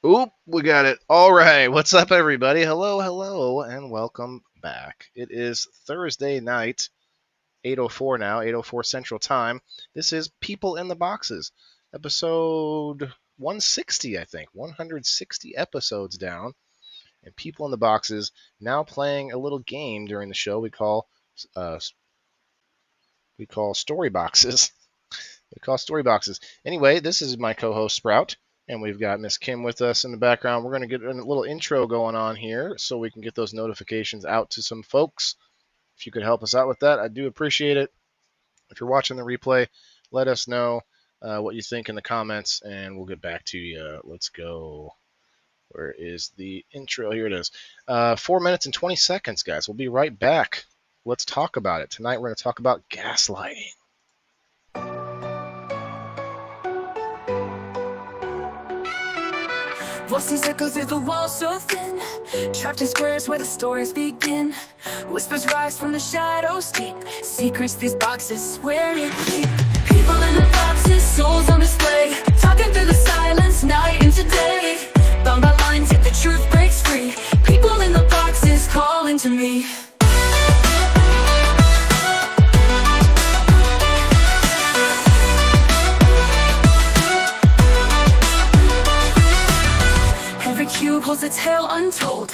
Oop, we got it. All right. What's up, everybody? Hello, hello, and welcome back. It is Thursday night, 8:04 now, 8:04 Central Time. This is People in the Boxes, episode 160, I think. 160 episodes down. And People in the Boxes now playing a little game during the show uh, we call story boxes. We call story boxes. Anyway, this is my co-host Sprout, and we've got Miss Kim with us in the background. We're going to get a little intro going on here so we can get those notifications out to some folks. If you could help us out with that, I do appreciate it. If you're watching the replay, let us know what you think in the comments, and we'll get back to you. Let's go. Where is the intro? Here it is. 4 minutes and 20 seconds, guys. We'll be right back. Let's talk about it. Tonight we're going to talk about gaslighting. Voices echo through the walls so thin, trapped in squares where the stories begin. Whispers rise from the shadows deep, secrets these boxes swear to keep. People in the boxes, souls on display, talking through the silence, night into day. Bound by lines, yet the truth breaks free. People in the boxes calling to me. Every cube holds a tale untold,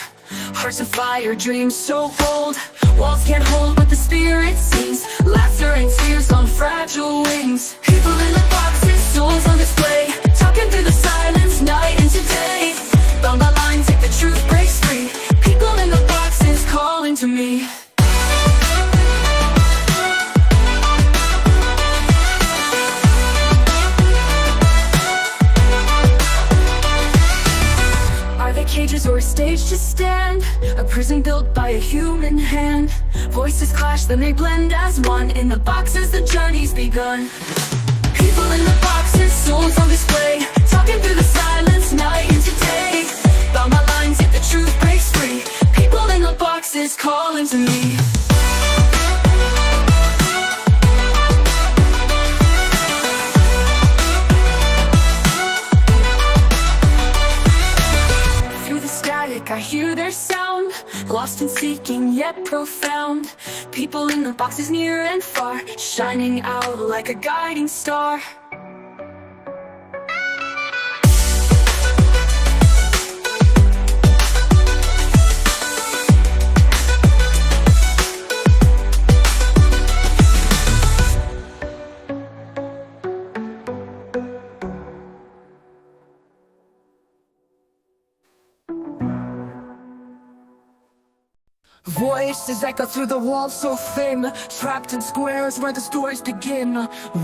hearts of fire, dreams so bold. Walls can't hold what the spirit sings, laughter and tears on fragile wings. People in the boxes, souls on display, talking through the silence, night into day. Bound by lines, yet the truth breaks free. People in the boxes calling to me. Cages or a stage to stand, a prison built by a human hand. Voices clash, then they blend as one. In the boxes, the journey's begun. People in the boxes, souls on display, talking through the silence, night into day. Bound by lines, yet the truth breaks free. People in the boxes calling to me. I hear their sound, lost and seeking yet profound. People in the boxes near and far, shining out like a guiding star. Voices echo through the walls so thin, trapped in squares where the stories begin.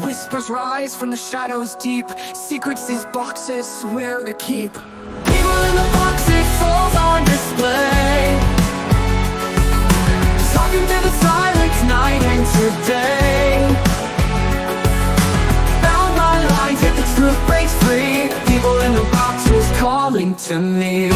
Whispers rise from the shadows deep, secrets these boxes swear to keep. People in the boxes, souls on display, talking through the silence, night into day. Bound by lines, yet the truth breaks free. People in the boxes calling to me.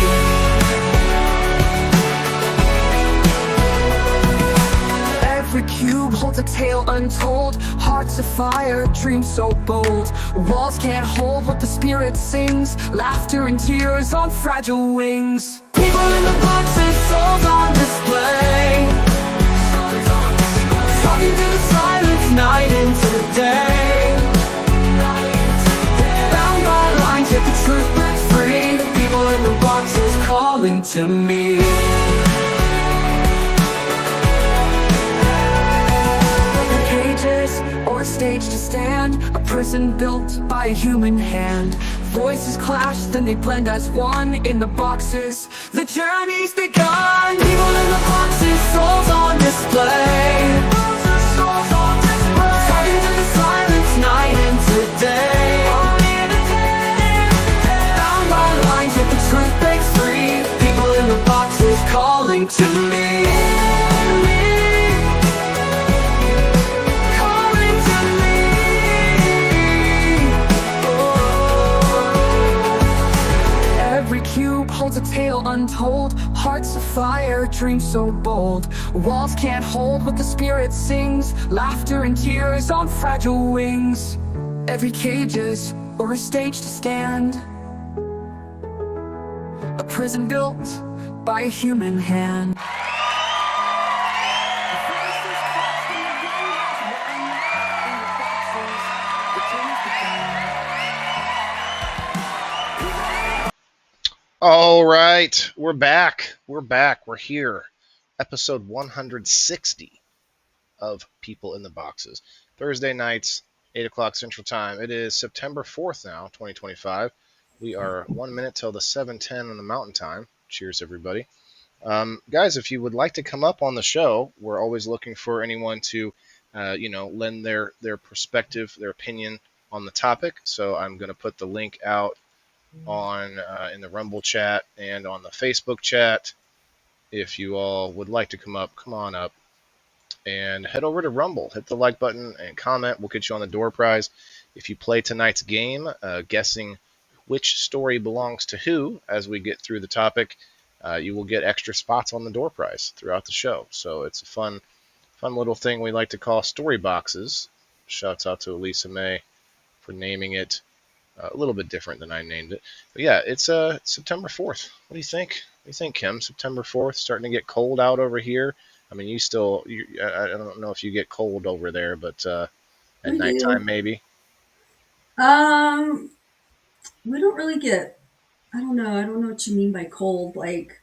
Every cube holds a tale untold, hearts of fire, dreams so bold. Walls can't hold what the spirit sings, laughter and tears on fragile wings. People in the boxes, souls on display, talking through the silence, night into day. Bound by lines, yet the truth breaks free. The people in the boxes calling to me. Or a stage to stand, a prison built by a human hand. Voices clash, then they blend as one. In the boxes, the journey's begun. People in the boxes, souls on display, talking through the silence, night into day. Bound by lines, yet the truth breaks free. People in the boxes calling to me. Holds a tale untold, hearts of fire, dreams so bold. Walls can't hold what the spirit sings, laughter and tears on fragile wings. Every cage is or a stage to stand, prison built by a human hand. All right, we're back. We're back. We're here. Episode 160 of People in the Boxes. Thursday nights, 8 o'clock Central Time. It is September 4th now, 2025. We are 1 minute till the 7:10 on the Mountain Time. Cheers, everybody. Guys, if you would like to come up on the show, we're always looking for anyone to, lend their perspective, their opinion on the topic. So I'm going to put the link out on in the Rumble chat and on the Facebook chat. If you all would like to come up, come on up and head over to Rumble. Hit the like button and comment. We'll get you on the door prize. If you play tonight's game, guessing which story belongs to who as we get through the topic, you will get extra spots on the door prize throughout the show. So it's a fun little thing we like to call story boxes. Shouts out to Elisa May for naming it a little bit different than I named it. But yeah, it's September 4th. What do you think? What do you think, Kim? September 4th, starting to get cold out over here. I mean, I don't know if you get cold over there, but at We do. nighttime maybe. Um, we don't really get. I don't know. I don't know what you mean by cold. Like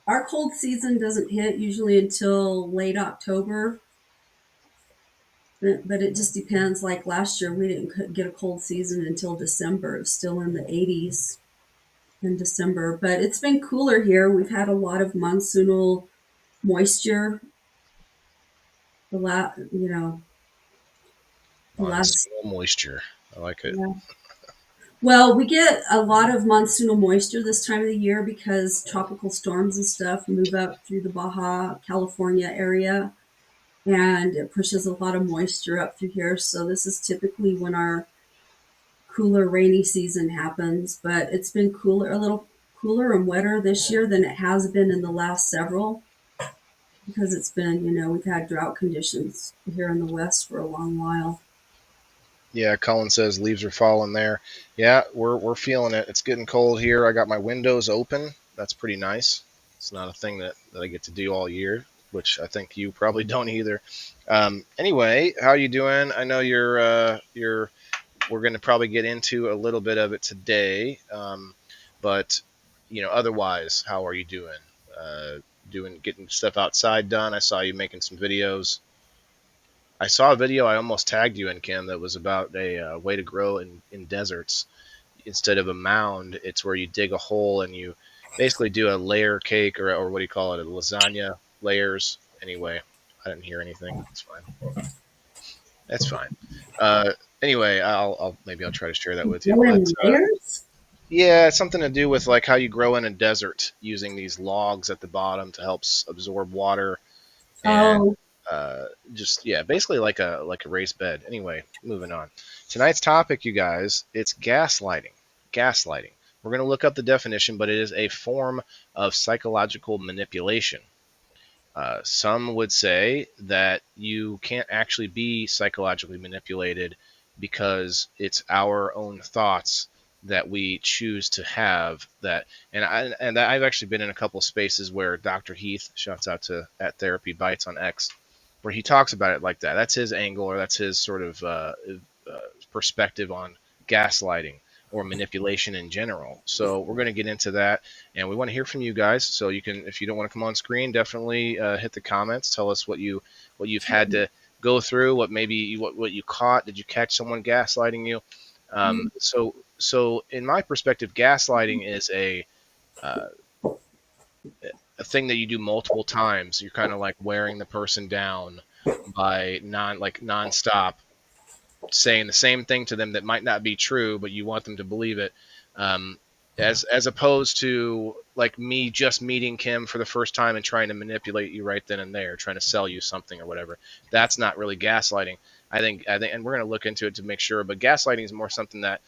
our cold season doesn't hit usually until late October, but it just depends. Like last year, we didn't get a cold season until December. It was still in the 80s in December, but it's been cooler here. We've had a lot of monsoonal moisture. The last, the last. Monsoonal moisture. I like it. Yeah. Well, we get a lot of monsoonal moisture this time of the year because tropical storms and stuff move up through the Baja California area and it pushes a lot of moisture up through here. So this is typically when our cooler rainy season happens, but it's been cooler, a little cooler and wetter this year than it has been in the last several because it's been, we've had drought conditions here in the West for a long while. Yeah, Colin says leaves are falling there. Yeah, we're feeling it. It's getting cold here. I got my windows open. That's pretty nice. It's not a thing that I get to do all year, which I think you probably don't either. Anyway, how you doing? I know you're. We're going to probably get into a little bit of it today, but otherwise, how are you doing? Getting stuff outside done. I saw you making some videos. I saw a video I almost tagged you in, Kim, that was about a way to grow in deserts. Instead of a mound, it's where you dig a hole and you basically do a layer cake or what do you call it, a lasagna layers. Anyway, I didn't hear anything. That's fine. That's fine. Anyway, maybe I'll try to share that with you. But Layers? yeah, it's something to do with like how you grow in a desert using these logs at the bottom to help absorb water and Oh, just yeah, basically like a raised bed. Anyway, moving on. Tonight's topic, you guys, it's gaslighting. Gaslighting. We're going to look up the definition, but it is a form of psychological manipulation. Some would say that you can't actually be psychologically manipulated because it's our own thoughts that we choose to have that. And I've actually been in a couple of spaces where Dr. Heath, shouts out to at Therapy Bites on X, where he talks about it like that. That's his angle, or that's his sort of perspective on gaslighting or manipulation in general. So we're going to get into that, and we want to hear from you guys. So you can, if you don't want to come on screen, definitely hit the comments. Tell us what you've had to go through, what you caught. Did you catch someone gaslighting you? So in my perspective, gaslighting is a thing that you do multiple times. You're kind of like wearing the person down by nonstop saying the same thing to them that might not be true, but you want them to believe it. As opposed to like me just meeting Kim for the first time and trying to manipulate you right then and there, trying to sell you something or whatever. That's not really gaslighting. I think, and we're going to look into it to make sure. But gaslighting is more something that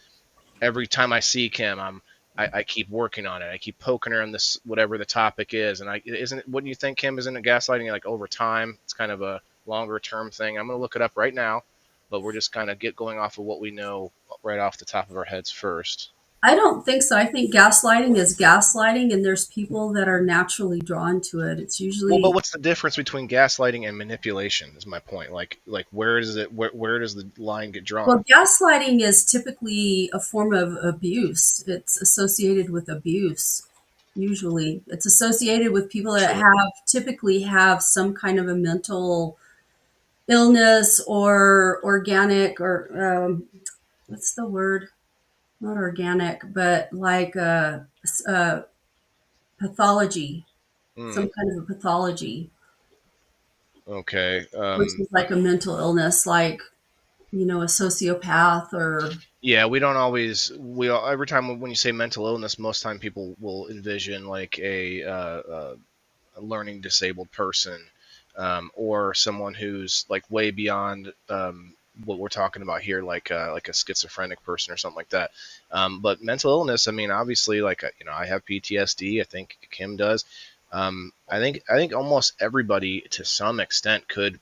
every time I see Kim, I keep working on it. I keep poking her on this, whatever the topic is. And wouldn't you think, Kim, isn't it gaslighting like over time? It's kind of a longer term thing. I'm going to look it up right now, but we're just kind of going off of what we know right off the top of our heads first. I don't think so. I think gaslighting is gaslighting, and there's people that are naturally drawn to it. It's Well, but usually, what's the difference between gaslighting and manipulation? Is my point. Like where does the line get drawn? well, gaslighting is typically a form of abuse. It's associated with abuse. Usually, it's associated with people that True. have typically have some kind of a mental illness or organic or what's the word? Not organic, but like a pathology, Hmm. some kind of a pathology, Okay. which is like a mental illness, like, a sociopath or Yeah, we don't always. Every time when you say mental illness, most time people will envision like a learning disabled person, or someone who's like way beyond what we're talking about here, like a schizophrenic person or something like that. But mental illness, I mean, obviously, like I have PTSD. I think Kim does. I think almost everybody to some extent could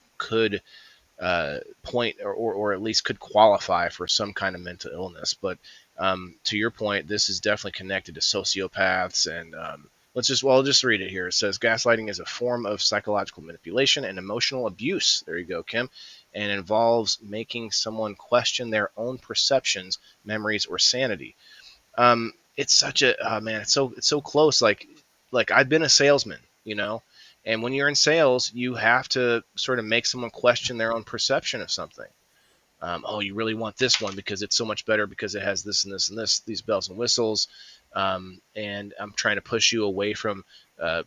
point or at least could qualify for some kind of mental illness. But to your point, this is definitely connected to sociopaths. And I'll just read it here. It says gaslighting is a form of psychological manipulation and emotional abuse. There you go, Kim. And involves making someone question their own perceptions, memories, or sanity. It's such a man. It's so close. Like I've been a salesman, and when you're in sales, you have to sort of make someone question their own perception of something. Oh, you really want this one because it's so much better because it has this and this and this, these bells and whistles. And I'm trying to push you away from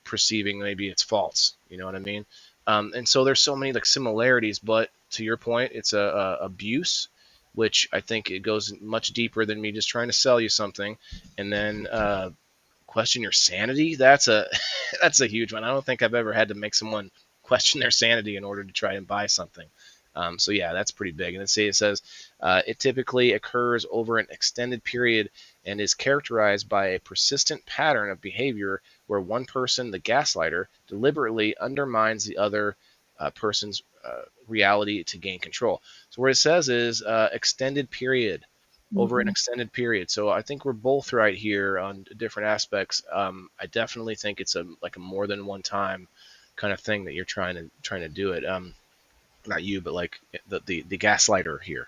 perceiving maybe it's false. You know what I mean? And so there's so many like similarities, but to your point, it's a abuse, which I think it goes much deeper than me just trying to sell you something, and then question your sanity. That's a that's a huge one. I don't think I've ever had to make someone question their sanity in order to try and buy something. So yeah, that's pretty big. And then see, it says it typically occurs over an extended period and is characterized by a persistent pattern of behavior where one person, the gaslighter, deliberately undermines the other person's reality to gain control. So what it says is extended period, over an mhm. extended period. So I think we're both right here on different aspects. I definitely think it's a more than one time kind of thing that you're trying to do it. Not you, but like the gaslighter here.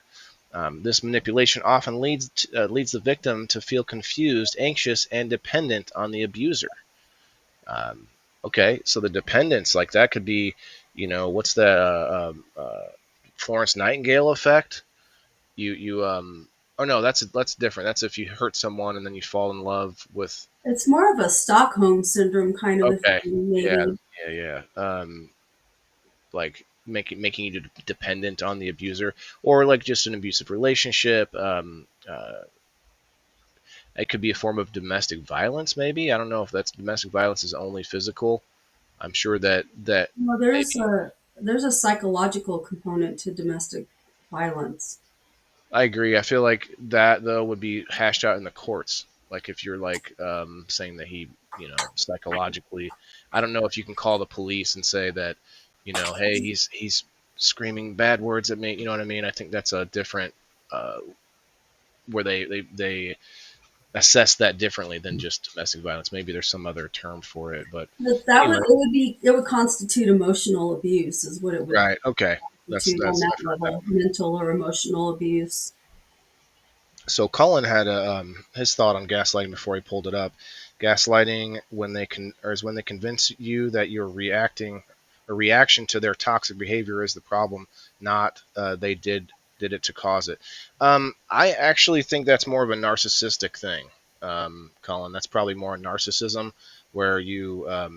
This manipulation often leads the victim to feel confused, anxious, and dependent on the abuser. Um, okay, so the dependence, like that could be, what's the Florence Nightingale effect? You oh no, that's different. That's if you hurt someone and then you fall in love with. It's more of a Stockholm syndrome kind of a Okay, thing, yeah, maybe. yeah. Like making you dependent on the abuser, or like just an abusive relationship. It could be a form of domestic violence, maybe. I don't know if that's domestic violence is only physical. I'm sure that Well, maybe. there's a psychological component to domestic violence. I agree. I feel like that though would be hashed out in the courts. Like if you're like saying that he, psychologically, I don't know if you can call the police and say that, hey, he's screaming bad words at me. You know what I mean? I think that's a different uh, where they assess that differently than just domestic violence. Maybe there's some other term for it, but But that would anyway, it would constitute emotional abuse, is what it would right? Okay, constitute on that's that I've heard that level, one. mental or emotional abuse. So Cullen had his thought on gaslighting before he pulled it up. Gaslighting is when they convince you that your reaction to their toxic behavior is the problem, not they did it to cause it. I actually think that's more of a narcissistic thing, Colin. That's probably more narcissism, where you uh,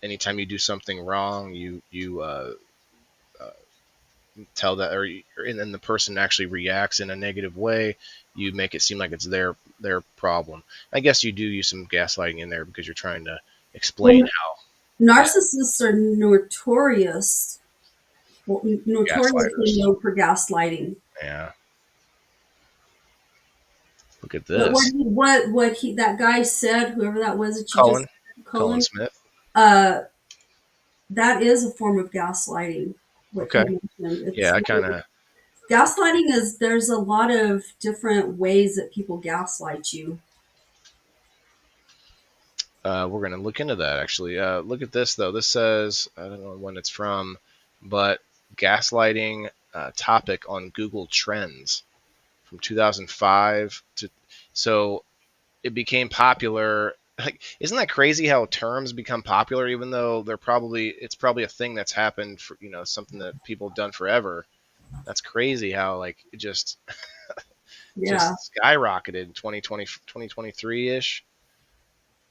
anytime you do something wrong, you uh, tell that, and then the person actually reacts in a negative way, you make it seem like it's their problem. I guess you do use some gaslighting in there because you're trying to explain Well, how. Yeah, narcissists are notoriously gaslighters. known for gaslighting. Yeah, look at But this. what he that guy said, whoever that was that you just Cullen Cullen, Smith. uh, that is a form of gaslighting. What he Okay. mentioned, Yeah, it's I kind of. Gaslighting is there's a lot of different ways that people gaslight you. We're going to look into that actually. Look at this though. This says, I don't know when it's from, but gaslighting topic on Google Trends from 2005 to, so it became popular. Like, isn't that crazy how terms become popular, even though it's probably a thing that's happened for, something that people have done forever. That's crazy how like it Yeah. just skyrocketed in 2020, 2023-ish.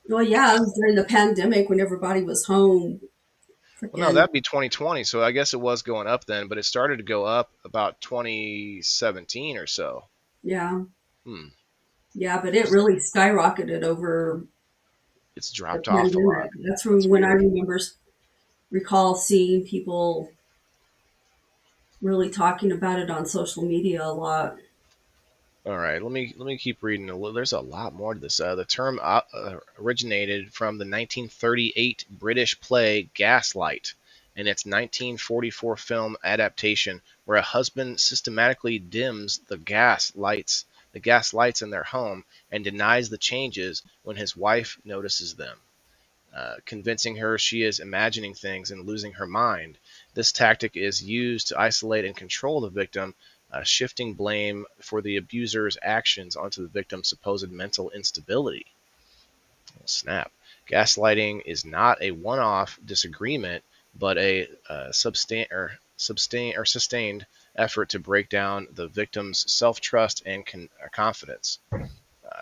Well, yeah, it was during the pandemic when everybody was home. Well, no, Freaking, that'd be 2020. So I guess it was going up then, but it started to go up about 2017 or so. yeah, Hmm. yeah, but it really skyrocketed over It's the dropped off a lot. pandemic. That's That's when I weird. recall seeing people really talking about it on social media a lot. All right, let me keep reading. There's a lot more to this. The term originated from the 1938 British play Gaslight and its 1944 film adaptation, where a husband systematically dims the gas lights in their home, and denies the changes when his wife notices them, convincing her she is imagining things and losing her mind. This tactic is used to isolate and control the victim, shifting blame for the abuser's actions onto the victim's supposed mental instability. Snap. Gaslighting is not a one off disagreement, but a sustained effort to break down the victim's self trust and confidence.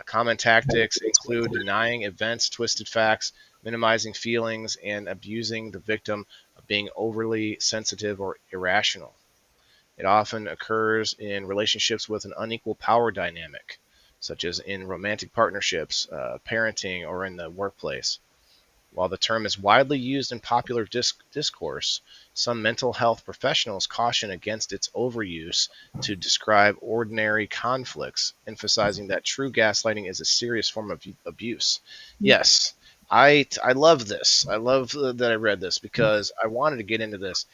Common tactics include denying events, twisted facts, minimizing feelings, and abusing the victim of being overly sensitive or irrational. It often occurs in relationships with an unequal power dynamic, such as in romantic partnerships, parenting, or in the workplace. While the term is widely used in popular discourse, some mental health professionals caution against its overuse to describe ordinary conflicts, emphasizing that true gaslighting is a serious form of abuse. Yes, I love this. I love that I read this because I wanted to get into this.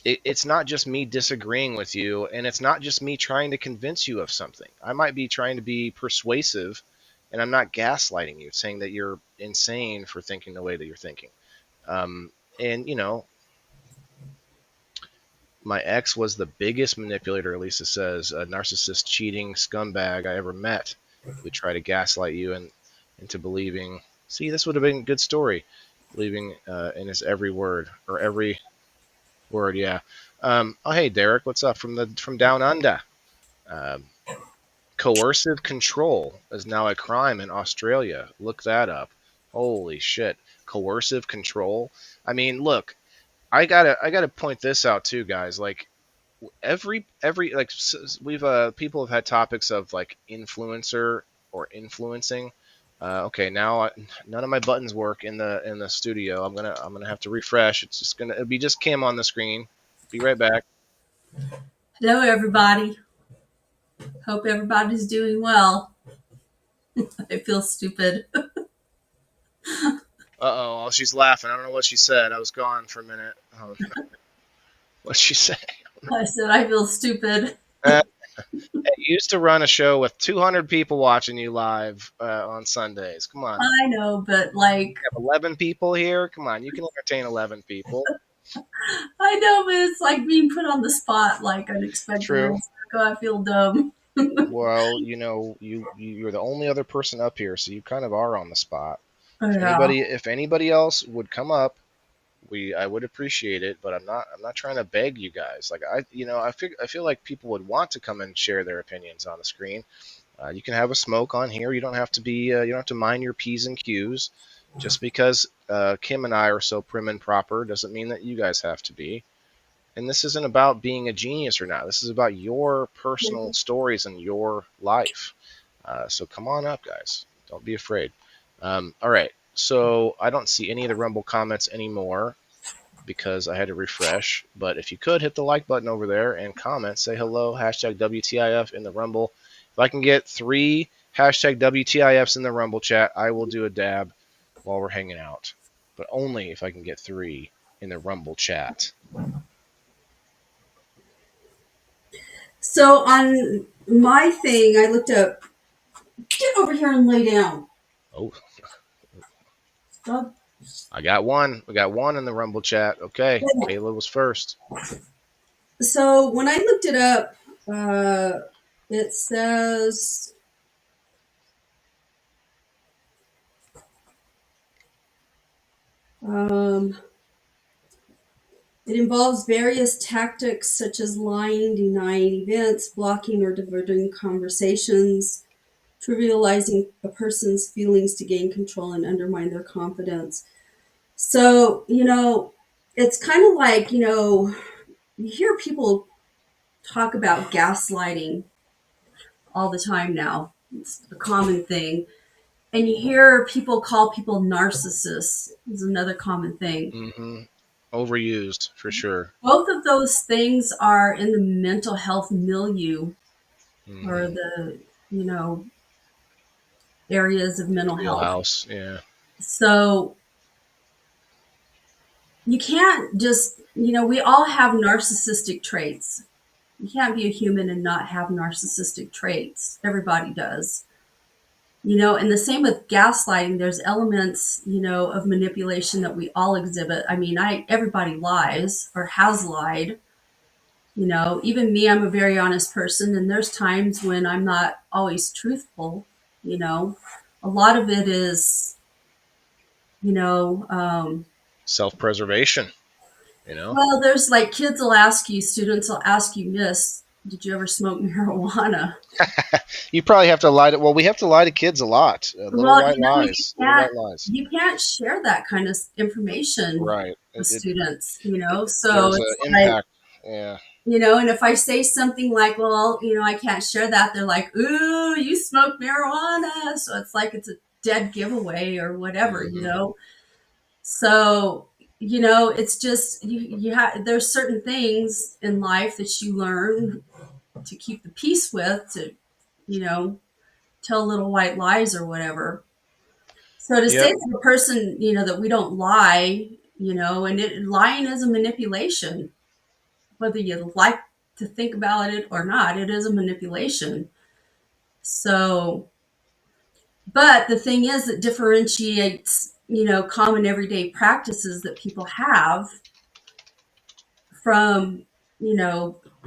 It's not just me disagreeing with you, and it's not just me trying to convince you of something. I might be trying to be persuasive, and I'm not gaslighting you, saying that you're insane for thinking the way that you're thinking. Um, and my ex was the biggest manipulator, Lisa says, a narcissist, cheating scumbag I ever met. He would try to gaslight you into believing. See, this would have been a good story, believing in his every word or every word. Yeah. Oh, hey, Derek, what's up from down under? Um, Coercive control is now a crime in Australia. Look that up. Holy shit. Coercive control. I mean, look, I gotta point this out too, guys. Like every like we've people have had topics of like influencer or influencing. Okay, now none of my buttons work in the studio. I'm gonna have to refresh. It'll be just Kim on the screen. Be right back. Hello, everybody. Hope everybody's doing well. I feel stupid. Uh oh, she's laughing. I don't know what she said. I was gone for a minute. What'd she say? I said I feel stupid. Uh, you used to run a show with 200 people watching you live on Sundays. Come on. I know, but like, You have 11 people here. Come on, you can entertain 11 people. I know, but it's like being put on the spot, like unexpected. True. It's like, oh, I feel dumb. Well, you're the only other person up here, so you kind of are on the spot. Yeah. If anybody else would come up, I would appreciate it, but I'm not trying to beg you guys. Like I feel like people would want to come and share their opinions on the screen. You can have a smoke on here. You don't have to you don't have to mind your p's and q's. Just because Kim and I are so prim and proper doesn't mean that you guys have to be. And this isn't about being a genius or not. This is about your personal stories and your life. So come on up, guys. Don't be afraid. All right. So I don't see any of the Rumble comments anymore because I had to refresh. But if you could hit the like button over there and comment, say hello, hashtag WTIF in the Rumble. If I can get 3 hashtag WTIFs in the Rumble chat, I will do a dab while we're hanging out. But only if I can get 3 in the Rumble chat. So on my thing, I looked up. Get over here and lay down. Oh, Stop. I got one. We got one in the Rumble chat. Okay, Kayla was first. So when I looked it up, uh, it says um, it involves various tactics such as lying, denying events, blocking or diverting conversations, trivializing a person's feelings to gain control and undermine their confidence. So, it's kind of like, you hear people talk about gaslighting all the time now. It's a common thing. And you hear people call people narcissists is another common thing. Mm-hmm. Overused for sure. Both of those things are in the mental health milieu or Mm-hmm. the, you know, areas of mental health. Wheelhouse. Yeah. So you can't just, we all have narcissistic traits. You can't be a human and not have narcissistic traits. Everybody does. And the same with gaslighting, there's elements, of manipulation that we all exhibit. I mean, everybody lies or has lied. Even me, I'm a very honest person, and there's times when I'm not always truthful. You know, a lot of it is, you know, um, Self-preservation. You know. well, there's like kids will ask you, students will ask you, Miss, did you ever smoke marijuana? You probably have to lie to. Well, we have to lie to kids a lot. Little Well, white lies. Little white lies. you can't share that kind of information Right. with It, students, so there's an it's like, impact. Yeah. and if I say something like, well, I can't share that, they're like, ooh, you smoke marijuana. So it's like it's a dead giveaway or whatever, Mm-hmm. So, it's just you have there's certain things in life that you learn to keep the peace with, to, you know, tell little white lies or whatever. So to say Yep. to a person, that we don't lie, and lying is a manipulation, whether you like to think about it or not, it is a manipulation. So, but the thing is, it differentiates, common everyday practices that people have from,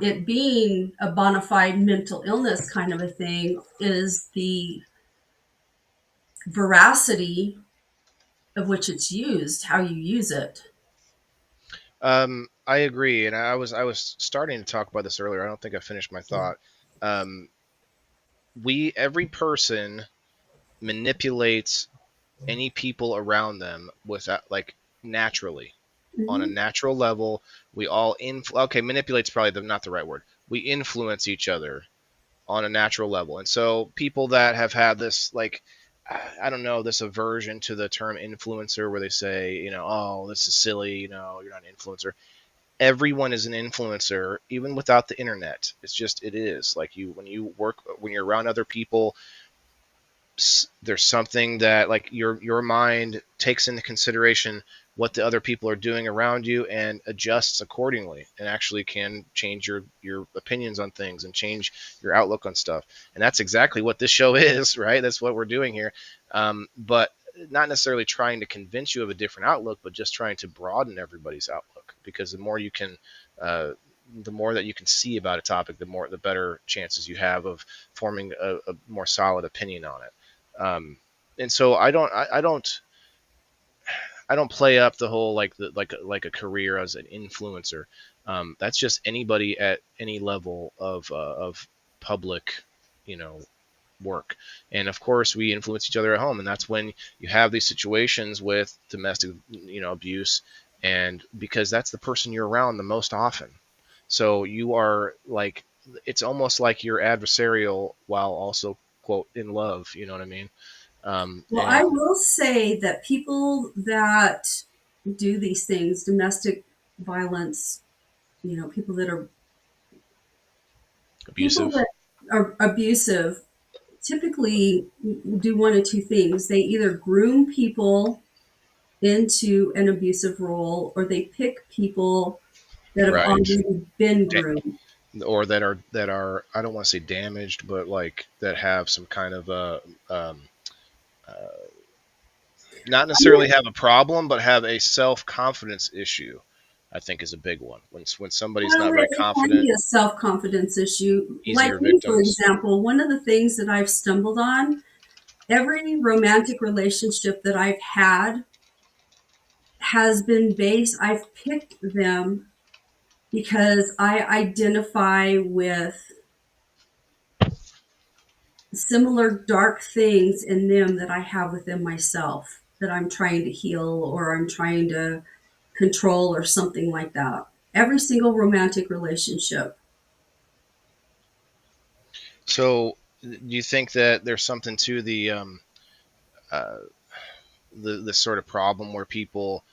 it being a bona fide mental illness kind of a thing, is the veracity of which it's used, how you use it. I agree, and I was starting to talk about this earlier. I don't think I finished my thought. Um, we every person manipulates any people around them without like naturally on a Mm-hmm. natural level. We all okay, manipulate's probably not the right word. We influence each other on a natural level. And so people that have had this like I don't know, this aversion to the term influencer where they say, oh, this is silly, you're not an influencer. Everyone is an influencer even without the internet. It's just it is. Like when you're around other people, there's something that like your mind takes into consideration what the other people are doing around you and adjusts accordingly and actually can change your opinions on things and change your outlook on stuff. And that's exactly what this show is, right? That's what we're doing here. But not necessarily trying to convince you of a different outlook, but just trying to broaden everybody's outlook, because the more that you can see about a topic, the better chances you have of forming a more solid opinion on it. And so I don't play up the whole like a career as an influencer. That's just anybody at any level of public, you know, work. And of course, we influence each other at home, and that's when you have these situations with domestic, abuse, and because that's the person you're around the most often. So you are like, it's almost like you're adversarial while also quote in love. You know what I mean? Well, I And will say that people that do these things, domestic violence, people that are people abusive, that are abusive, typically do one of two things. They either groom people into an abusive role, or they pick people that have right? already been groomed. or that are I don't want to say damaged, but like that have some kind of um, uh, not necessarily have a problem, but have a self confidence issue. I think is a big one. When somebody's Well, not very it can confident, be a self-confidence issue. Like easier me, for victims. example, one of the things that I've stumbled on, every romantic relationship that I've had has been based, I've picked them because I identify with similar dark things in them that I have within myself that I'm trying to heal or I'm trying to control or something like that. Every single romantic relationship. So, do you think that there's something to uh, the sort of problem where people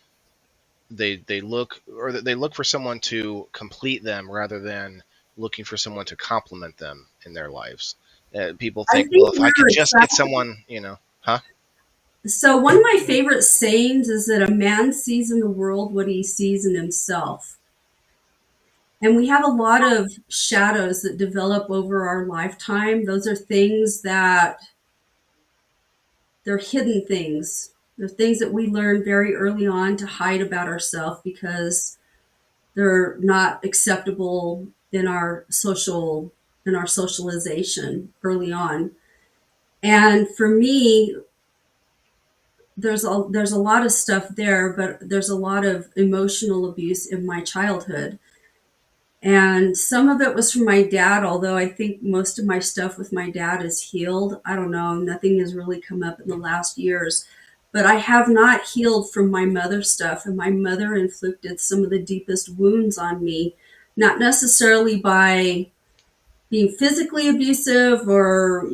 they look or they look for someone to complete them rather than looking for someone to complement them in their lives? People I think, well, think if I could we're just get someone, huh? So, one of my favorite sayings is that a man sees in the world what he sees in himself. And we have a lot of shadows that develop over our lifetime. Those are things that they're hidden things. They're things that we learn very early on to hide about ourselves because they're not acceptable in our socialization early on. And for me, there's a lot of stuff there, but there's a lot of emotional abuse in my childhood. And some of it was from my dad, although I think most of my stuff with my dad is healed. I don't know, nothing has really come up in the last years. But I have not healed from my mother stuff, and my mother inflicted some of the deepest wounds on me, not necessarily by being physically abusive or,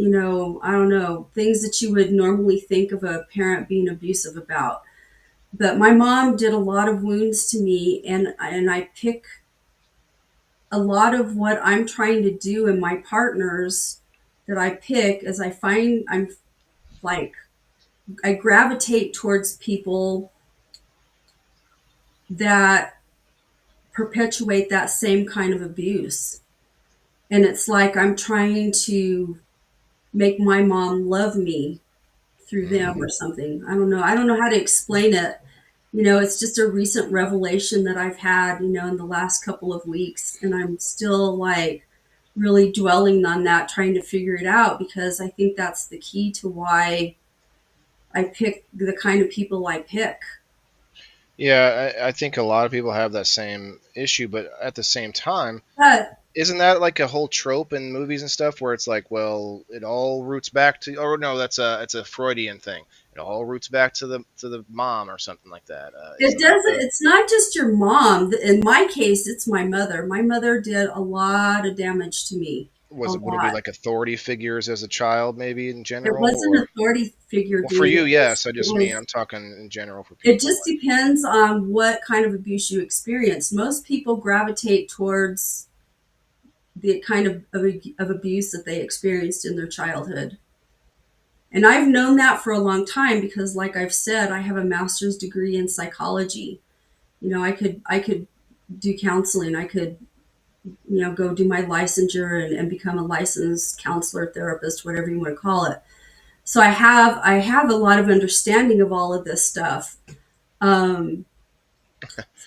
I don't know, things that you would normally think of a parent being abusive about. But my mom did a lot of wounds to me, and I pick a lot of what I'm trying to do in my partners that I pick as I find I'm like I gravitate towards people that perpetuate that same kind of abuse. And it's like I'm trying to make my mom love me through them Mm. or something. I don't know. I don't know how to explain it. It's just a recent revelation that I've had, in the last couple of weeks. And I'm still like really dwelling on that, trying to figure it out because I think that's the key to why I pick the kind of people I pick. Yeah, I think a lot of people have that same issue, but at the same time, But isn't that like a whole trope in movies and stuff where it's like, well, it all roots back to, or no, it's a Freudian thing. It all roots back to the mom or something like that. it Isn't that doesn't, the it's not just your mom. In my case, it's my mother. My mother did a lot of damage to me. A was it would it be lot. like authority figures as a child maybe in It general, was an or authority figure well to for me. you, It was, yes, I it just mean was I'm talking in general for It people just depends on what kind of abuse you experience. Most people gravitate towards the kind of abuse that they experienced in their childhood. And I've known that for a long time because, like I've said, I have a master's degree in psychology. I could do counseling. I could, go do my licensure and become a licensed counselor, therapist, whatever you want to call it. So I have a lot of understanding of all of this stuff. Um,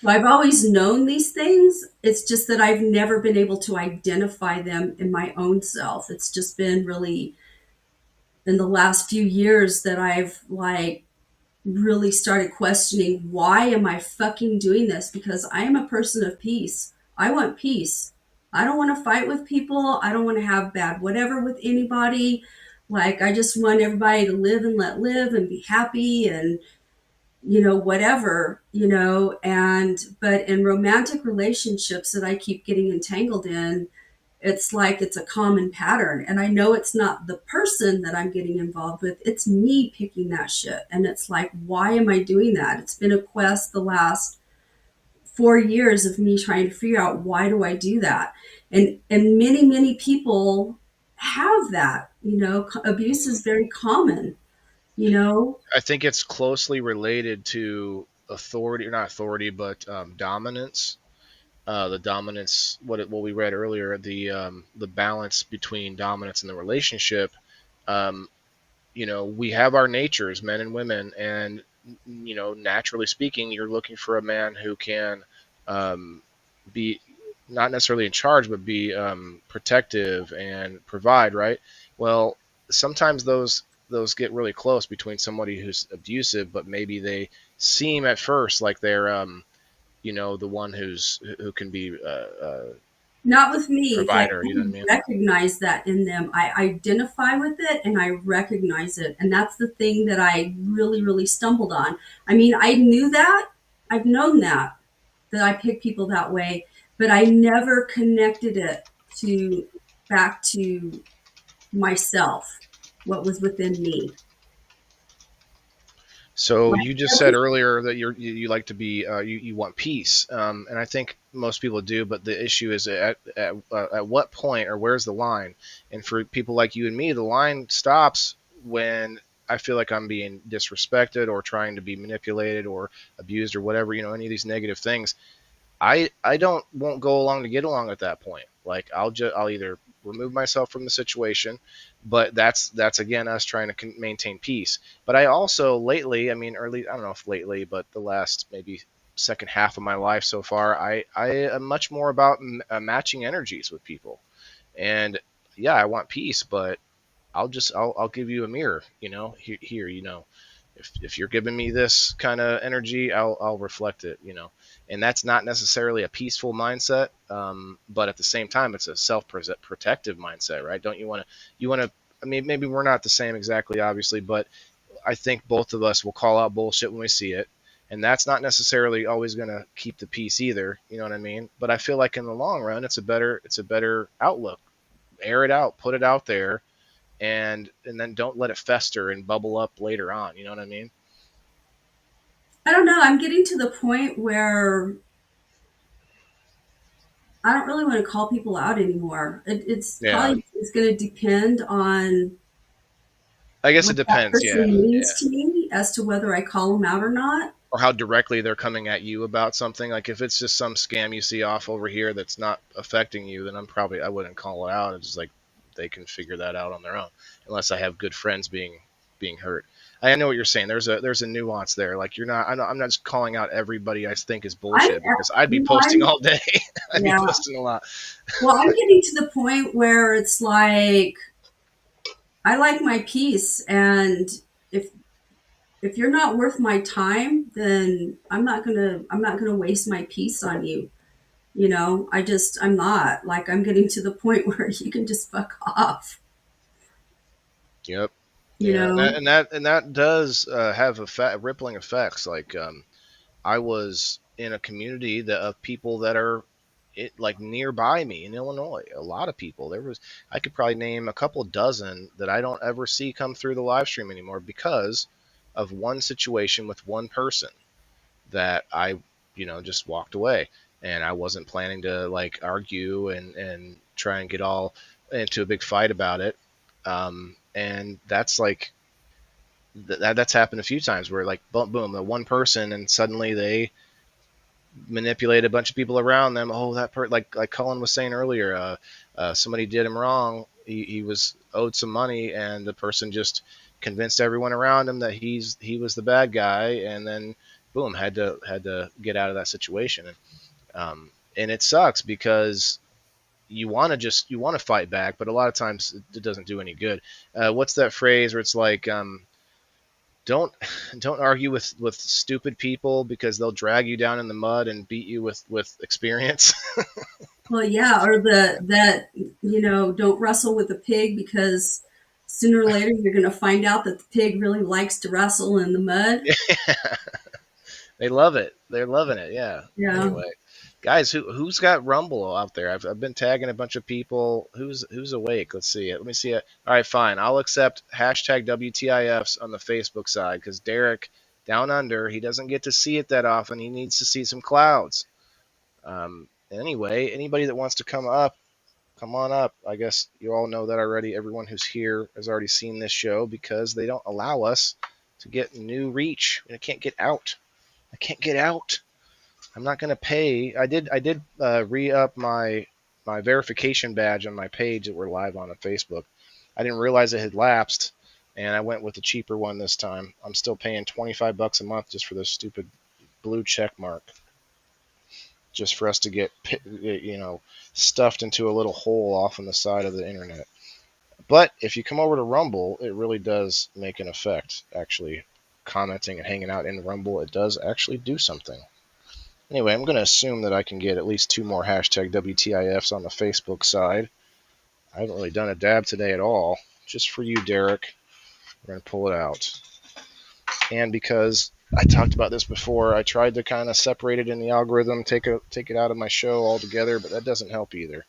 So I've always known these things. It's just that I've never been able to identify them in my own self. It's just been really in the last few years that I've like really started questioning why am I fucking doing this? Because I am a person of peace. I want peace. I don't want to fight with people. I don't want to have bad whatever with anybody. Like I just want everybody to live and let live and be happy and whatever, but in romantic relationships that I keep getting entangled in, it's like it's a common pattern. And I know it's not the person that I'm getting involved with, it's me picking that shit. And it's like, why am I doing that? It's been a quest the last 4 years of me trying to figure out why do I do that. And many, many people have that, abuse is very common, you know. I think it's closely related to authority, or not authority, but dominance. the dominance, what we read earlier, the balance between dominance in the relationship. Um, we have our natures, men and women, and naturally speaking, you're looking for a man who can um, be not necessarily in charge, but be protective and provide, right? Well, sometimes those get really close between somebody who's abusive, but maybe they seem at first like they're the one who can be Not with me. Like, provider. You know what I I mean? recognize that in them. I identify with it and I recognize it. And that's the thing that I really, really stumbled on. I mean, I knew that. I've known that I pick people that way, but I never connected it to back to myself, what was within me. So Like you just said every, earlier that you like to be you want peace, and I think most people do. But the issue is at what point or where's the line? And for people like you and me, the line stops when I feel like I'm being disrespected or trying to be manipulated or abused or whatever. Any of these negative things. I don't won't go along to get along at that point. Like I'll either remove myself from the situation, but that's again us trying to maintain peace. But I also lately, I mean, early I don't know if lately, but the last maybe second half of my life so far, I am much more about matching energies with people. And yeah, I want peace, but I'll give you a mirror. Here, if you're giving me this kind of energy, I'll reflect it. And that's not necessarily a peaceful mindset, but at the same time, it's a self-protective mindset, right? Don't you want to? I mean, maybe we're not the same exactly, obviously, but I think both of us will call out bullshit when we see it. And that's not necessarily always going to keep the peace either. You know what I mean? But I feel like in the long run, it's a better outlook. Air it out, put it out there, and then don't let it fester and bubble up later on. You know what I mean? I don't know, I'm getting to the point where I don't really want to call people out anymore. It's Yeah, probably it's going to depend on I guess what it that depends. Yeah, person yeah. means to me as to whether I call them out or not. Or how directly they're coming at you about something. Like if it's just some scam you see off over here that's not affecting you, then I wouldn't call it out. It's just like they can figure that out on their own, unless I have good friends being hurt. I know what you're saying. There's a nuance there. Like you're not. I'm not just calling out everybody I think is I'm, bullshit because I'd be you know, posting I'm, all day. I'd be yeah. posting a lot. Well, I'm getting to the point where it's like I like my peace, and if if you're not worth my time, then I'm not gonna waste my peace on you. I'm not. Like, I'm getting to the point where you can just fuck off. Yep. You Yeah, and know, that does have rippling effects. Like I was in a community of people that are like nearby me in Illinois. A lot of people. I could probably name a couple dozen that I don't ever see come through the live stream anymore because of one situation with one person that I just walked away, and I wasn't planning to like argue and try and get all into a big fight about it. And that's like that's happened a few times where like boom, boom, the one person, and suddenly they manipulate a bunch of people around them. Oh, like Colin was saying earlier, somebody did him wrong. He was owed some money, and the person just convinced everyone around him that he was the bad guy, and then boom, had to get out of that situation. And it sucks because you want to fight back, but a lot of times it doesn't do any good. What's that phrase where it's like don't don't argue with stupid people because they'll drag you down in the mud and beat you with experience. well, yeah, or don't wrestle with the pig because sooner or later you're going to find out that the pig really likes to wrestle in the mud. They love it. They're loving it. Yeah. Yeah. Anyway, guys, who's got Rumble out there? I've been tagging a bunch of people. Who's awake? Let's see it. Let me see it. All right, fine. I'll accept hashtag WTIFs on the Facebook side because Derek down under, he doesn't get to see it that often. He needs to see some clouds. Anyway, anybody that wants to come up, come on up. I guess you all know that already. Everyone who's here has already seen this show because they don't allow us to get new reach. I can't get out. I can't get out. I'm not going to pay. I did re-up my verification badge on my page that we're live on Facebook. I didn't realize it had lapsed, and I went with the cheaper one this time. I'm still paying $25 a month just for this stupid blue check mark, just for us to get stuffed into a little hole off on the side of the internet. But if you come over to Rumble, it really does make an effect. Actually, commenting and hanging out in Rumble, it does actually do something. Anyway, I'm going to assume that I can get at least 2 more hashtag WTIFs on the Facebook side. I haven't really done a dab today at all. Just for you, Derek. We're going to pull it out. And because I talked about this before, I tried to kind of separate it in the algorithm, take it out of my show altogether, but that doesn't help either.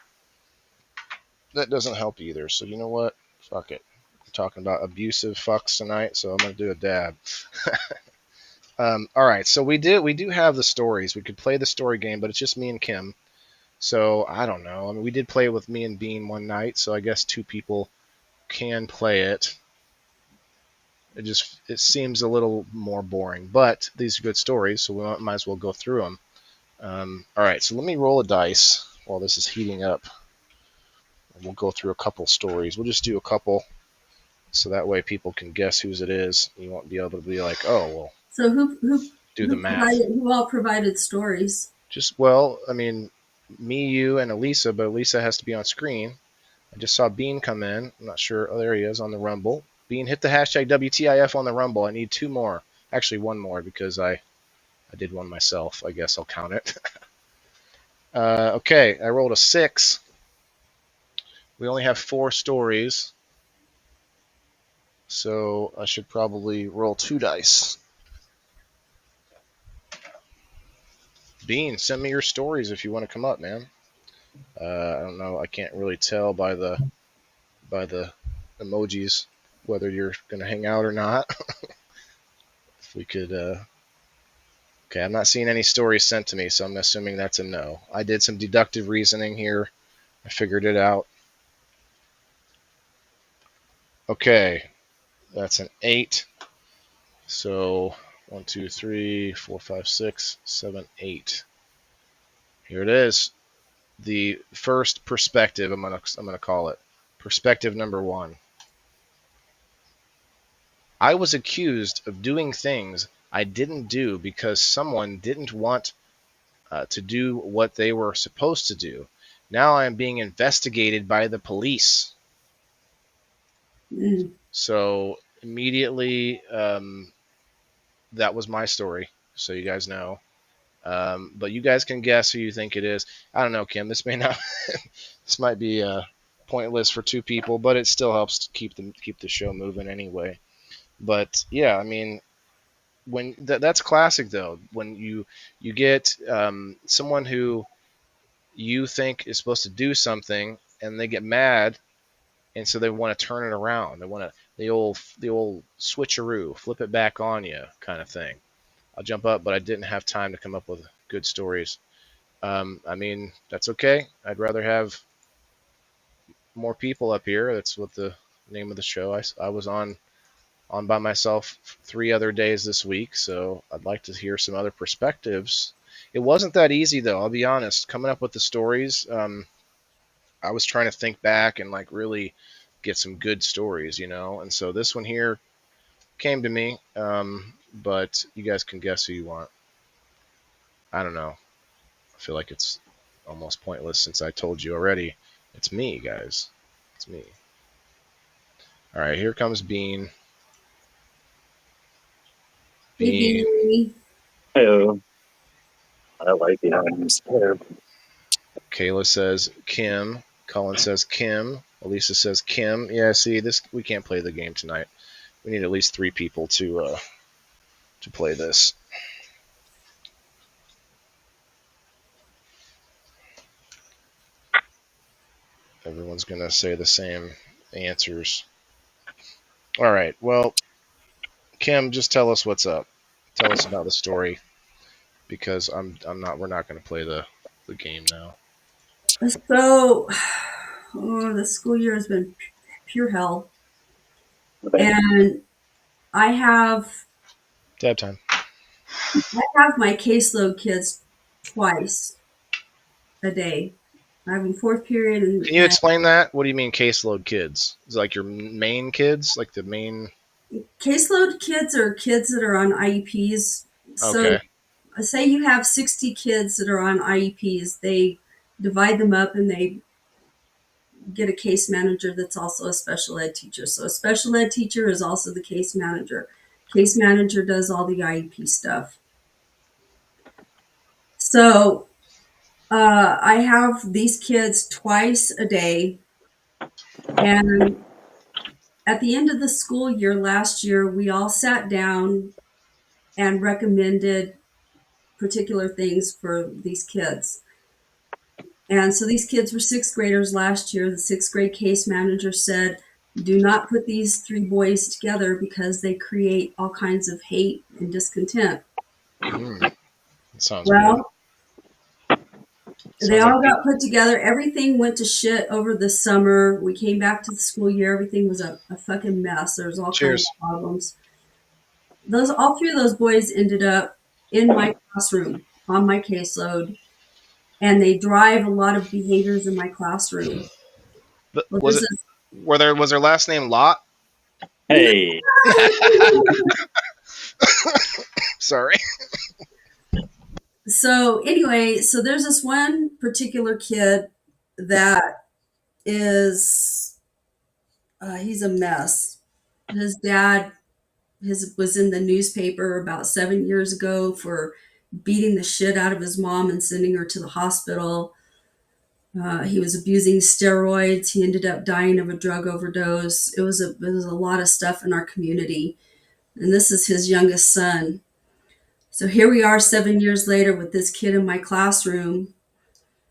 So you know what? Fuck it. We're talking about abusive fucks tonight, so I'm going to do a dab. All right, so we do have the stories. We could play the story game, but it's just me and Kim. So I don't know. I mean, we did play it with me and Bean one night, so I guess 2 people can play it. It seems a little more boring, but these are good stories, so we might as well go through them. All right, so let me roll a dice while this is heating up. We'll go through a couple stories. We'll just do a couple, so that way people can guess whose it is. You won't be able to be like, oh, well, So who do the who math. provided who all provided stories? I mean, me, you, and Elisa, but Elisa has to be on screen. I just saw Bean come in. I'm not sure. Oh, there he is on the Rumble. Bean, hit the hashtag WTIF on the Rumble. I need 2 more. Actually, 1 more because I did one myself. I guess I'll count it. Okay, I rolled a 6. We only have 4 stories. So I should probably roll 2 dice. Bean, send me your stories if you want to come up, man. I don't know. I can't really tell by the emojis whether you're gonna hang out or not. If we could. Okay, I'm not seeing any stories sent to me, so I'm assuming that's a no. I did some deductive reasoning here. I figured it out. Okay, that's an 8. So 1, 2, 3, 4, 5, 6, 7, 8. Here it is. The first perspective. I'm gonna call it perspective number 1. I was accused of doing things I didn't do because someone didn't want to do what they were supposed to do. Now I am being investigated by the police. Mm. So immediately, that was my story. So you guys know. But you guys can guess who you think it is. I don't know, Kim. This may not. This might be pointless for 2 people, but it still helps keep the show moving anyway. But yeah, I mean, when that's classic though. When you get someone who you think is supposed to do something and they get mad, and so they want to turn it around. They want to the old switcheroo, flip it back on you kind of thing. I'll jump up, but I didn't have time to come up with good stories. I mean, that's okay. I'd rather have more people up here. That's what the name of the show. I was on by myself 3 other days this week, so I'd like to hear some other perspectives. It wasn't that easy though. I'll be honest. Coming up with the stories, I was trying to think back and like really get some good stories, And so this one here came to me, but you guys can guess who you want. I don't know. I feel like it's almost pointless since I told you already. It's me, guys. It's me. All right, here comes Bean. Hey, Bean. Beanie. Hello. I like the items there. Kayla says Kim. Colin says Kim. Elisa says Kim. Yeah, see, this we can't play the game tonight. We need at least 3 people to play this. Everyone's gonna say the same answers. All right. Well, Kim, just tell us what's up. Tell us about the story, because we're not gonna play the game now. So, the school year has been pure hell, Okay. and I have Dab time. I have my caseload kids twice a day. I have a fourth period Can you explain that? What do you mean caseload kids? Is it like your main kids, like the main? caseload kids are kids that are on IEPs. So Okay. say you have 60 kids that are on IEPs, they divide them up and they get a case manager that's also a special ed teacher. So a special ed teacher is also the case manager. Case manager does all the IEP stuff. So I have these kids twice a day. And at the end of the school year last year, we all sat down and recommended particular things for these kids. And so these kids were sixth graders last year. The sixth grade case manager said, do not put these three boys together because they create all kinds of hate and discontent. That sounds good. Well, they Sounds like all got put together. Everything went to shit over the summer. We came back to the school year. Everything was a fucking mess. There was all kinds cheers. of problems. All three of those boys ended up in my classroom on my caseload, and they drive a lot of behaviors in my classroom. But Well, was this it? is Was their last name Lot? Hey, Sorry. so anyway, so there's this one particular kid that is he's a mess. His dad was in the newspaper about 7 years ago for beating the shit out of his mom and sending her to the hospital. He was abusing steroids. He ended up dying of a drug overdose. It was a lot of stuff in our community, and this is his youngest son. So here we are 7 years later with this kid in my classroom,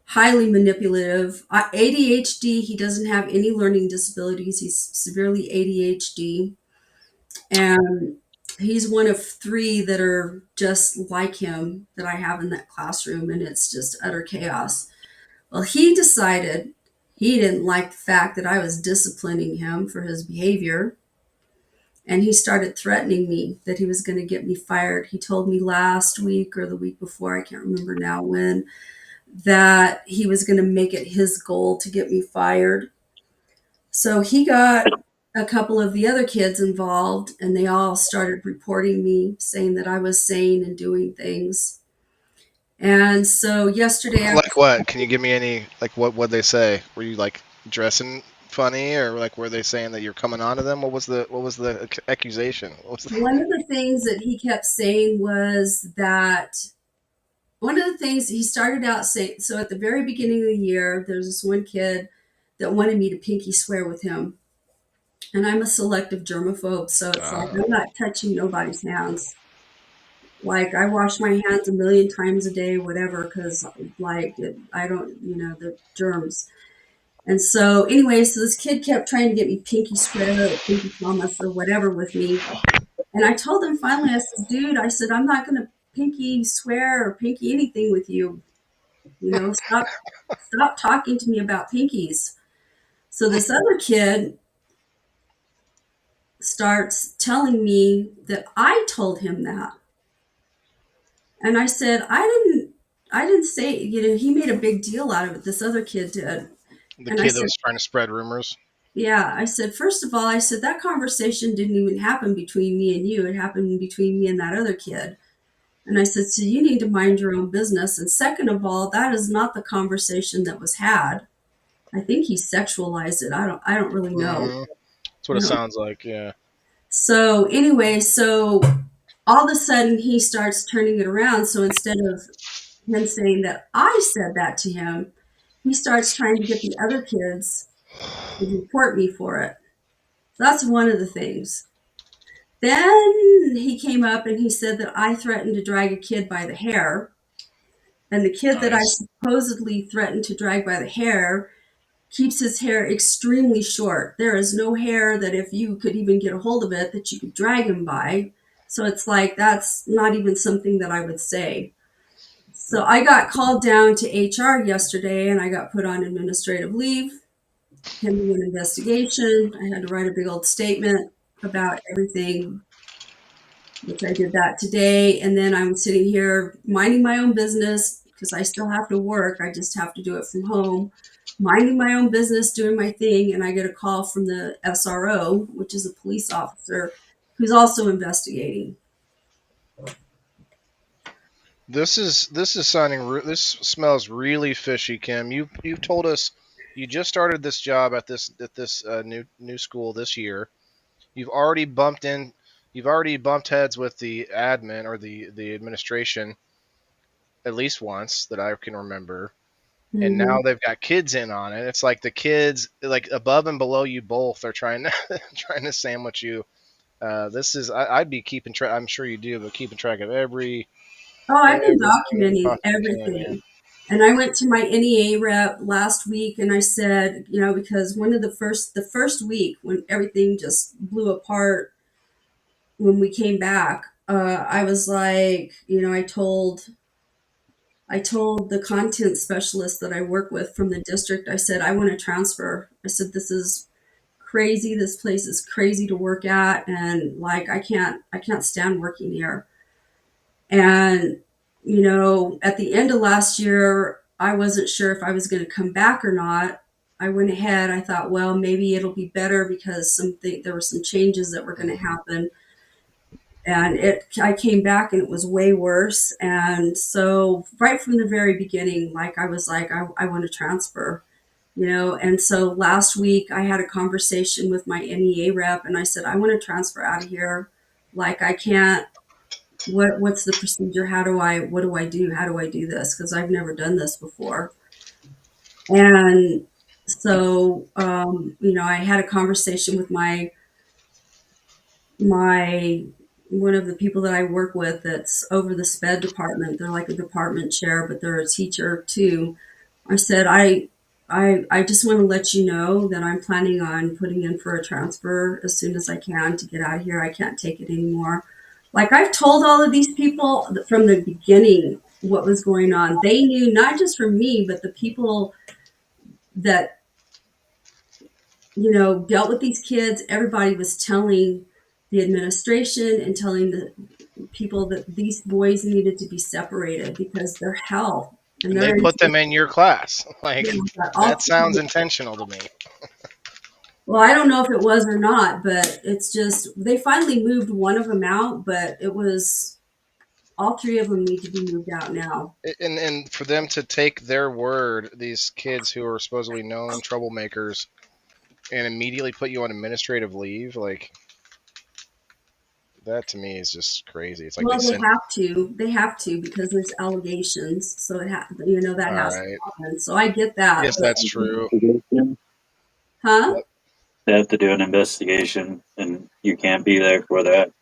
highly manipulative. ADHD, he doesn't have any learning disabilities. He's severely ADHD. And he's one of three that are just like him that I have in that classroom. And it's just utter chaos. Well, he decided he didn't like the fact that I was disciplining him for his behavior. And he started threatening me that he was going to get me fired. He told me last week or the week before, I can't remember now when, that he was going to make it his goal to get me fired. So he got a couple of the other kids involved, and they all started reporting me, saying that I was saying and doing things. And so yesterday, Like what? Can you give me any? Like what they say? Were you like dressing funny, or like were they saying that you're coming on to them? What was the accusation? one of the things that he kept saying was that one of the things he started out saying, so at the very beginning of the year, there's this one kid that wanted me to pinky swear with him. And I'm a selective germaphobe, so it's like I'm not touching nobody's hands. Like I wash my hands a million times a day, whatever, because I don't, the germs. And so anyway, so this kid kept trying to get me pinky swear or pinky promise or whatever with me. And I told him finally, I said, dude, I said, I'm not going to pinky swear or pinky anything with you. Stop talking to me about pinkies. So this other kid starts telling me that I told him that. And I said, I didn't say, he made a big deal out of it. This other kid did. The And I kid that said, was trying to spread rumors. yeah, I said, first of all, I said, that conversation didn't even happen between me and you. It happened between me and that other kid. And I said, so you need to mind your own business. And second of all, that is not the conversation that was had. I think he sexualized it. I don't really know. That's what it sounds like. Yeah. So anyway, so all of a sudden he starts turning it around. So instead of him saying that I said that to him, he starts trying to get the other kids to report me for it. So that's one of the things. Then he came up and he said that I threatened to drag a kid by the hair. And the kid that I supposedly threatened to drag by the hair keeps his hair extremely short. There is no hair that if you could even get a hold of it that you could drag him by. So it's like that's not even something that I would say. So I got called down to HR yesterday and I got put on administrative leave, pending an investigation. I had to write a big old statement about everything, which I did that today. And then I'm sitting here minding my own business because I still have to work. I just have to do it from home, minding my own business, doing my thing. And I get a call from the SRO, which is a police officer who's also investigating. This is sounding. This smells really fishy, Kim. You've told us you just started this job at this new school this year. You've already bumped in. You've already bumped heads with the admin or the administration at least once that I can remember. And Mm-hmm. now they've got kids in on it. It's like the kids, like above and below you both, are trying to trying to sandwich you. This is I'd be keeping track. I'm sure you do, but keeping track of Oh, I've been everything you documenting possibly can. Yeah. everything. And I went to my NEA rep last week and I said, because one of the first week when everything just blew apart when we came back, I was like, I told the content specialist that I work with from the district, I said, I want to transfer. I said, this is crazy. This place is crazy to work at. And like, I can't stand working here. And, at the end of last year, I wasn't sure if I was going to come back or not. I went ahead. I thought, well, maybe it'll be better because there were some changes that were going to Mhm. happen. And I came back and it was way worse. And so right from the very beginning, like I was like, I want to transfer, And so last week I had a conversation with my NEA rep and I said, I want to transfer out of here. Like I can't what's the procedure? What do I do? How do I do this? Because I've never done this before. And so, I had a conversation with my one of the people that I work with that's over the SPED department. They're like a department chair, but they're a teacher too. I said, I just want to let you know that I'm planning on putting in for a transfer as soon as I can to get out of here. I can't take it anymore. Like I've told all of these people from the beginning what was going on. They knew not just from me, but the people that, dealt with these kids. Everybody was telling the administration and telling the people that these boys needed to be separated because their health and And they their put them in your class. yeah, Like all that sounds intentional to me. well, I don't know if it was or not, but it's just they finally moved one of them out, but it was all three of them need to be moved out now. And for them to take their word, these kids who are supposedly known troublemakers, and immediately put you on administrative leave, like that to me is just crazy. It's like they Well, they sent. have to. They have to because there's allegations, so that All has to right. happen. So I get that, Yes, but that's true. huh? Yep. They have to do an investigation, and you can't be there for that.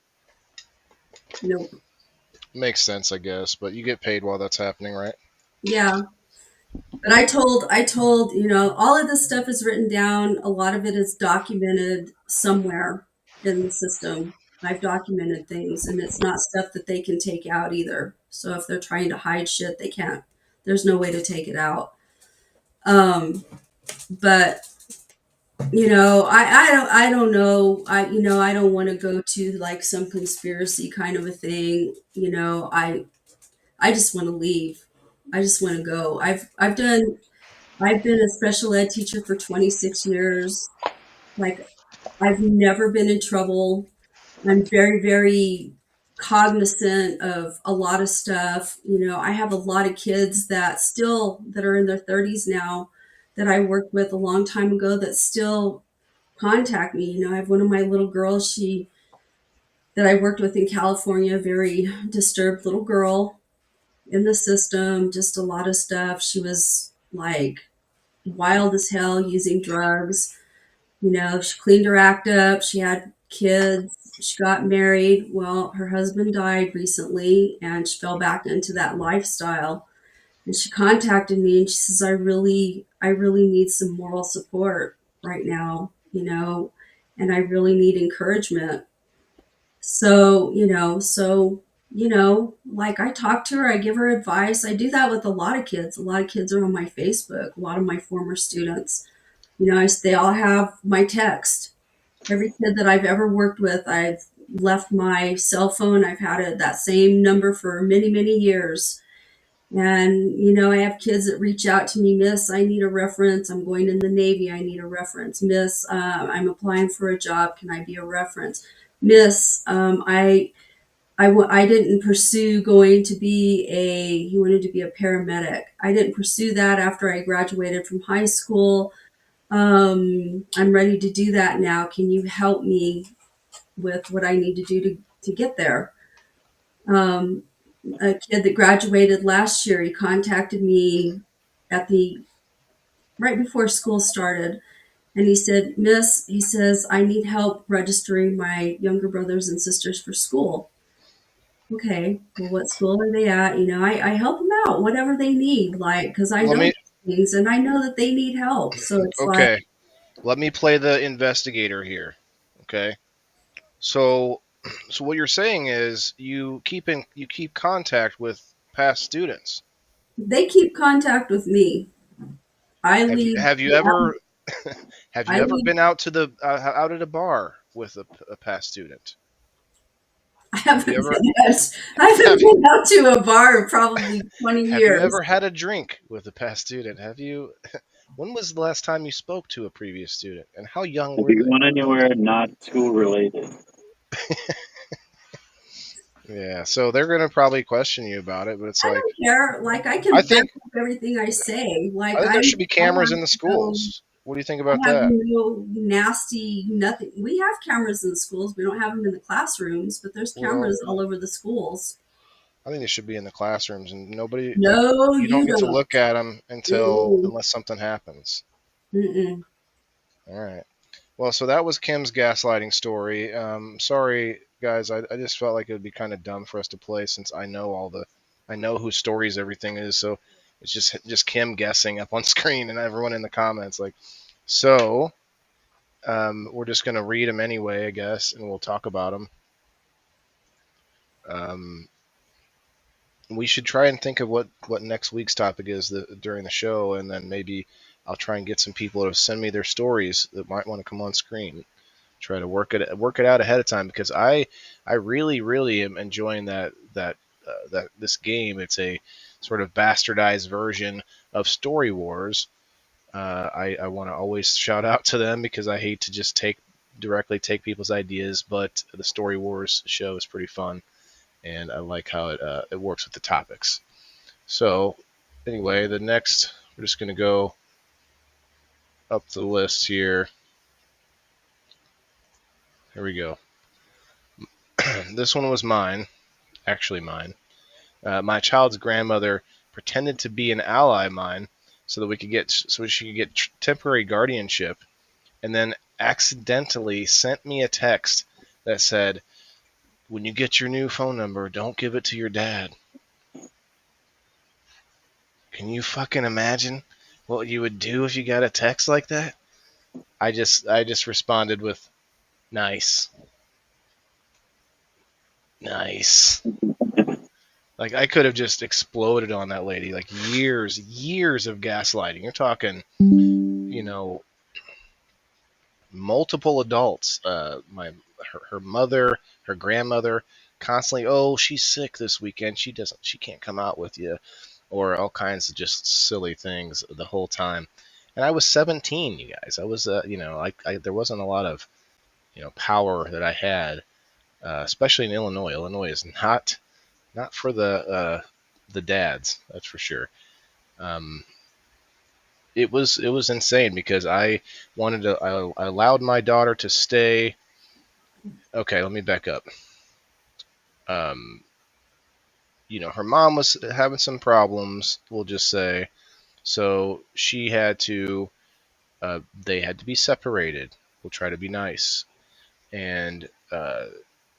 Nope. Makes sense, I guess. But you get paid while that's happening, right? Yeah, but I told, all of this stuff is written down. A lot of it is documented somewhere in the system. I've documented things, and it's not stuff that they can take out either. So if they're trying to hide shit, they can't. There's no way to take it out. But I don't know. I don't want to go to like some conspiracy kind of a thing. I just want to leave. I just want to go. I've been a special ed teacher for 26 years. Like I've never been in trouble. I'm very, very cognizant of a lot of stuff. I have a lot of kids that are in their 30s now that I worked with a long time ago that still contact me. I have one of my little girls, she that I worked with in California, a very disturbed little girl in the system, just a lot of stuff. She was like wild as hell using drugs. She cleaned her act up. She had kids. She got married. Well, her husband died recently and she fell back into that lifestyle. And she contacted me and she says, I really need some moral support right now, and I really need encouragement. Like I talk to her, I give her advice. I do that with a lot of kids. A lot of kids are on my Facebook, a lot of my former students. They all have my text. Every kid that I've ever worked with, I've left my cell phone. I've had that same number for many, many years. And, you know, I have kids that reach out to me, Miss, I need a reference. I'm going in the Navy. I need a reference. Miss, I'm applying for a job. Can I be a reference? Miss, I didn't pursue going to be he wanted to be a paramedic. I didn't pursue that after I graduated from high school. I'm ready to do that now. Can you help me with what I need to do to get there? Um, a kid that graduated last year, he contacted me at the right before school started, and he said, Miss, he says, I need help registering my younger brothers and sisters for school. Okay, well, what school are they at? You know, I help them out, whatever they need, like, because I Let know me. things and I know that they need help. So it's like, Okay. Let me play the investigator here. Okay. So, so what you're saying is you keep contact with past students. they keep contact with me. I leave, Have you ever have I you ever leave, been out to the out at a bar with a past student? I Have you haven't ever been out, I haven't have you been out to a bar in probably 20 have you years. ever had a drink with a past student? Have you? When was the last time you spoke to a previous student, and how young Have were you they? gone anywhere not school related? Yeah, so they're gonna probably question you about it, but it's I like don't care. Like, I I can back think up everything I say. I Like, think there should be I cameras have in the no, schools. What do you think I about have that? no nasty nothing. We have cameras in the schools. We don't have them in the classrooms, but there's Well, cameras all over the schools. I think they should be in the classrooms, and nobody like No, you don't you get to don't. look at them until Mm-mm. unless something happens. Mm-mm. All right. Well, so that was Kim's gaslighting story. Sorry, guys. I just felt like it would be kind of dumb for us to play since I know whose stories everything is. So it's just Kim guessing up on screen and everyone in the comments. Like, so we're just gonna read them anyway, I guess, and we'll talk about them. Um, we should try and think of what next week's topic is during the show, and then maybe I'll try and get some people to send me their stories that might want to come on screen. Try to work it out ahead of time because I really am enjoying that this game. It's a sort of bastardized version of Story Wars. I want to always shout out to them because I hate to just directly take people's ideas, but the Story Wars show is pretty fun, and I like how it works with the topics. So anyway, the next we're just gonna go up the list here. Here we go. This one was mine, actually mine. My child's grandmother pretended to be an ally of mine so she could get temporary guardianship, and then accidentally sent me a text that said, "When you get your new phone number, don't give it to your dad." Can you fucking imagine what you would do if you got a text like that? I just responded with nice, nice. Like I could have just exploded on that lady. Like years of gaslighting. You're talking, you know, multiple adults. Her mother, her grandmother, constantly. Oh, she's sick this weekend. She can't come out with you, or all kinds of just silly things the whole time. And I was 17, you guys. I was, there wasn't a lot of, power that I had, especially in Illinois. Illinois is not for the dads, that's for sure. Um, it was insane because I allowed my daughter to stay. Okay, let me back up. Um, her mom was having some problems. We'll just say so she had to. They had to be separated. We'll try to be nice, and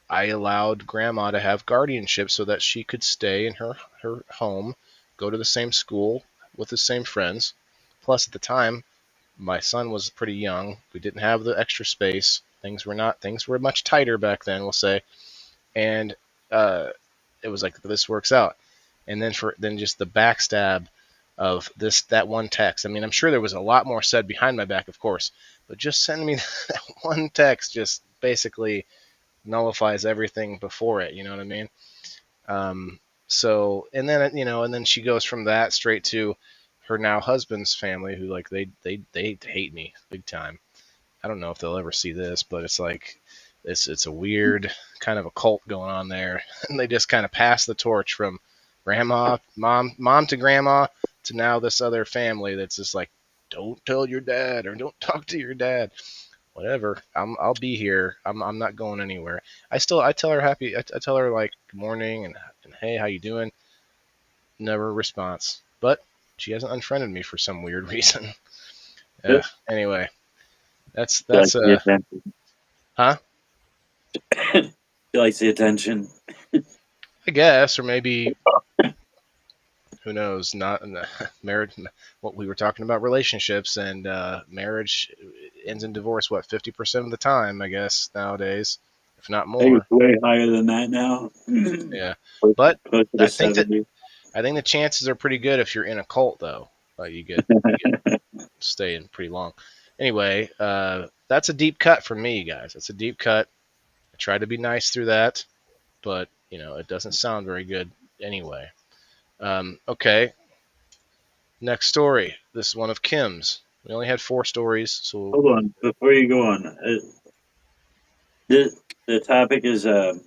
I allowed grandma to have guardianship so that she could stay in her home, go to the same school with the same friends. Plus, at the time, my son was pretty young. We didn't have the extra space. Things were much tighter back then, we'll say. And uh, it was like this works out. And then just the backstab of that one text. I mean, I'm sure there was a lot more said behind my back, of course, but just sending me that one text just basically nullifies everything before it. You know what I mean? Um, So, and then and then she goes from that straight to her now husband's family, who like they hate me big time. I don't know if they'll ever see this, but it's like it's a weird kind of a cult going on there, and they just kind of pass the torch from grandma, mom to grandma to now this other family that's just like, don't tell your dad or don't talk to your dad. Whatever, I'll be here. I'm not going anywhere. I tell her happy. I tell her like good morning and hey, how you doing? Never a response. But she hasn't unfriended me for some weird reason. Yep. Anyway, Likes that's the attention. huh? She likes the attention. I guess, or maybe who knows? Not marriage. What we were talking about relationships and marriage ends in divorce. What 50% of the time? I guess nowadays, if not I think more. it's way higher than that now. Yeah, Close but close to the I think that 70s. I think the chances are pretty good if you're in a cult, though. You get staying pretty long. Anyway, that's a deep cut for me, guys. That's a deep cut. I tried to be nice through that, but it doesn't sound very good anyway. Okay, next story. This is one of Kim's. We only had 4 stories, so Hold on, before you go on, the topic is gaslighting,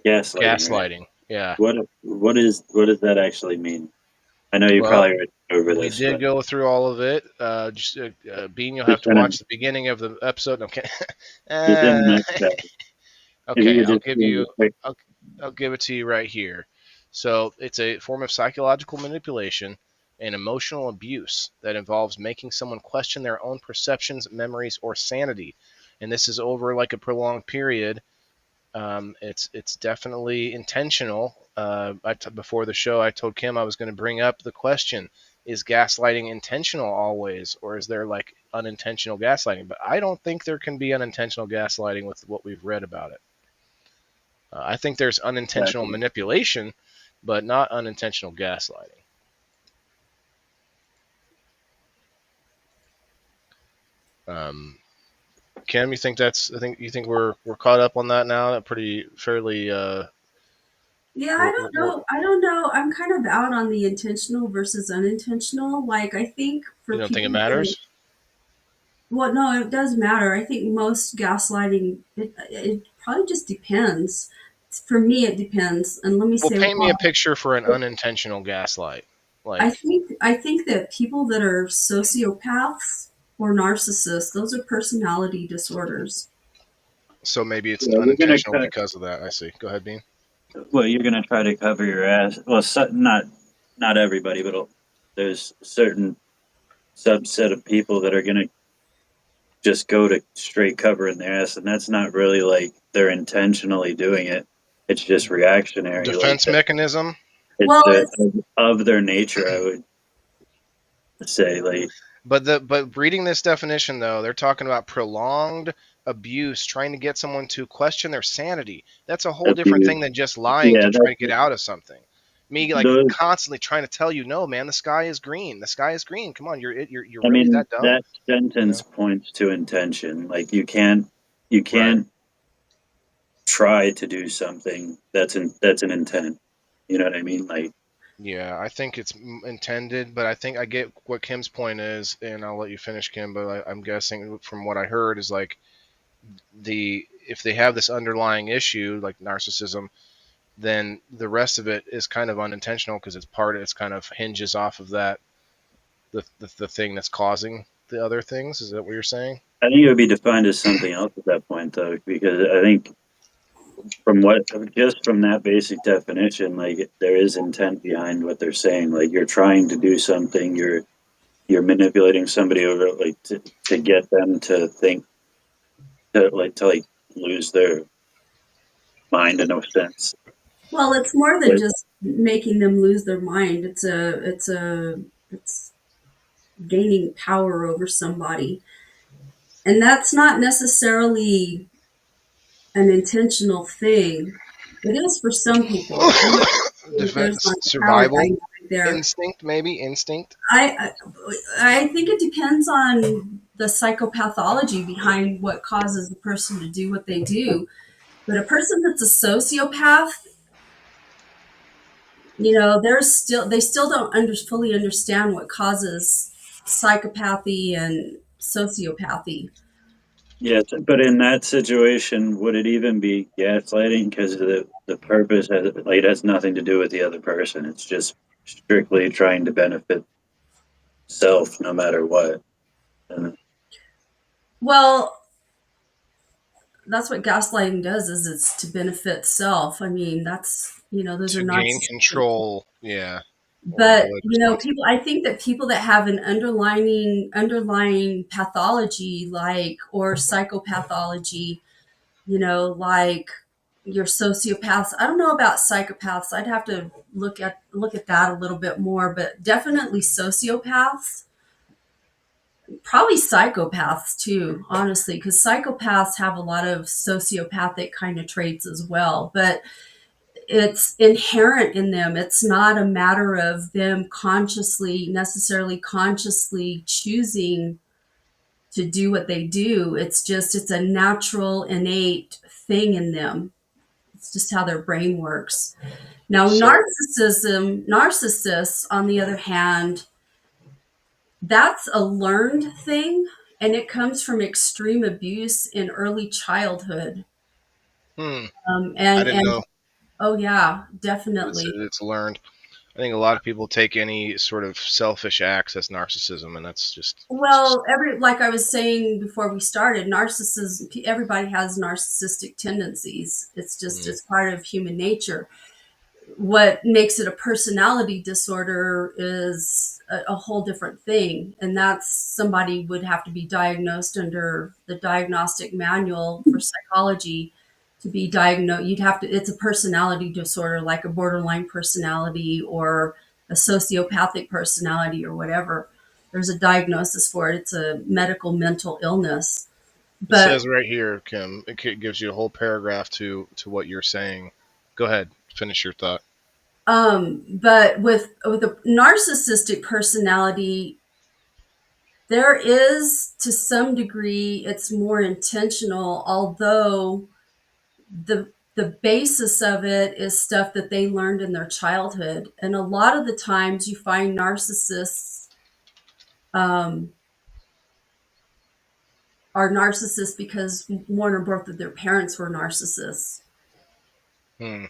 right? gaslighting. Yeah. What does that actually mean? I know you Well, probably read over we this, did but go through all of it. Bean, you'll have just to in a watch the beginning of the episode. Okay. just in a uh, nutshell, if you okay, could just give me a quick. I'll give it to you right here. So it's a form of psychological manipulation and emotional abuse that involves making someone question their own perceptions, memories, or sanity. And this is over like a prolonged period. It's definitely intentional. Before the show, I told Kim I was going to bring up the question: is gaslighting intentional always, or is there like unintentional gaslighting? But I don't think there can be unintentional gaslighting with what we've read about it. I think there's unintentional Exactly. manipulation, but not unintentional gaslighting. Um, Kim, you think that's? I think you think we're caught up on that now. That pretty fairly. Yeah, I don't know. I don't know. I'm kind of out on the intentional versus unintentional. Like, I think You for don't think it people that, matters? well, no, it does matter. I think most gaslighting, it probably just depends. For me, it depends. And let me Well, say paint me why. a picture for an unintentional gaslight. Like, I think that people that are sociopaths or narcissists, those are personality disorders. so maybe it's Yeah, we're gonna unintentional cut. because of that. I see. Go ahead, Bean. Well, you're gonna try to cover your ass. Well, not everybody, but there's a certain subset of people that are gonna just go to straight covering their ass, and that's not really like they're intentionally doing it. It's just reactionary, like Defense that. mechanism. It's Well, it's of their nature, I would say. Like But reading this definition though, they're talking about prolonged abuse, trying to get someone to question their sanity. That's a whole different abuse. thing than just lying Yeah, to try to get out of something. Me like those. constantly trying to tell you, no, man, the sky is green. The sky is green. Come on, you're I really mean, that dumb? that sentence points to intention. Like you Right. can't try to do something that's an intent. You know what I mean? Like Yeah, I think it's intended, but I think I get what Kim's point is, and I'll let you finish, Kim. But I'm guessing from what I heard is like if they have this underlying issue like narcissism, then the rest of it is kind of unintentional because it's kind of hinges off of that the thing that's causing the other things. Is that what you're saying? I think it would be defined as something else at that point, though, because I think from what just from that basic definition, like there is intent behind what they're saying. Like you're trying to do something, you're manipulating somebody over like to get them to think to lose their mind in a sense. well, it's more than But just making them lose their mind. It's gaining power over somebody. And that's not necessarily an intentional thing. It is for some people. I'm not saying that there's Defense, like a power survival dynamic there. instinct, maybe instinct. I I think it depends on the psychopathology behind what causes the person to do what they do. But a person that's a sociopath, they still don't fully understand what causes psychopathy and sociopathy. Yes, but in that situation, would it even be gaslighting? Because the purpose has like it has nothing to do with the other person. It's just strictly trying to benefit self, no matter what. And Well, that's what gaslighting does, is it's to benefit self. I mean, that's, those are To gain narcissistic. control, yeah, or But, avoid responsibility. people, I think that people that have an underlying pathology, like, or psychopathology, like your sociopaths. I don't know about psychopaths. I'd have to look at that a little bit more, but definitely sociopaths, probably psychopaths too, honestly, because psychopaths have a lot of sociopathic kind of traits as well, but it's inherent in them. It's not a matter of them necessarily consciously choosing to do what they do. It's a natural, innate thing in them. It's just how their brain works. Now, So, narcissists, on the other hand, that's a learned thing, and it comes from extreme abuse in early childhood. hmm, Um, I and didn't and know oh yeah, that definitely. it's learned. I think a lot of people take any sort of selfish acts as narcissism, and that's just Well, like I was saying before we started, narcissism. Everybody has narcissistic tendencies. mm, It's part of human nature. What makes it a personality disorder is a whole different thing, and that's somebody would have to be diagnosed under the diagnostic manual for psychology to be diagnosed. You'd have to It's a personality disorder, like a borderline personality or a sociopathic personality or whatever. There's a diagnosis for it. It's a medical mental illness. it But says right here, Kim. Gives you a whole paragraph to what you're saying. Go ahead, finish your thought. with a narcissistic personality, there is, to some degree, it's more intentional, although the basis of it is stuff that they learned in their childhood. And a lot of the times you find narcissists um, are narcissists because one or both of their parents were narcissists. Hmm.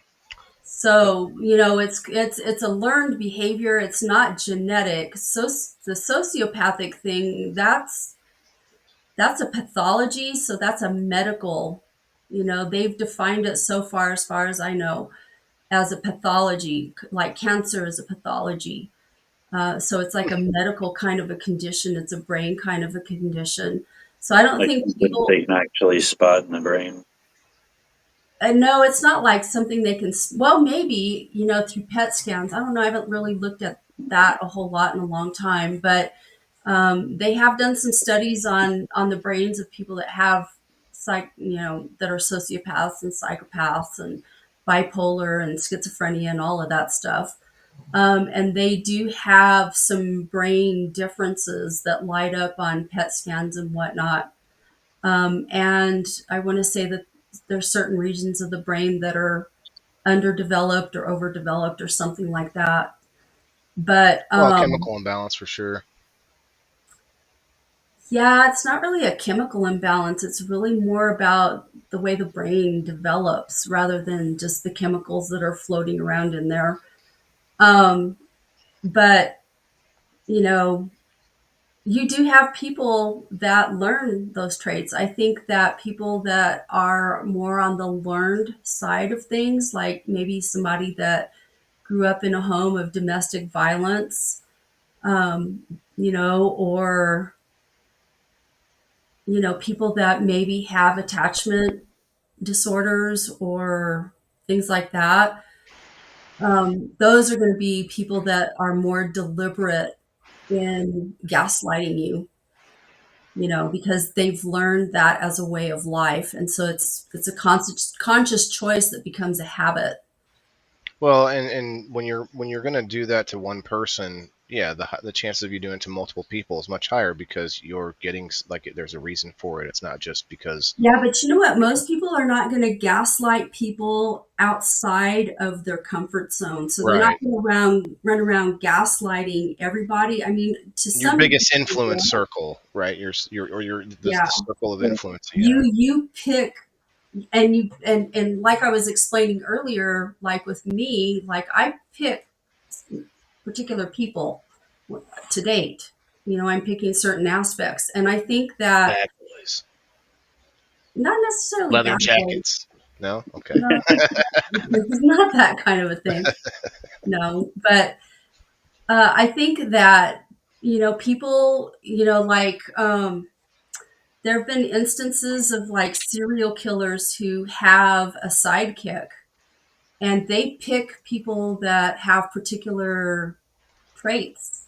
So, it's a learned behavior. It's not genetic. So the sociopathic thing, that's a pathology, so that's a medical, they've defined it so far, as I know, as a pathology, like cancer is a pathology. So it's like a medical kind of a condition. It's a brain kind of a condition. So I don't like think something people. they can actually spot in the brain. No, it's not like something they can. Well, maybe, through PET scans. I don't know. I haven't really looked at that a whole lot in a long time, but they have done some studies on the brains of people that have that are sociopaths and psychopaths and bipolar and schizophrenia and all of that stuff. And they do have some brain differences that light up on PET scans and whatnot. And I want to say that there's certain regions of the brain that are underdeveloped or overdeveloped or something like that. But Well, chemical imbalance for sure. yeah, it's not really a chemical imbalance. It's really more about the way the brain develops rather than just the chemicals that are floating around in there. Um, but, you know, you do have people that learn those traits. I think that people that are more on the learned side of things, like maybe somebody that grew up in a home of domestic violence, or, people that maybe have attachment disorders or things like that. Those are going to be people that are more deliberate in gaslighting you, because they've learned that as a way of life, and so it's a conscious choice that becomes a habit. Well, and when you're gonna do that to one person, yeah, the chance of you doing it to multiple people is much higher because you're getting like there's a reason for it. It's not just because. Yeah, but you know what? Most people are not going to gaslight people outside of their comfort zone. So they're not Right. going to run around gaslighting everybody. I mean, to Your some biggest degree, influence yeah. circle, right? Your the Yeah. circle of Yeah. influence you have. You pick, and like I was explaining earlier, like with me, like I pick particular people to date. You know, I'm picking certain aspects, and I think that Bad boys. not necessarily Leather bad boys. jackets. No? Okay. No, it's not that kind of a thing. No, but I think that people, like there have been instances of like serial killers who have a sidekick, and they pick people that have particular traits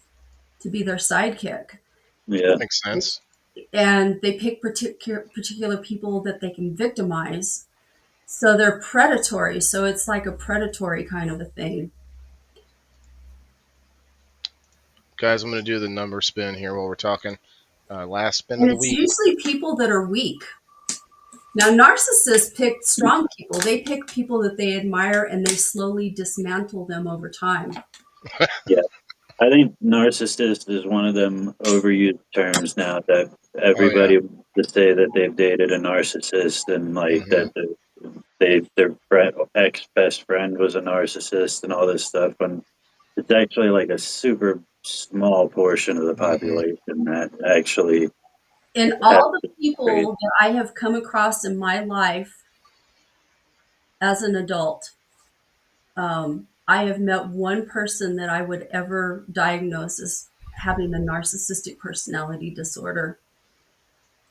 to be their sidekick, Yeah. Makes sense. and they pick particular people that they can victimize. So they're predatory. So it's like a predatory kind of a thing. Guys, I'm going to do the number spin here while we're talking. Last spin of And the it's week. usually people that are weak. Now, narcissists pick strong people. They pick people that they admire and they slowly dismantle them over time. Yeah. I think narcissist is one of them overused terms now that Oh, yeah. everybody wants to say that they've dated a narcissist and like Hmm. that their ex best friend was a narcissist and all this stuff. And it's actually like a super small portion of the Hmm. population that actually And has all the this trait. people that I have come across in my life as an adult, I have met one person that I would ever diagnose as having a narcissistic personality disorder.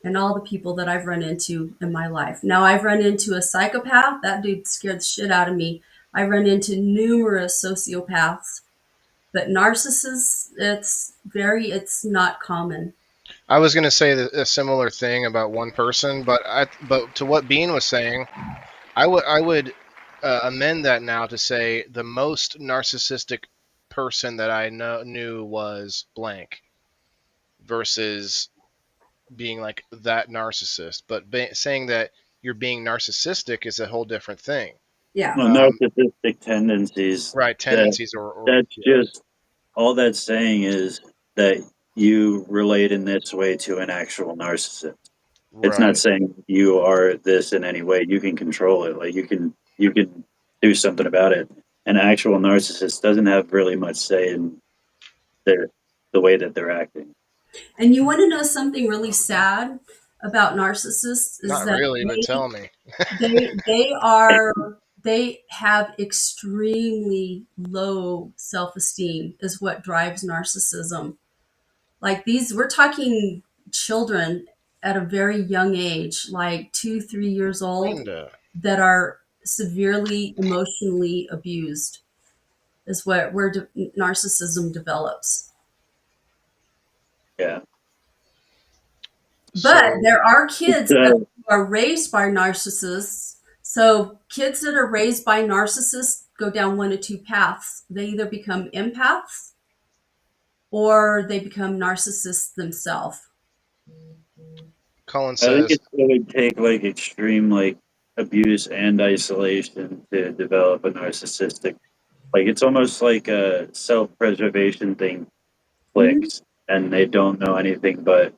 And all the people that I've run into in my life. Now, I've run into a psychopath. That dude scared the shit out of me. I run into numerous sociopaths, but narcissists, it's not common. I was going to say a similar thing about one person, but to what Bean was saying, I would amend that now to say the most narcissistic person that I knew was blank versus being like that narcissist. But saying that you're being narcissistic is a whole different thing. Yeah. Well, narcissistic tendencies Right, that tendencies or that's yeah, just all that's saying is that you relate in this way to an actual narcissist. It's not right. saying you are this in any way. You can control it. Like you can do something about it. An actual narcissist doesn't have really much say in their the way that they're acting. And you want to know something really sad about narcissists is Not that really, but tell me. they are they have extremely low self-esteem is what drives narcissism. Like these, we're talking children at a very young age, like 2, 3 years old, Linda. that are severely emotionally abused, is where narcissism develops. Yeah. But So there are It's kids that are raised by narcissists. So kids that are raised by narcissists go down one of two paths. They either become empaths or they become narcissists themselves. Colin I think says, it would take like extreme like abuse and isolation to develop a narcissistic. Like it's almost like a self-preservation thing Mhm. clicks, and they don't know anything but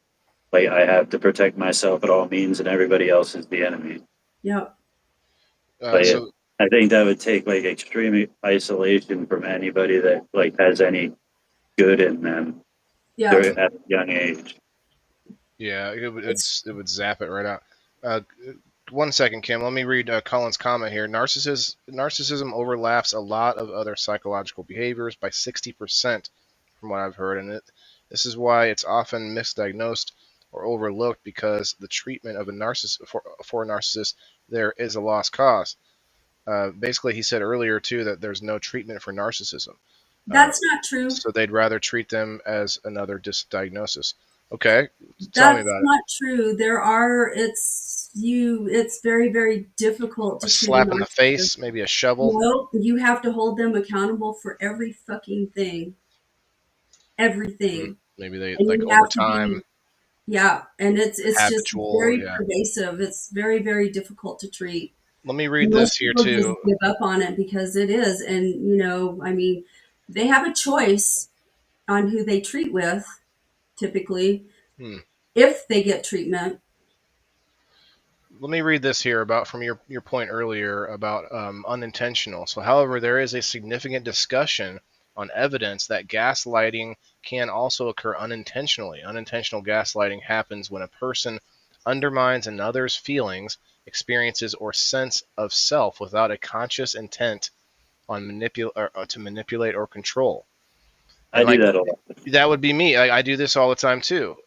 like I have to protect myself at all means, and everybody else is the enemy. Yep. Like so I think that would take like extreme isolation from anybody that like has any good in them Yeah. during at a young age. yeah, It's it would zap it right out. Uh, 1 second, Kim. Let me read Colin's comment here. Narcissism overlaps a lot of other psychological behaviors by 60%, from what I've heard, and this is why it's often misdiagnosed or overlooked because the treatment of a narcissist for a narcissist there is a lost cause. Basically, he said earlier too that there's no treatment for narcissism, uh, that's not true. so they'd rather treat them as another diagnosis. Okay, tell me That's about it. not true. There are it's very, very difficult A to treat a slap in the narcissist. face, maybe a shovel. No, you have to hold them accountable for every fucking thing. everything. Maybe they And like you over have to time, be, yeah, and it's just habitual. very Yeah. pervasive. It's very, very difficult to treat. Let me read Most this here people just too. give up on it because it is. And, I mean, they have a choice on who they treat with, typically, Hmm. if they get treatment. Let me read this here about from your point earlier about unintentional. So, however, there is a significant discussion on evidence that gaslighting can also occur unintentionally. Unintentional gaslighting happens when a person undermines another's feelings, experiences, or sense of self without a conscious intent on to manipulate or control. I And do like that a lot. that would be me. I do this all the time too.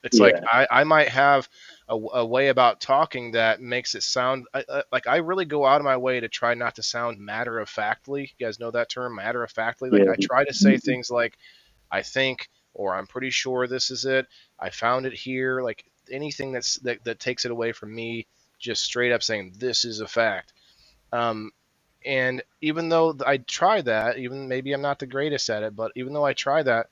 It's like Yeah. I might have a way about talking that makes it sound like I really go out of my way to try not to sound matter of factly. You guys know that term, matter of factly? Like Yeah. I try to say things like I think, or I'm pretty sure this is it. I found it here. Like anything that takes it away from me, just straight up saying this is a fact. Um, and even though I try that, even maybe I'm not the greatest at it, but even though I try that,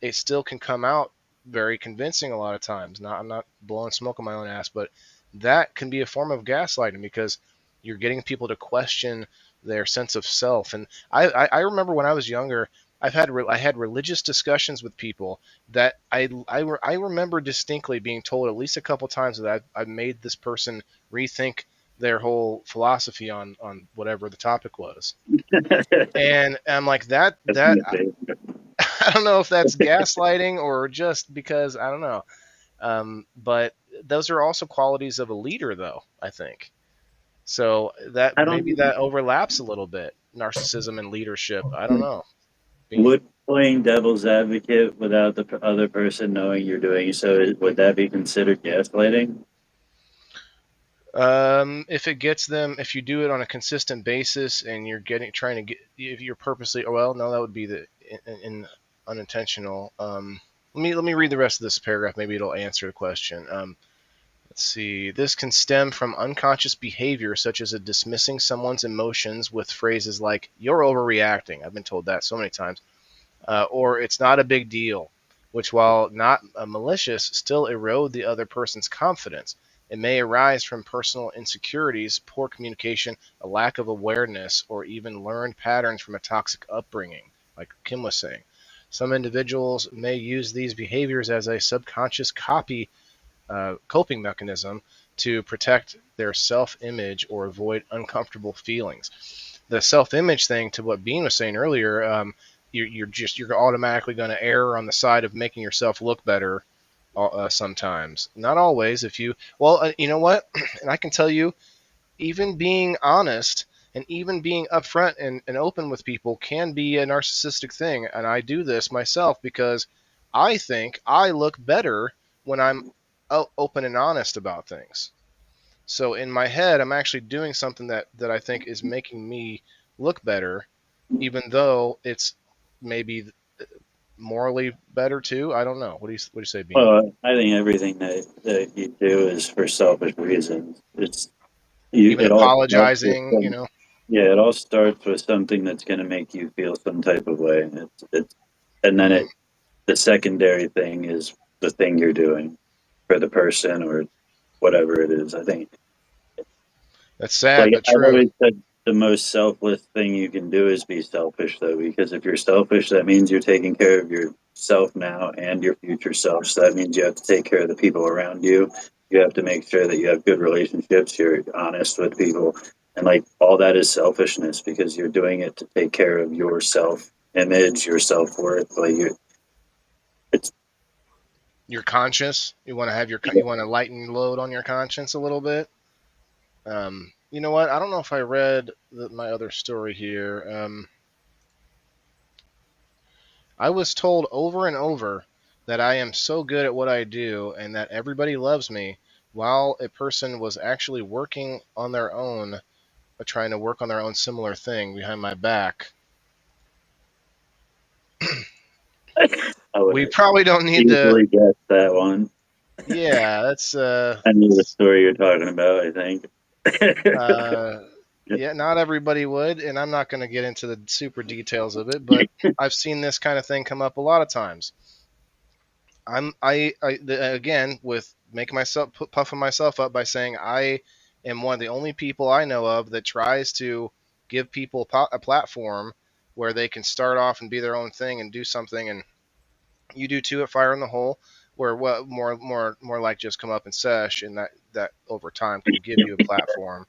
it still can come out very convincing a lot of times. I'm not blowing smoke on my own ass, but that can be a form of gaslighting because you're getting people to question their sense of self. And I remember when I was younger, I had religious discussions with people that I remember distinctly being told at least a couple times that I've made this person rethink their whole philosophy on whatever the topic was. And I'm like That's that my favorite. I don't know if that's gaslighting or just because I don't know. But those are also qualities of a leader, though. I think so. That I maybe don't. that overlaps a little bit. Narcissism and leadership. I don't know. Being Would playing devil's advocate without the other person knowing you're doing so, would that be considered gaslighting? if it gets them, if you do it on a consistent basis and you're trying to get, if you're purposely, well, no, that would be the in unintentional. Let me read the rest of this paragraph. Maybe it'll answer the question. Let's see. This can stem from unconscious behavior, such as a dismissing someone's emotions with phrases like, you're overreacting. I've been told that so many times. Or it's not a big deal, which, while not malicious, still erode the other person's confidence. It may arise from personal insecurities, poor communication, a lack of awareness, or even learned patterns from a toxic upbringing, like Kim was saying. Some individuals may use these behaviors as a subconscious coping mechanism to protect their self image or avoid uncomfortable feelings. The self image thing, to what Bean was saying earlier, you're automatically going to err on the side of making yourself look better sometimes. Not always. If you, well, you know what? And I can tell you, even being honest and even being upfront and open with people can be a narcissistic thing. And I do this myself because I think I look better when I'm open and honest about things. So in my head, I'm actually doing something that I think is making me look better, even though it's maybe morally better too. I don't know. What do you say, Bean? Well, I think everything that you do is for selfish reasons. It's you. Even It all starts with apologizing, you know. yeah. It all starts with something that's going to make you feel some type of way. And then Mm, the secondary thing is the thing you're doing for the person or whatever it is. I think that's sad like but I've true. always said, the most selfless thing you can do is be selfish, though, because if you're selfish, that means you're taking care of yourself now and your future self. So that means you have to take care of the people around you. You have to make sure that you have good relationships. You're honest with people, and like all that is selfishness because you're doing it to take care of your self image, your self worth. Like it's You're conscious. You want to have you want to lighten load on your conscience a little bit. You know what? I don't know if I read my other story here. I was told over and over that I am so good at what I do and that everybody loves me, while a person was actually working on their own, trying to work on their own similar thing behind my back. I would We have probably don't need to. easily guessed that one. Yeah, that's I knew the story you're talking about. I think. uh Yeah, not everybody would, and I'm not going to get into the super details of it, but I've seen this kind of thing come up a lot of times. Again, with making myself puffing myself up by saying I am one of the only people I know of that tries to give people a platform where they can start off and be their own thing and do something, and you do too at Fire in the Hole, where what more like just come up and sesh, and that over time can give you a platform.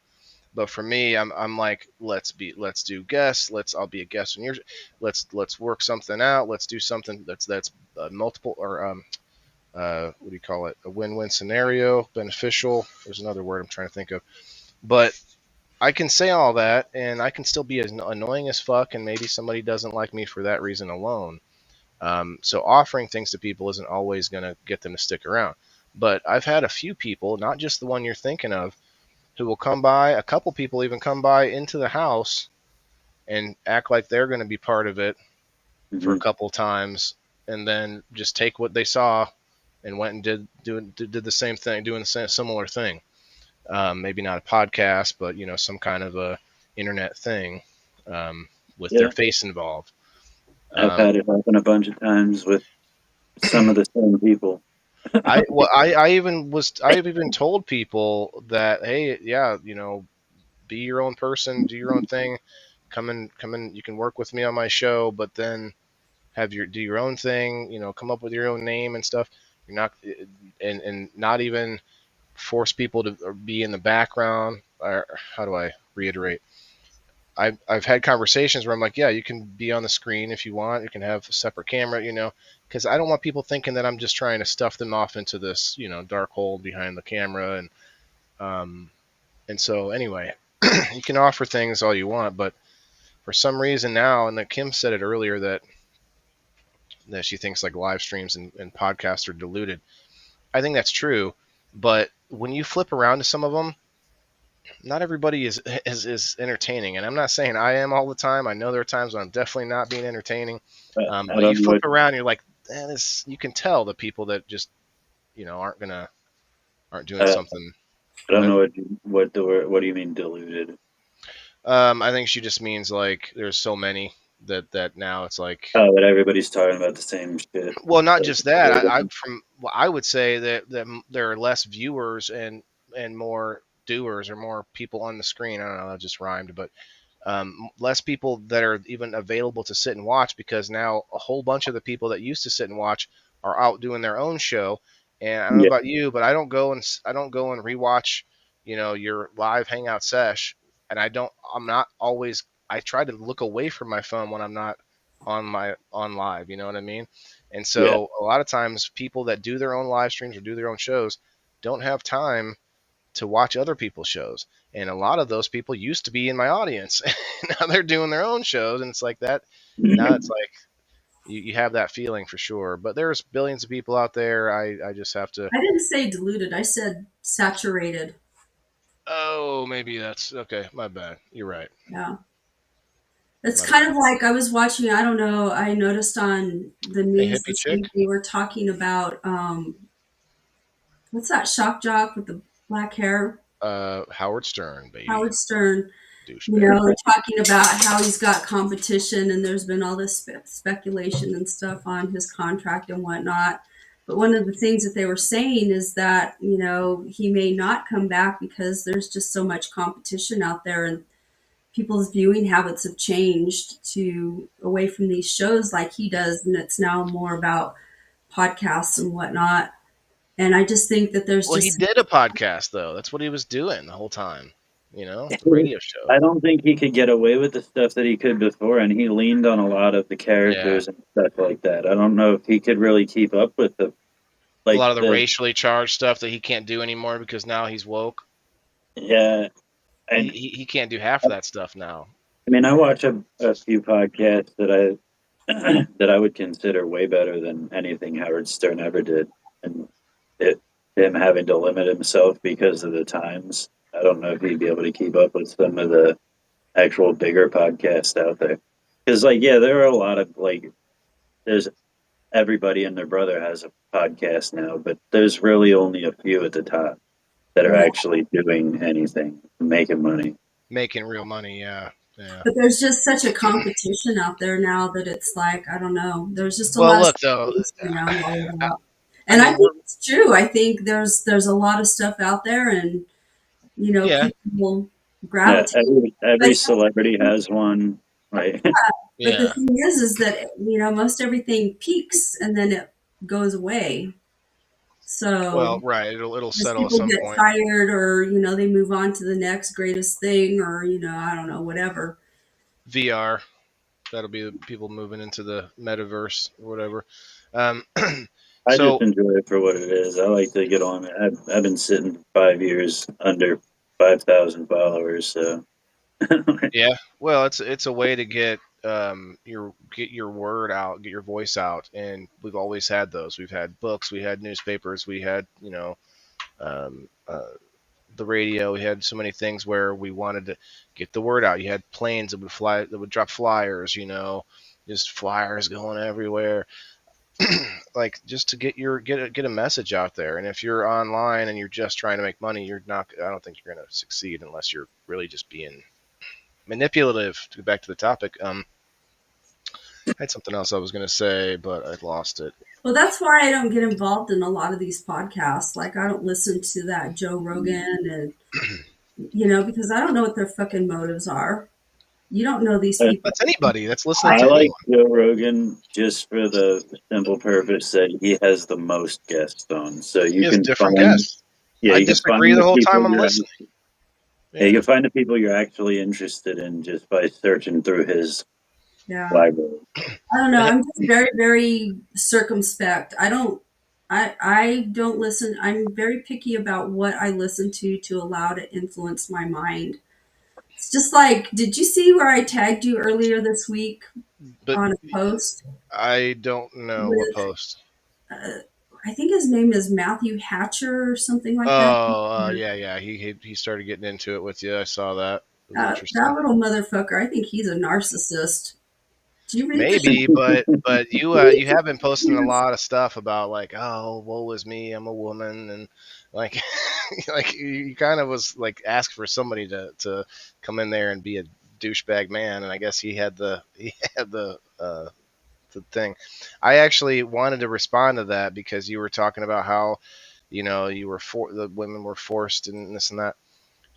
But for me, I'm like, let's do guests. I'll be a guest in yours. Let's work something out. Let's do something that's multiple or what do you call it? A win-win scenario, beneficial. There's another word I'm trying to think of. But I can say all that, and I can still be as annoying as fuck, and maybe somebody doesn't like me for that reason alone. So offering things to people isn't always going to get them to stick around. But I've had a few people, not just the one you're thinking of, who will come by. A couple people even come by into the house and act like they're going to be part of it for a Mhm. couple times, and then just take what they saw and went and did the same thing, doing the same similar thing. Maybe not a podcast, but some kind of a internet thing with their Yeah, face involved. I've Um, had it happen a bunch of times with some of the same people. I've even told people that, hey, yeah, be your own person, do your own thing, come in, you can work with me on my show, but then do your own thing, come up with your own name and stuff. You're not and not even force people to be in the background. Or how do I reiterate? I've had conversations where I'm like, yeah, you can be on the screen if you want. You can have a separate camera, because I don't want people thinking that I'm just trying to stuff them off into this, dark hole behind the camera. Um, and so anyway, you can offer things all you want, but for some reason now, and that Kim said it earlier, that she thinks like live streams and podcasts are diluted. I think that's true, but when you flip around to some of them, not everybody is entertaining, and I'm not saying I am all the time. I know there are times when I'm definitely not being entertaining, I but you don't know flip what around, and you're like, you can tell the people that just aren't doing I, something. I Go don't ahead. know what do you mean diluted? I think she just means like there's so many that now it's like, Oh, that everybody's talking about the same shit. well, not Like, just that. I would say that there are less viewers and more doers or more people on the screen. I don't know. That just rhymed, but less people that are even available to sit and watch, because now a whole bunch of the people that used to sit and watch are out doing their own show. And I don't know yeah, about you, but I don't go and rewatch, your live hangout sesh, and I'm not always. I try to look away from my phone when I'm not on live. You know what I mean? And yeah. so a lot of times people that do their own live streams or do their own shows don't have time to watch other people's shows. And a lot of those people used to be in my audience. Now they're doing their own shows, and it's like that. Now it's like you have that feeling for sure. But there's billions of people out there. I just have to. I didn't say diluted. I said saturated. Oh, maybe that's okay. My bad. You're right. Yeah. It's My kind bad. of like I was watching, I don't know, I noticed on the A news hippie this chick. week they were talking about what's that shock jock with the black hair? Howard Stern, baby, Howard Stern. You douchebag. know, they're talking about how he's got competition and there's been all this speculation and stuff on his contract and whatnot. But one of the things that they were saying is that, he may not come back because there's just so much competition out there and people's viewing habits have changed to away from these shows like he does. And it's now more about podcasts and whatnot. And I just think that there's Well, he just, did a podcast though. That's what he was doing the whole time. The radio show. I don't think he could get away with the stuff that he could before, and he leaned on a lot of the Yeah, characters and stuff like that. I don't know if he could really keep up with the a like lot of the the racially charged stuff that he can't do anymore because now he's woke. yeah. He And he can't do half of that stuff now. I mean, I watch a few podcasts that I that I would consider way better than anything Howard Stern ever did, and it him having to limit himself because of the times. I don't know if he'd be able to keep up with some of the actual bigger podcasts out there. Because, like, yeah, there are a lot of like, there's everybody and their brother has a podcast now, but there's really only a few at the top that are yeah, actually doing anything, making money. making real money. Yeah, yeah. But there's just such a competition out there now that it's like, I don't know. There's just a Well, lot of look stuff though. racing around all of I, that. I And I mean, think it's true. I think there's a lot of stuff out there, and yeah, people will Yeah, gravitate. But every celebrity has one, right? but the yeah. thing is that most everything peaks and then it goes away. Well, So right. It'll as settle at people some get point. tired, or they move on to the next greatest thing, or I don't know, whatever. VR. That'll be people moving into the metaverse or whatever. Um, I just so enjoy it for what it is. I like to get on it. I've been sitting 5 years under 5,000 followers, so yeah, well, it's a way to get your word out, get your voice out, and we've always had those. We've had books, we had newspapers, we had um, uh, the radio. We had so many things where we wanted to get the word out. You had planes that would fly, that would drop flyers, just flyers going everywhere, like just to get a message out there. And if you're online and you're just trying to make money, you're not. I don't think you're going to succeed unless you're really just being manipulative. To get back to the topic, I had something else I was going to say, but I lost it. Well, that's why I don't get involved in a lot of these podcasts. Like, I don't listen to that Joe Rogan, and because I don't know what their fucking motives are. You don't know these people. That's anybody. That's listening I to like anyone. Joe Rogan just for the simple purpose that he has the most guests on. So He you has can different find, guests. yeah, I you can disagree find the the whole people time I'm listening. yeah, you Yeah. can find the people you're actually interested in just by searching through his Yeah. library. I don't know. I, I'm just very, very circumspect. I don't listen. I'm very picky about what I listen to allow to influence my mind. It's just like, did you see where I tagged you earlier this week but on a post I don't know what with, post. uh, I think his name is Matthew Hatcher or something like that. Oh, yeah, yeah. He started getting into it with you. I saw that. It was That interesting. little motherfucker, I think he's a narcissist. Did you read that? Maybe, but you have been posting a lot of stuff about like, oh, woe is me, I'm a woman, and like like you kind of was like asked for somebody to come in there and be a douchebag man, and I guess he had the thing. I actually wanted to respond to that because you were talking about how the women were forced and this and that.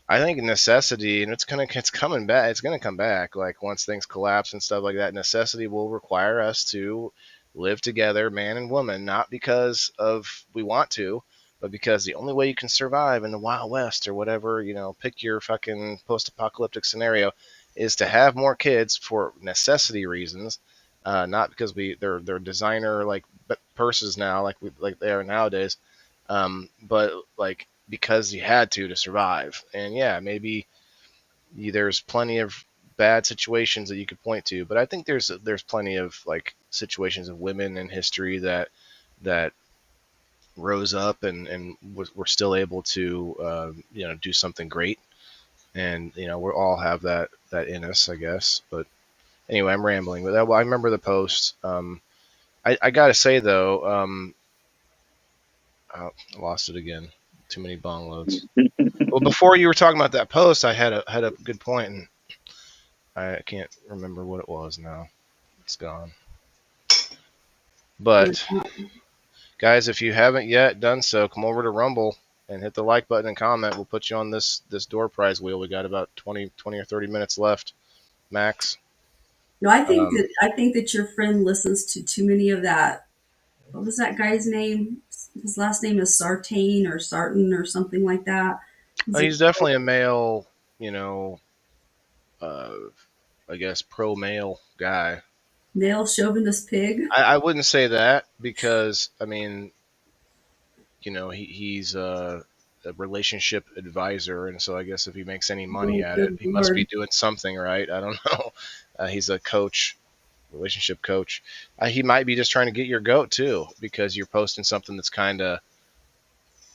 I think necessity, and it's coming back. It's gonna come back. Like once things collapse and stuff like that, necessity will require us to live together, man and woman, not because of we want to, but because the only way you can survive in the Wild West or whatever, pick your fucking post-apocalyptic scenario, is to have more kids for necessity reasons, not because they're designer like purses now, like they are nowadays, but like because you had to survive. And yeah, maybe there's plenty of bad situations that you could point to, but I think there's plenty of like situations of women in history that rose up and were still able to do something great. And we all have that in us, I guess. But anyway, I'm rambling. But I remember the post. I gotta say though, I lost it again. Too many bong loads. Well, before you were talking about that post, I had a good point, and I can't remember what it was now. It's gone. But guys, if you haven't yet done so, come over to Rumble and hit the like button and comment. We'll put you on this door prize wheel. We got about 20 or 30 minutes left, max. No, I think Um, that I think that your friend listens to too many of that. What was that guy's name? His last name is Sartain or Sarton or something like that. He's a he's definitely a male, you know, uh, I guess pro male guy. male chauvinist pig. I wouldn't say that because I mean he's a relationship advisor, and so I guess if he makes any money Oh, at it, good he must be lord. doing something right. I don't know. He's a coach, relationship coach. He might be just trying to get your goat too, because you're posting something that's kind of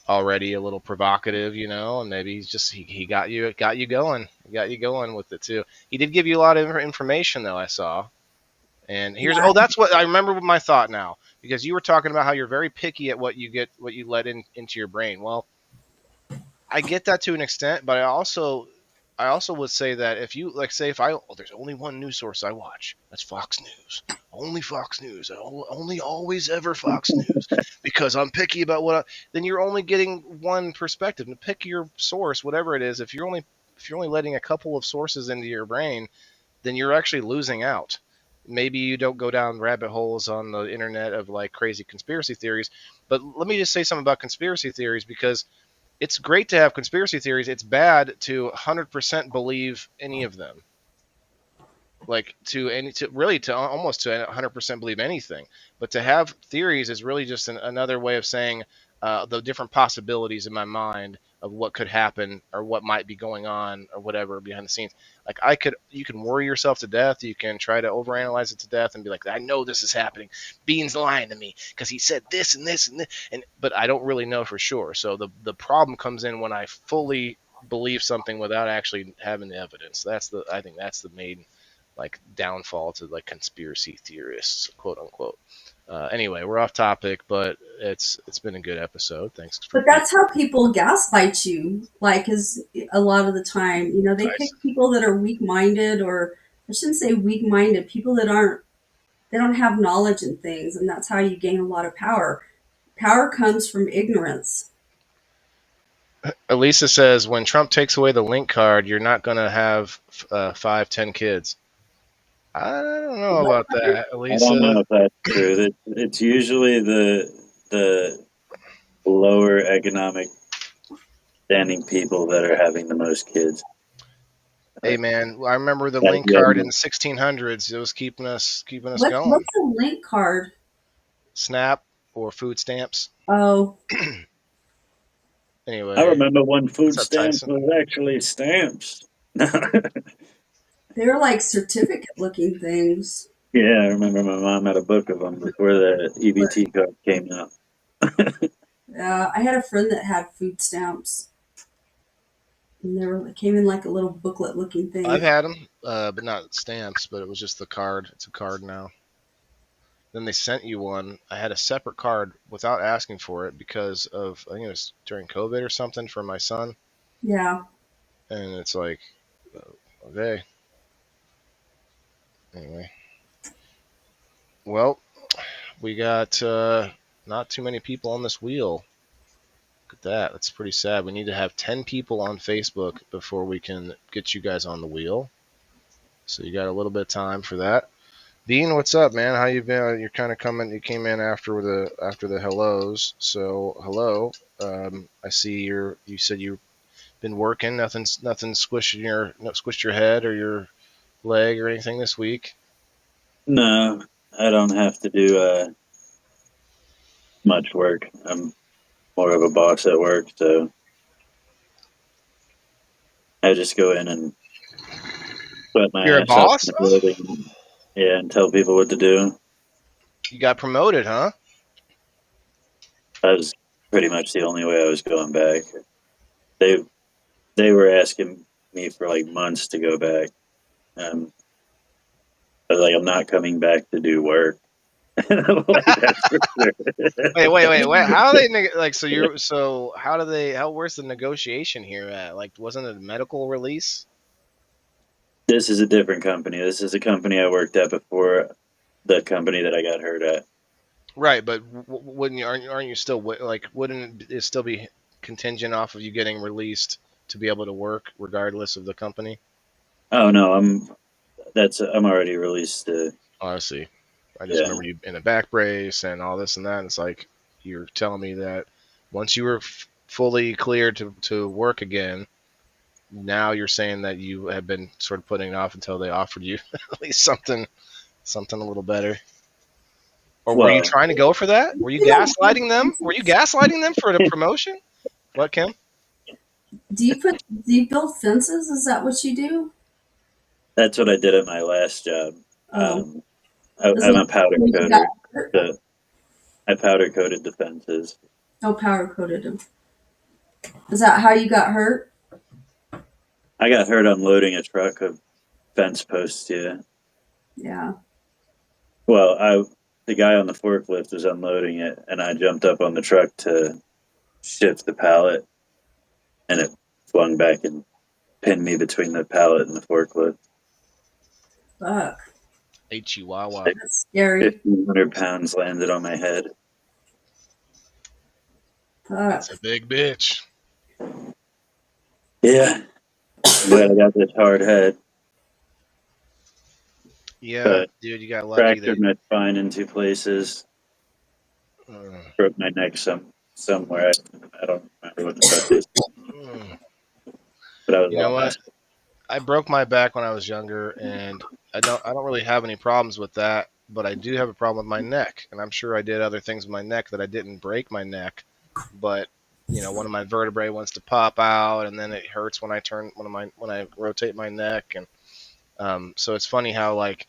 already a little provocative, and maybe he got you going with it too. He did give you a lot of information though. I saw. And Yeah, that's what I remember my thought now, because you were talking about how you're very picky at what you let into your brain. Well, I get that to an extent, but I also would say that if you like, say, if I there's only one news source I watch, that's Fox News. Only Fox News. Only always ever Fox News because I'm picky about then you're only getting one perspective. And pick your source, whatever it is. If you're only letting a couple of sources into your brain, then you're actually losing out. Maybe you don't go down rabbit holes on the internet of like crazy conspiracy theories. But let me just say something about conspiracy theories because it's great to have conspiracy theories. It's bad to 100% believe any of them. Like to almost to 100% believe anything. But to have theories is really just another way of saying the different possibilities in my mind of what could happen or what might be going on or whatever behind the scenes. Like you can worry yourself to death. You can try to overanalyze it to death and be like, I know this is happening. Bean's lying to me because he said this and this and this, but I don't really know for sure. So the problem comes in when I fully believe something without actually having the evidence. I think that's the main like downfall to like conspiracy theorists, quote unquote. Anyway, we're off topic, but it's been a good episode. Thanks for But that's how people gaslight you. Like, is a lot of the time, they nice. pick people that are weak minded, or I shouldn't say weak minded, people that aren't, they don't have knowledge in things. And that's how you gain a lot of power. Power comes from ignorance. Elisa says when Trump takes away the link card, you're not gonna have 5, 10 kids. I don't know about that, I don't Elisa. know if that's true. It's usually the lower economic standing people that are having the most kids. Hey man, I remember the Like, link yeah, card in the 1600s. It was keeping us going. What's a link card? SNAP or food stamps. Oh, I Anyway, remember when what's food up, stamps Tyson? was actually stamps. they're like certificate looking things. Yeah, I remember my mom had a book of them before the But EBT card came out. I had a friend that had food stamps, and they came in like a little booklet looking I've thing. had them, but not stamps. But it was just the card. It's a card now. Then they sent you one. I had a separate card without asking for it because of I think it was during COVID or something for my son, Yeah. and it's like, okay. Anyway, well, we got not too many people on this wheel. Look at that. That's pretty sad. We need to have 10 people on Facebook before we can get you guys on the wheel. So you got a little bit of time for that. Dean, what's up, man? How you been? You're kind of coming. You came in after the hellos. So hello. I see you said you've been working. Nothing squished your head or your leg or anything this week. No, I don't have to do much work. I'm more of a boss at work, so I just go in and sweat my You're a ass off in boss. the building, yeah, and tell people what to do. You got promoted, huh? That was pretty much the only way I was going back. They they were asking me for like months to go back. I was like, I'm not coming back to do work. Like, that's for Wait. sure. How are they like? So how do they? Where's the negotiation here at? Like, wasn't it a medical release? This is a different company. This is a company I worked at before the company that I got hurt at. Right, but wouldn't you aren't you still like wouldn't it still be contingent off of you getting released to be able to work regardless of the company? Oh no, I'm already released. Oh, I see. I just Yeah. remember you in a back brace and all this and that. And it's like you're telling me that once you were fully cleared to work again, now you're saying that you have been sort of putting it off until they offered you at least something a little better. Or were you Well, trying to go for that? Were you You know, gaslighting them? Were you gaslighting them for the promotion? What, Kim? do you build fences? Is that what you do? that's what I did at my last job. Oh, is I'm it a powder when you got coater, hurt? so I powder coated the fences. Oh, power coated them. Is that how you got hurt? I got hurt unloading a truck of fence posts. Yeah. Yeah. Well, the guy on the forklift was unloading it, and I jumped up on the truck to shift the pallet, and it flung back and pinned me between the pallet and the forklift. Fuck. A Chihuahua. Like That's scary. 1,500 pounds landed on my head. Fuck. That's a big bitch. Yeah, but I got this hard head. Yeah, But dude, you got lucky fractured that. my spine in 2 places. Mm, Broke my neck somewhere. I don't remember what the fuck it is, mm. but I was You know all what? messed up. I broke my back when I was younger, and I don't really have any problems with that, but I do have a problem with my neck, and I'm sure I did other things with my neck that I didn't break my neck, but one of my vertebrae wants to pop out, and then it hurts when I rotate my neck, and so it's funny how like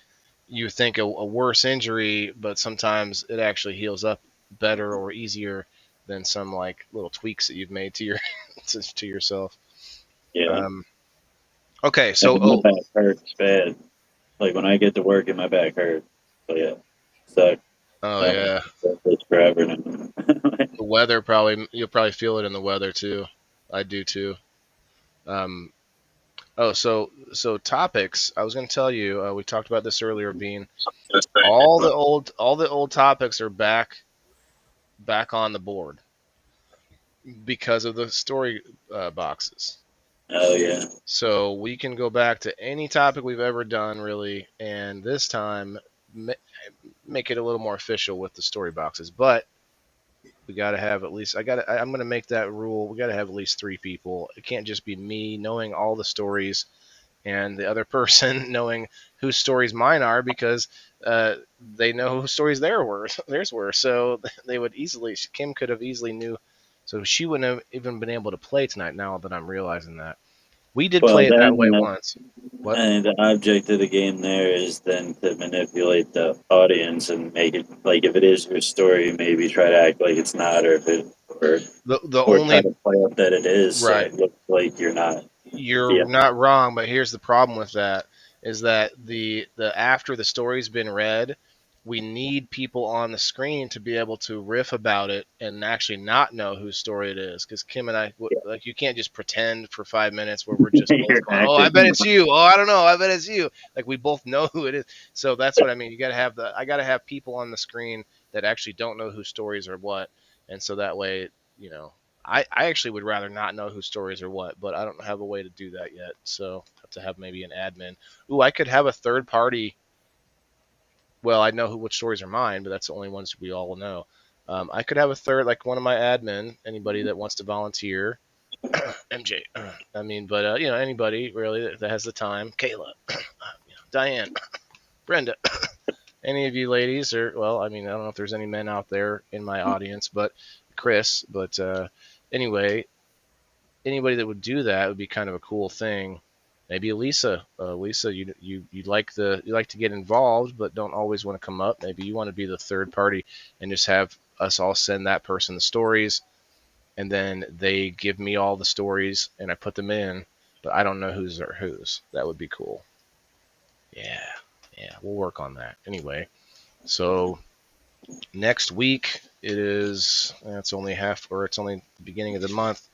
you think a worse injury, but sometimes it actually heals up better or easier than some like little tweaks that you've made to your to yourself. Yeah, Um, okay, and so my back hurts bad. Like when I get to work, and my back hurts. So yeah, sucks. oh I'm yeah, it's forever now. the weather probably you'll probably feel it in the weather too. I do too. Um, oh, so topics. I was going to tell you. We talked about this earlier. Being all the old topics are back on the board because of the story boxes. Oh yeah. So we can go back to any topic we've ever done, really, and this time make it a little more official with the story boxes. But we got to have at least I'm going to make that rule. We got to have at least 3 people. It can't just be me knowing all the stories and the other person knowing whose stories mine are because uh, they know whose stories theirs were. So they would easily. Kim could have easily knew. So she wouldn't have even been able to play tonight. Now that I'm realizing that we did Well, play it that then way once. What? the object of the game there is then to manipulate the audience and make it like if it is your story, maybe try to act like it's not, or if it The or try only to play up that it is, so right. it looks like you're not. You're Yeah, not wrong, but here's the problem with that is that the after the story's been read, we need people on the screen to be able to riff about it and actually not know whose story it is. Because Kim and I, like, you can't just pretend for 5 minutes where we're just both you're going, "Oh, I bet acting. it's you. Oh, I don't know. I bet it's you." Like we both know who it is. So that's what I mean. I got to have people on the screen that actually don't know whose stories are what, and so that way, you know, I actually would rather not know whose stories are what, but I don't have a way to do that yet. So I have to have maybe an admin. Ooh, I could have a third party. Well, I know which stories are mine, but that's the only ones we all know. I could have a third, like one of my admin, anybody that wants to volunteer. MJ, I mean, but anybody really that has the time. Kayla, Diane, Brenda, any of you ladies, or well, I mean, I don't know if there's any men out there in my audience, but Chris, but anyway, anybody that would do that would be kind of a cool thing. Maybe Lisa. Lisa, you like to get involved, but don't always want to come up. Maybe you want to be the third party and just have us all send that person the stories, and then they give me all the stories, and I put them in, but I don't know whose are whose. That would be cool. Yeah, yeah, we'll work on that. Anyway, so next week it is. It's only the beginning of the month.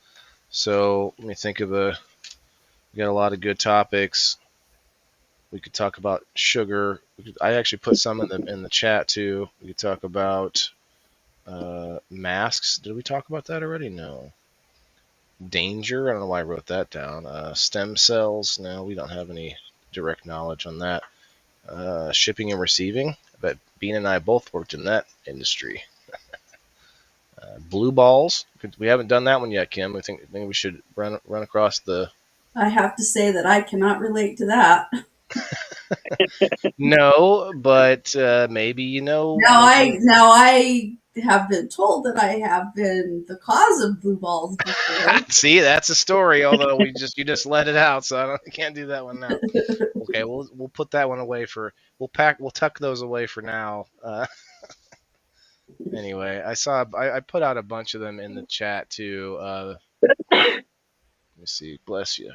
So let me think of we got a lot of good topics. We could talk about sugar. I actually put some in the chat too. We could talk about masks. Did we talk about that already? No. Danger. I don't know why I wrote that down. Stem cells. No, we don't have any direct knowledge on that. Shipping and receiving. But Bean and I both worked in that industry. Blue balls. We haven't done that one yet, Kim. I think maybe we should run across the. I have to say that I cannot relate to that. No, but maybe you know. Now I have been told that I have been the cause of blue balls before. See, that's a story. Although you just let it out, so I can't do that one now. Okay, we'll put that one away for we'll tuck those away for now. Anyway, I put out a bunch of them in the chat too. Let me see. Bless you.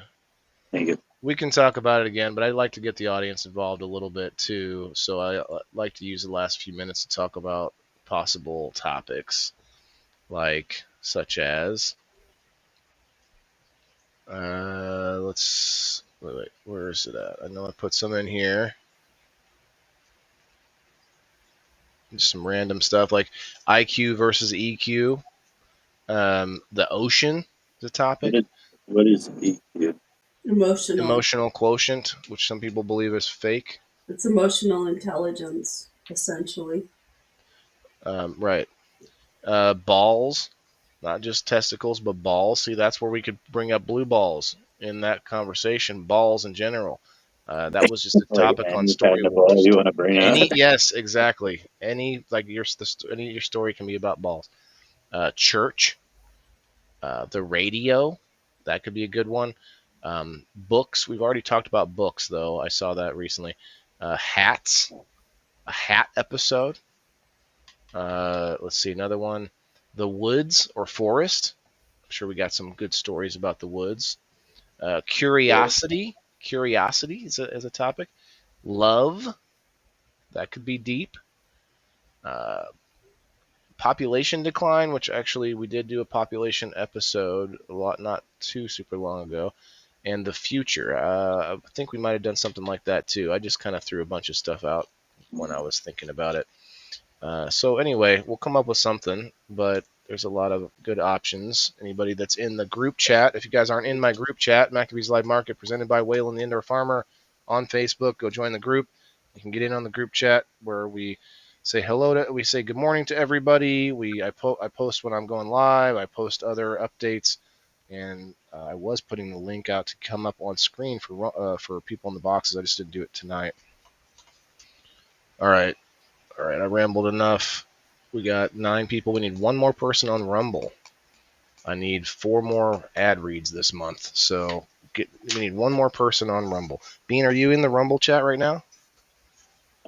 Thank you. We can talk about it again, but I'd like to get the audience involved a little bit too. So I like to use the last few minutes to talk about possible topics, like such as Let's wait. Where is it at? I know I put some in here. Just some random stuff like IQ versus EQ. The ocean is a What topic. is what is EQ? Emotional. Emotional quotient, which some people believe is fake. It's emotional intelligence, essentially. Right. Balls, not just testicles, but balls. See, that's where we could bring up blue balls in that conversation. Balls in general. That was just a Like topic on any Story kind of ball Wars. you want to bring up? Yes, exactly. Any like any your story can be about balls. Church, the radio, that could be a good one. Books, we've already talked about books though. I saw that recently. Hats, a hat episode. Let's see another one. The woods or forest. I'm sure we got some good stories about the woods. Curiosity is a topic. Love, that could be deep. Uh, Population decline, which actually we did do a population episode a lot, not too super long ago. And the future. I think we might have done something like that too. I just kind of threw a bunch of stuff out when I was thinking about it. So anyway, we'll come up with something, but there's a lot of good options. Anybody that's in the group chat, if you guys aren't in my group chat, McAbee's Live Market presented by Waylon the Indoor Farmer on Facebook, go join the group. You can get in on the group chat where we say we say good morning to everybody. I post when I'm going live. I post other updates, and I was putting the link out to come up on screen for people in the boxes. I just didn't do it tonight. All right. All right, I rambled enough. We got 9 people. We need one more person on Rumble. I need 4 more ad reads this month. So we need one more person on Rumble. Bean, are you in the Rumble chat right now?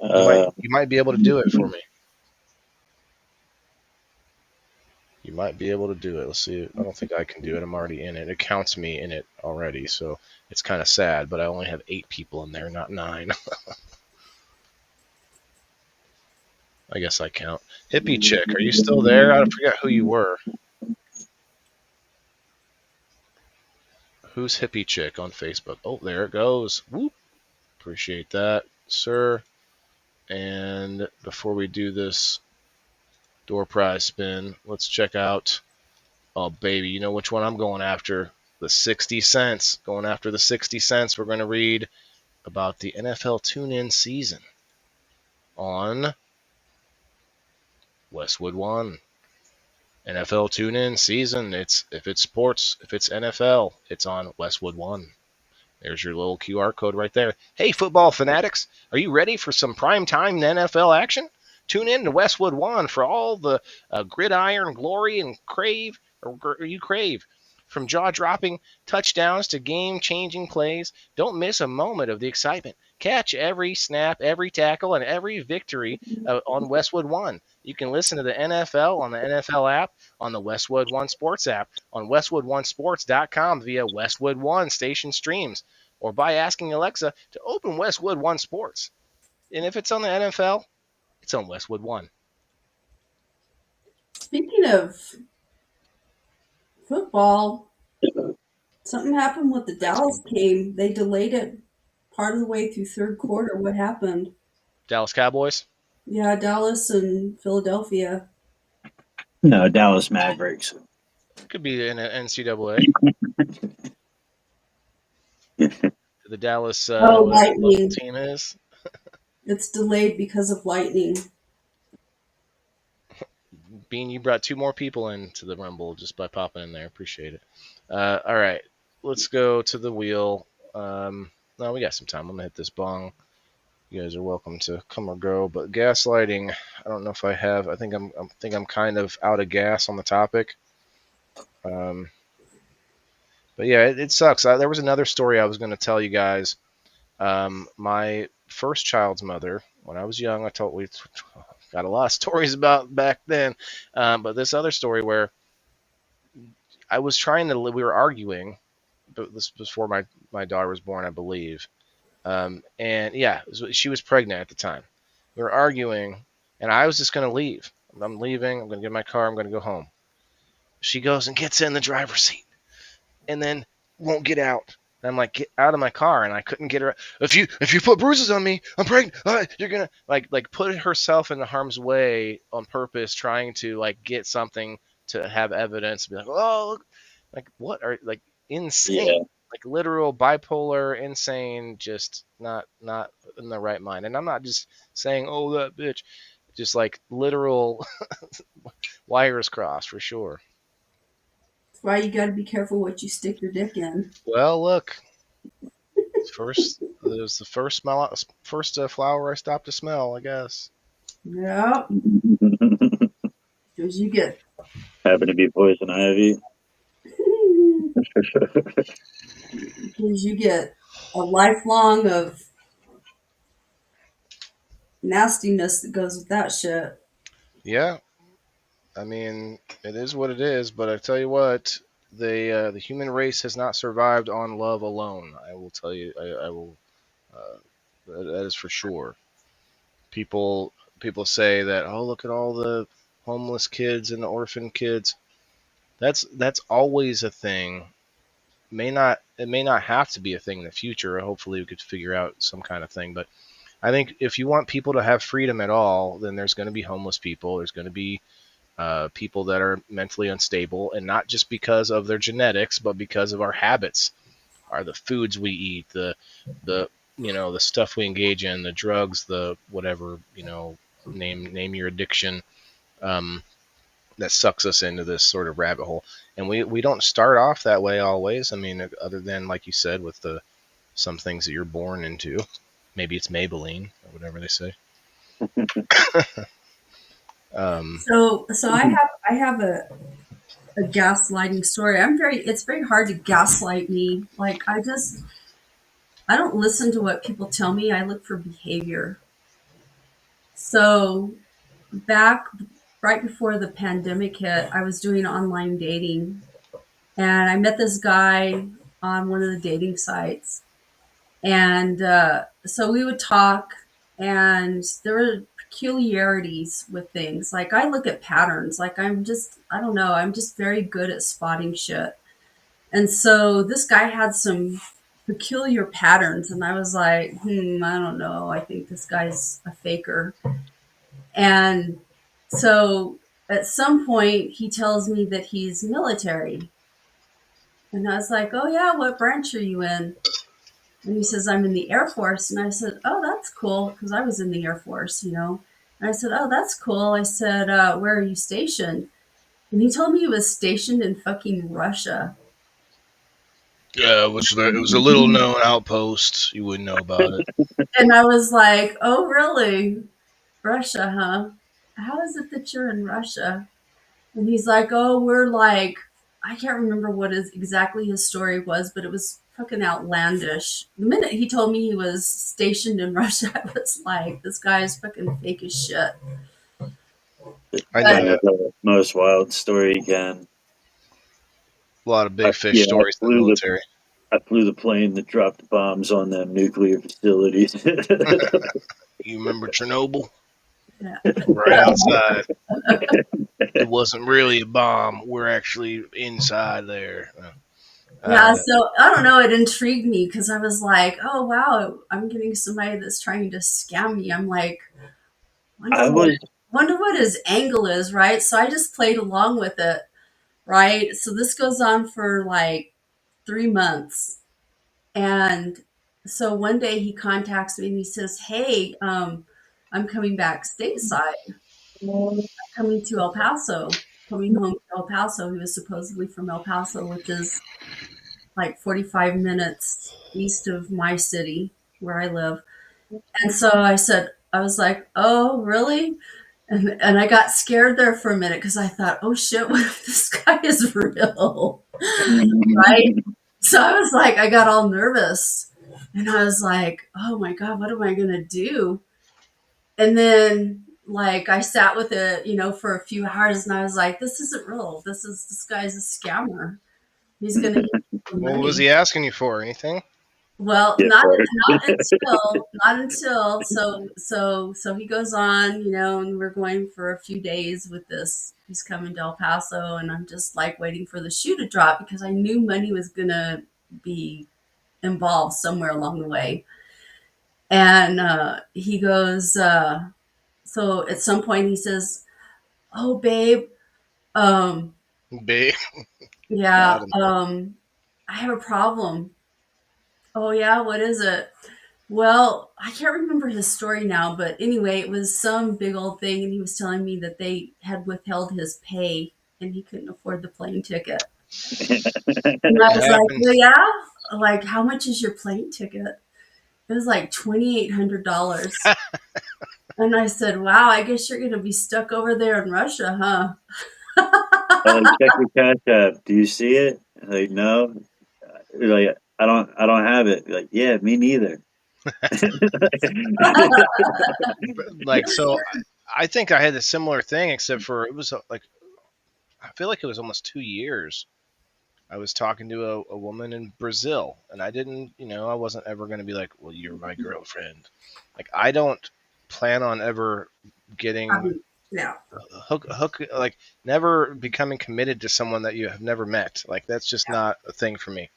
You might be able to do it for me. You might be able to do it. Let's see. I don't think I can do it. I'm already in it. It counts me in it already, so it's kind of sad. But I only have 8 people in there, not 9. I guess I count. Hippie chick, are you still there? I forgot who you were. Who's hippie chick on Facebook? Oh, there it goes. Whoop. Appreciate that, sir. And before we do this door prize spin, let's check out. Oh, baby, you know which one I'm going after? The 60 cents. Going after the 60 cents. We're going to read about the NFL tune-in season on Westwood One. NFL tune-in season. If it's sports, if it's NFL, it's on Westwood One. There's your little QR code right there. Hey, football fanatics, are you ready for some primetime NFL action? Tune in to Westwood One for all the gridiron glory and you crave. From jaw-dropping touchdowns to game-changing plays, don't miss a moment of the excitement. Catch every snap, every tackle, and every victory on Westwood One. You can listen to the NFL on the NFL app, on the Westwood One Sports app, on WestwoodOneSports.com via Westwood One station streams, or by asking Alexa to open Westwood One Sports. And if it's on the NFL, it's on Westwood One. Speaking of football, something happened with the Dallas game. They delayed it part of the way through third quarter. What happened? Dallas Cowboys. Yeah, Dallas and Philadelphia. No, Dallas Mavericks. Could be in NCAA. The Dallas, whatever the local Lightning. team is. It's delayed because of lightning. Bean, you brought 2 more people into the Rumble just by popping in there. Appreciate it. All right, let's go to the wheel. No, we got some time. I'm gonna hit this bong. You guys are welcome to come or go. But gaslighting, I don't know if I have. I think I'm kind of out of gas on the topic. But yeah, it sucks. There was another story I was going to tell you guys. My first child's mother, when I was young, we got a lot of stories about back then. But this other story where I was we were arguing, but this was before my daughter was born, I believe. And yeah, she was pregnant at the time. We were arguing, and I was just going to leave. I'm leaving. I'm going to get in my car. I'm going to go home. She goes and gets in the driver's seat. And then won't get out. And I'm like, get out of my car, and I couldn't get her. If you put bruises on me, I'm pregnant. You're gonna like put herself in the harm's way on purpose, trying to like get something to have evidence. Be like, oh, look, like what are like insane, Yeah. like literal bipolar, insane, just not in the right mind. And I'm not just saying, oh that bitch, just like literal wires crossed for sure. That's why you got to be careful what you stick your dick in. Well, look, first, it was the first smell, first flower I stopped to smell, I guess. Yep. Because you get Happen to be poison ivy. because you get a lifelong of nastiness that goes with that shit. Yeah, I mean, it is what it is. But I tell you what, the human race has not survived on love alone. I will tell you, I will. Uh, that is for sure. People say that, oh, look at all the homeless kids and the orphan kids. That's always a thing. May not have to be a thing in the future. Hopefully, we could figure out some kind of thing. But I think if you want people to have freedom at all, then there's going to be homeless people. There's going to be people that are mentally unstable, and not just because of their genetics, but because of our habits, are the foods we eat, the the stuff we engage in, the drugs, the whatever name your addiction. Um, that sucks us into this sort of rabbit hole, and we don't start off that way always. I mean, other than like you said, with the some things that you're born into. Maybe it's Maybelline or whatever they say. Um, So I have a gaslighting story. It's very hard to gaslight me. Like I don't listen to what people tell me. I look for behavior. So back right before the pandemic hit, I was doing online dating and I met this guy on one of the dating sites. And so we would talk, and there were peculiarities with things. Like I look at patterns. Like I don't know, I'm just very good at spotting shit. And so this guy had some peculiar patterns, and I was like, I don't know. I think this guy's a faker. And so at some point, he tells me that he's military. And I was like, oh, yeah, what branch are you in? And he says, I'm in the Air Force. And I said, oh, that's cool. Because I was in the Air Force. And I said, oh, that's cool. I said, where are you stationed? And he told me he was stationed in fucking Russia. yeah, it was a little known outpost. You wouldn't know about it. And I was like, oh, really? Russia, huh? How is it that you're in Russia? And he's like, oh, we're like, I can't remember what exactly his story was, but it was fucking outlandish. The minute he told me he was stationed in Russia, I was like, this guy is fucking fake as shit. I But know Kind of that. the most wild story again. A lot of big fish Yeah, stories in the military. I flew the plane that dropped bombs on them nuclear facilities. You remember Chernobyl? yeah. Right outside. It wasn't really a bomb. We're actually inside there. Yeah, Uh, so I don't know, it intrigued me because I was like, oh wow, I'm getting somebody that's trying to scam me. I'm like, I wonder what was wonder what his angle is, right? So I just played along with it, right? So this goes on for like 3 months. And so one day he contacts me and he says, hey, I'm coming back stateside, coming to El Paso, coming home to El Paso. He was supposedly from El Paso, which is like 45 minutes east of my city where I live. And so I was like, oh, really? And I got scared there for a minute because I thought, oh shit, what if this guy is real? Right? So I was like, I got all nervous. And I was like, oh my God, what am I going to do? And then, like, I sat with it, for a few hours and I was like, this isn't real. This guy's a scammer. He's going to get some what was money. he asking you for? Anything? Well, yeah, not until so he goes on, and we're going for a few days with this. He's coming to El Paso, and I'm just like waiting for the shoe to drop because I knew money was gonna be involved somewhere along the way. And he goes, so at some point he says, "Oh, babe, um, Big. yeah, Got him. I have a problem." "Oh, yeah, what is it?" Well, I can't remember his story now, but anyway, it was some big old thing, and he was telling me that they had withheld his pay and he couldn't afford the plane ticket. And I It was like, "Well, happens. yeah, like how much is your plane ticket?" It was like $2,800. And I said, "Wow, I guess you're gonna be stuck over there in Russia, huh?" Like, check your cash app. Do you see it? Like, no. Like, I don't have it. Like, yeah, me neither. Like, so I think I had a similar thing, except for it was like, I feel like it was almost 2 years. I was talking to a woman in Brazil, and I didn't, I wasn't ever going to be like, well, you're my girlfriend. Like, I don't plan on ever getting Yeah, like, never becoming committed to someone that you have never met. Like, that's just not a thing for me.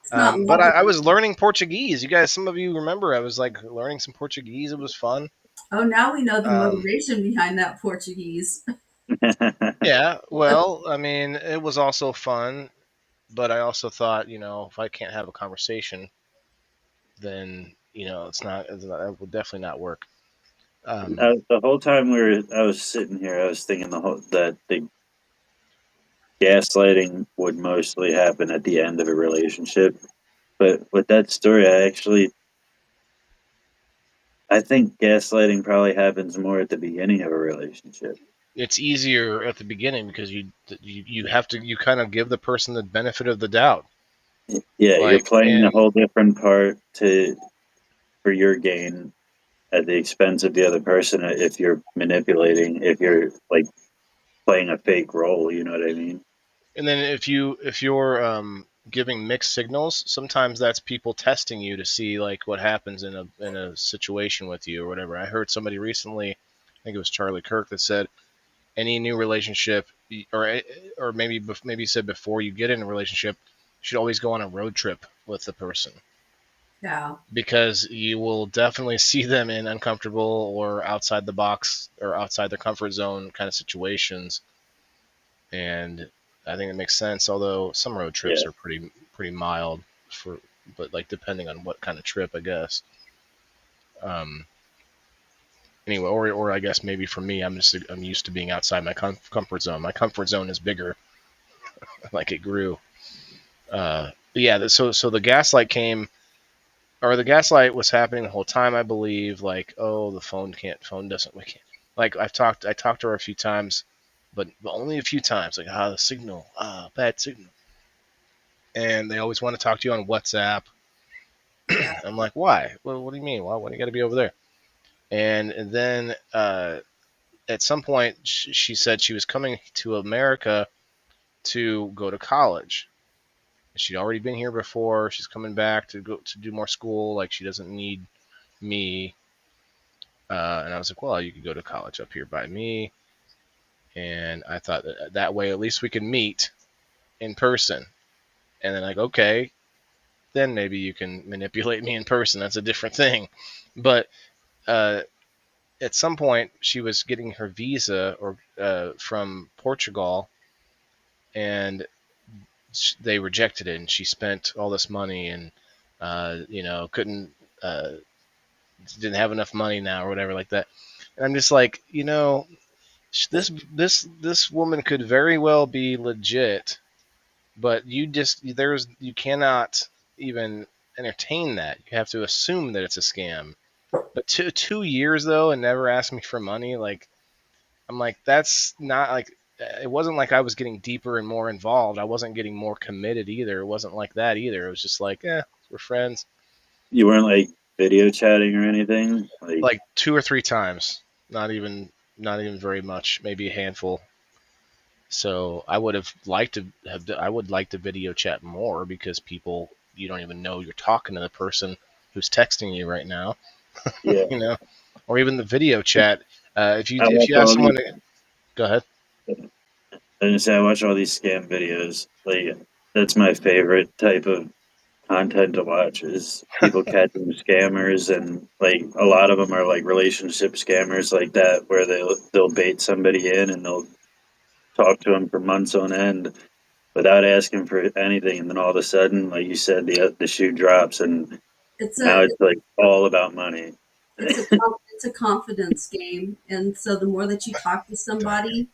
it's not But I lovely. was learning Portuguese. You guys, some of you remember, I was like learning some Portuguese. It was fun. Oh, now we know the Um, motivation behind that Portuguese. yeah, well, I mean, it was also fun, but I also thought, if I can't have a conversation, then it will definitely not work. Um, The whole time I was sitting here, I was thinking that the gaslighting would mostly happen at the end of a relationship. But with that story, I think gaslighting probably happens more at the beginning of a relationship. it's easier at the beginning because you have to, you kind of give the person the benefit of the doubt, Yeah, you're like, playing a and whole different part to for your gain at the expense of the other person. If you're manipulating, if you're like playing a fake role, you know what I mean? then if you're giving mixed signals, sometimes that's people testing you to see like what happens in a situation with you or whatever. I heard somebody recently, I think it was Charlie Kirk, that said any new relationship, or maybe said before you get in a relationship, you should always go on a road trip with the person, Yeah, because you will definitely see them in uncomfortable or outside the box or outside their comfort zone kind of situations. And I think it makes sense. Although some road trips Yeah. are pretty mild for, but like depending on what kind of trip, I guess. Um, anyway, or I guess maybe for me, I'm used to being outside my comfort zone. My comfort zone is bigger, like it grew. But yeah, so the gaslight came, or the gaslight was happening the whole time, I believe. Like, oh, the phone doesn't, we can't. Like, I talked to her a few times, but only a few times. Like, the signal, bad signal. And they always want to talk to you on WhatsApp. yeah, I'm like, why? Well, what do you mean? Why do you got to be over there? And then at some point, she said she was coming to America to go to college. She'd already been here before. She's coming back to go to do more school. Like, she doesn't need me. And I was like, well, you could go to college up here by me. And I thought that way at least we could meet in person. And then, like, okay, then maybe you can manipulate me in person. That's a different thing. But uh, at some point, she was getting her visa or from Portugal, and they rejected it. And she spent all this money, and couldn't, didn't have enough money now or whatever like that. And I'm just like, this woman could very well be legit, but you cannot even entertain that. You have to assume that it's a scam. But 2 years though, and never ask me for money, like, I'm like, that's not like, it wasn't like I was getting deeper and more involved. I wasn't getting more committed either. It wasn't like that either. It was just like, we're friends. You weren't like video chatting or anything. Like, Like two or three times, not even very much, maybe a handful. So I would like to video chat more, because people, you don't even know you're talking to the person who's texting you right now, yeah, you know, or even the video chat. I If watch you have all someone, these. go ahead. I just say I watch all these scam videos. Like, that's my favorite type of. content to watch is people catching scammers, and like a lot of them are like relationship scammers like that, where they'll bait somebody in and they'll talk to them for months on end without asking for anything, and then all of a sudden, like you said, the shoe drops, and It's a now it's like all about money. it's a confidence game, and so the more that you talk to somebody,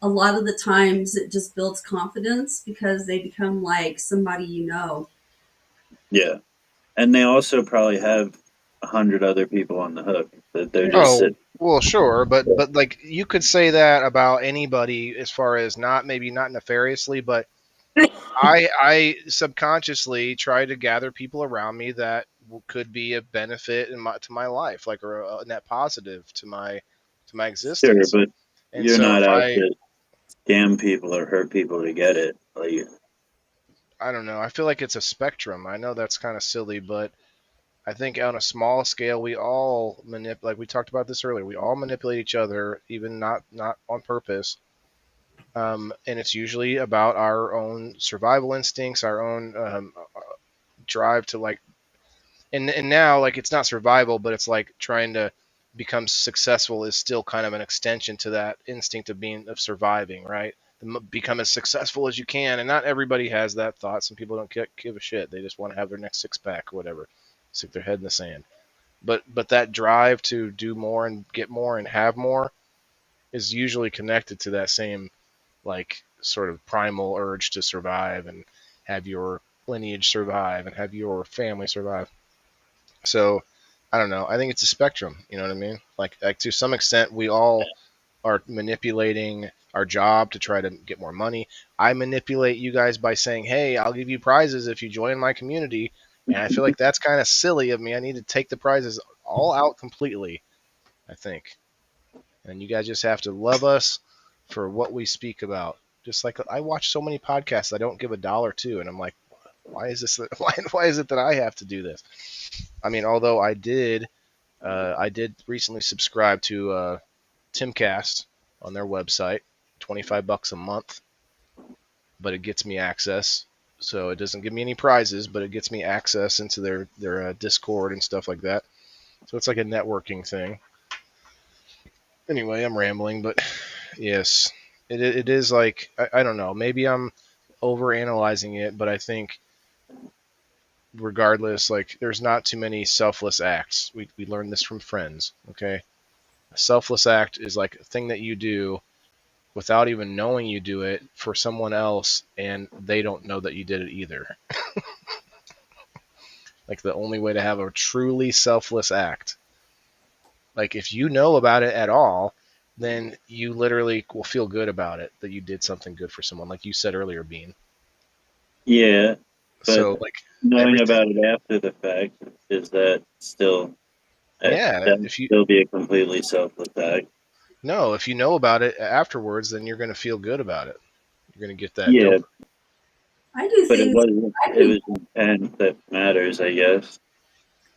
a lot of the times it just builds confidence because they become like somebody you know. Yeah, and they also probably have 100 other people on the hook that they're just Oh, sitting. well, sure, but like you could say that about anybody as far as not maybe not nefariously, but I subconsciously try to gather people around me that could be a benefit to my life, like or a net positive to my Sure, existence. but And you're so not if out to scam people or hurt people to get it. Like, I don't know, I feel like it's a spectrum. I know that's kind of silly, but I think on a small scale, we all like we talked about this earlier. We all manipulate each other, even not on purpose. And it's usually about our own survival instincts, our own drive to like. And now like it's not survival, but it's like trying to become successful is still kind of an extension to that instinct of being of surviving, right? Become as successful as you can, and not everybody has that thought. Some people don't give a shit; they just want to have their next six pack or whatever, stick their head in the sand. But that drive to do more and get more and have more is usually connected to that same like sort of primal urge to survive and have your lineage survive and have your family survive. So I don't know. I think it's a spectrum. You know what I mean? Like to some extent, we all are manipulating our job to try to get more money. I manipulate you guys by saying, "Hey, I'll give you prizes if you join my community." And I feel like that's kind of silly of me. I need to take the prizes all out completely, I think. And you guys just have to love us for what we speak about. Just like I watch so many podcasts I don't give a dollar to, and I'm like, why is this? Why is it that I have to do this? I mean, although I did recently subscribe to Timcast on their website, $25 a month, but it gets me access. So it doesn't give me any prizes, but it gets me access into their Discord and stuff like that. So it's like a networking thing. Anyway, I'm rambling, but yes, it is like I don't know. Maybe I'm over analyzing it, but I think regardless, like there's not too many selfless acts. We learned this from friends. Okay, a selfless act is like a thing that you do without even knowing you do it for someone else, and they don't know that you did it either. Like the only way to have a truly selfless act, like if you know about it at all, then you literally will feel good about it that you did something good for someone, like you said earlier, Bean. yeah, but So like knowing everything, about it after the fact, is that still yeah. that would If you still be a completely selfless act? no, if you know about it afterwards, then you're going to feel good about it. You're going to get that Yeah, dope. I do but it things. wasn't. I It do. was intent that matters, I guess.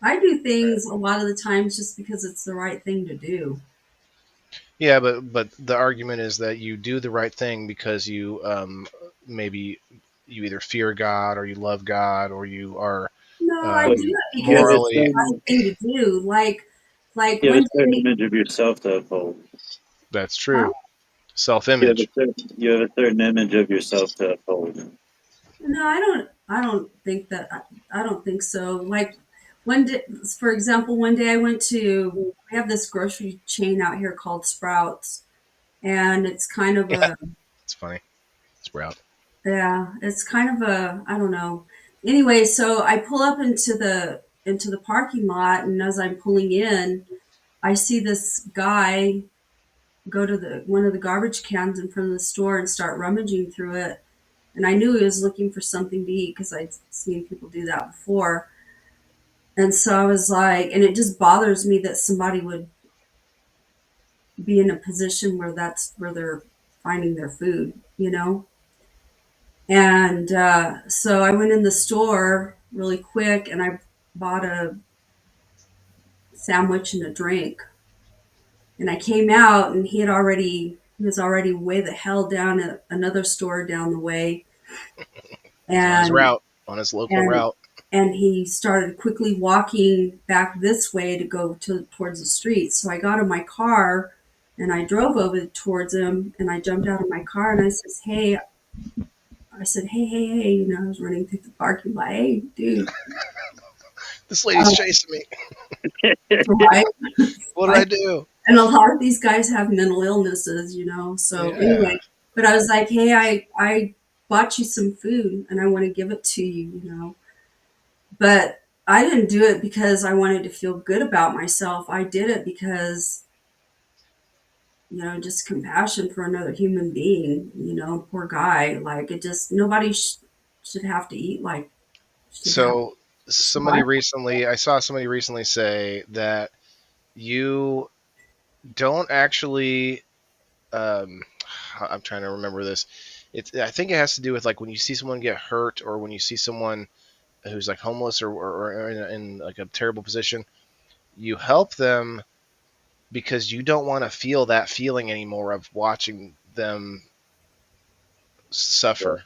I do things a lot of the times just because it's the right thing to do. Yeah, but the argument is that you do the right thing because you maybe you either fear God or you love God or you are No, I But do um, it you have because a it's the morally. right certain thing to do. Like you have one a certain day, image of yourself to uphold. That's huh? true. Self-image. You have a certain image of yourself to uphold. No, I don't think that. I don't think so. Like one day, for example, one day I went to. We have this grocery chain out here called Sprouts, and it's kind of Yeah, a it's funny. Sprout. yeah, it's kind of a I don't know. Anyway, so I pull up into the parking lot, and as I'm pulling in, I see this guy go to the one of the garbage cans in front of the store and start rummaging through it. And I knew he was looking for something to eat because I'd seen people do that before. And so I was like, and it just bothers me that somebody would be in a position where that's where they're finding their food, you know? And so I went in the store really quick and I bought a sandwich and a drink. And I came out and he was already way the hell down at another store down the way. He's on his And route, on his local and route. and he started quickly walking back this way to go towards the street. So I got in my car and I drove over towards him, and I jumped out of my car and I said, hey, I was running through the parking lot. Hey, dude, This lady's chasing me. right? What did I do? And a lot of these guys have mental illnesses. So Yeah. anyway, but I was like, hey, I bought you some food and I want to give it to you. But I didn't do it because I wanted to feel good about myself. I did it because, just compassion for another human being, poor guy. Like it just, nobody should have to eat like, should have So survive. I saw somebody recently say that you don't actually. Um, I'm trying to remember this. I think it has to do with like when you see someone get hurt or when you see someone who's like homeless or in like a terrible position, you help them because you don't want to feel that feeling anymore of watching them suffer.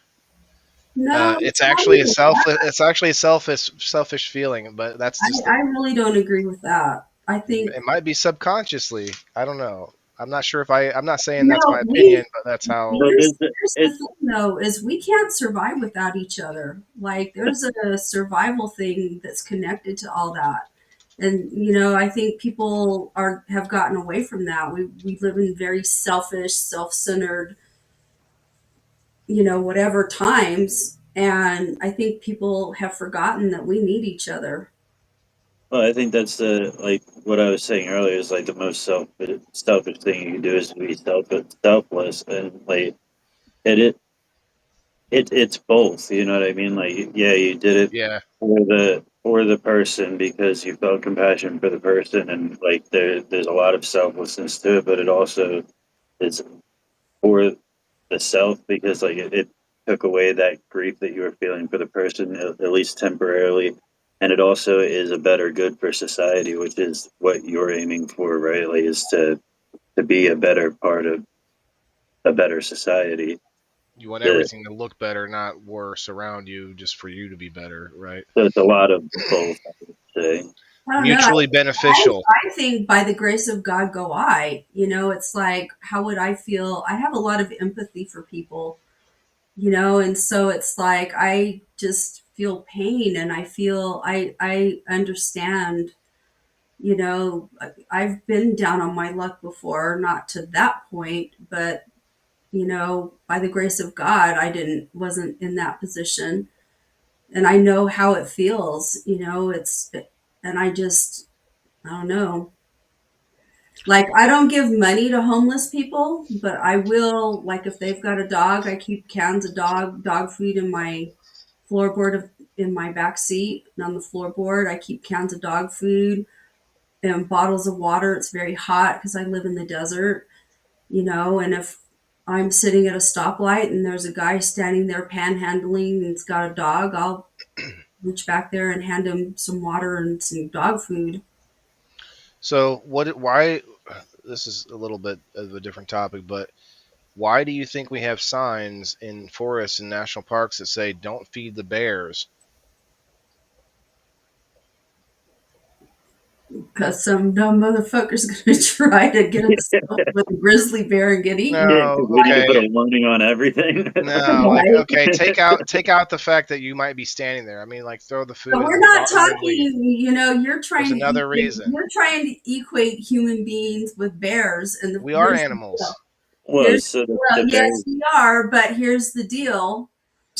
No, It's it's not actually a even self. that. It's actually a selfish feeling, but that's just I really don't agree with that. I think it might be subconsciously. I don't know. I'm not sure if I'm not saying that's no, my opinion, we but that's how. Well, here's the it, thing though, is we can't survive without each other. Like there's a survival thing that's connected to all that. And I think people have gotten away from that. We live in very selfish, self-centered, whatever times. And I think people have forgotten that we need each other. well, I think that's the like what I was saying earlier is like the most selfish thing you can do is to be selfless, and like it it's both. You know what I mean? Like, yeah, you did it Yeah, for the person because you felt compassion for the person, and like there's a lot of selflessness to it, but it also is for the self because like it took away that grief that you were feeling for the person at least temporarily, and it also is a better good for society, which is what you're aiming for, right? Like, is to be a better part of a better society. you want The, everything to look better, not worse around you, just for you to be better, right? so it's a lot of both, I would say. I don't know. Mutually beneficial. I think by the grace of God go I. It's like, how would I feel? I have a lot of empathy for people, and so it's like I just feel pain and I understand. I've been down on my luck before, not to that point, but by the grace of God, I didn't wasn't in that position, and I know how it feels. And I don't know. Like I don't give money to homeless people, but I will. Like if they've got a dog, I keep cans of dog food in my floorboard in my back seat and on the floorboard. I keep cans of dog food and bottles of water. It's very hot because I live in the desert. And if I'm sitting at a stoplight and there's a guy standing there panhandling and he's got a dog, I'll reach back there and hand him some water and some dog food. So what? Why? This is a little bit of a different topic, but why do you think we have signs in forests and national parks that say "Don't feed the bears"? Because some dumb motherfucker's gonna try to get himself with a grizzly bear and get eaten. Yeah, No, because we need to put okay, a warning on everything. no, like Right? okay, take out the fact that you might be standing there. I mean, like throw the But food we're in the not water and leave. talking, There's another reason. you're trying to equate human beings with bears, and We are here's the deal. animals. Well, so Well, yes, we are, but here's the deal.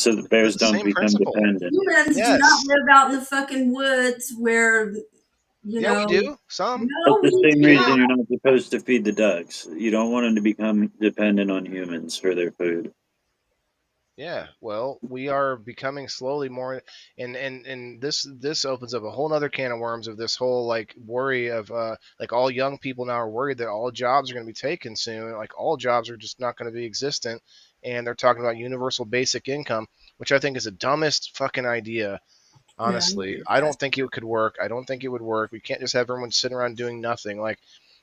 the It's bears the don't same become principle. dependent. Humans do not Yes. live out in the fucking woods where, you Yeah, we know, do. Some. That's no, the we same do reason Yeah. not. you're not supposed to feed the ducks. You don't want them to become dependent on humans for their food. Yeah, well, we are becoming slowly more, and this opens up a whole other can of worms of this whole like worry of like all young people now are worried that all jobs are going to be taken soon, like all jobs are just not going to be existent, and they're talking about universal basic income, which I think is the dumbest fucking idea. Yeah. Honestly, I don't think it could work. I don't think it would work. We can't just have everyone sitting around doing nothing. Like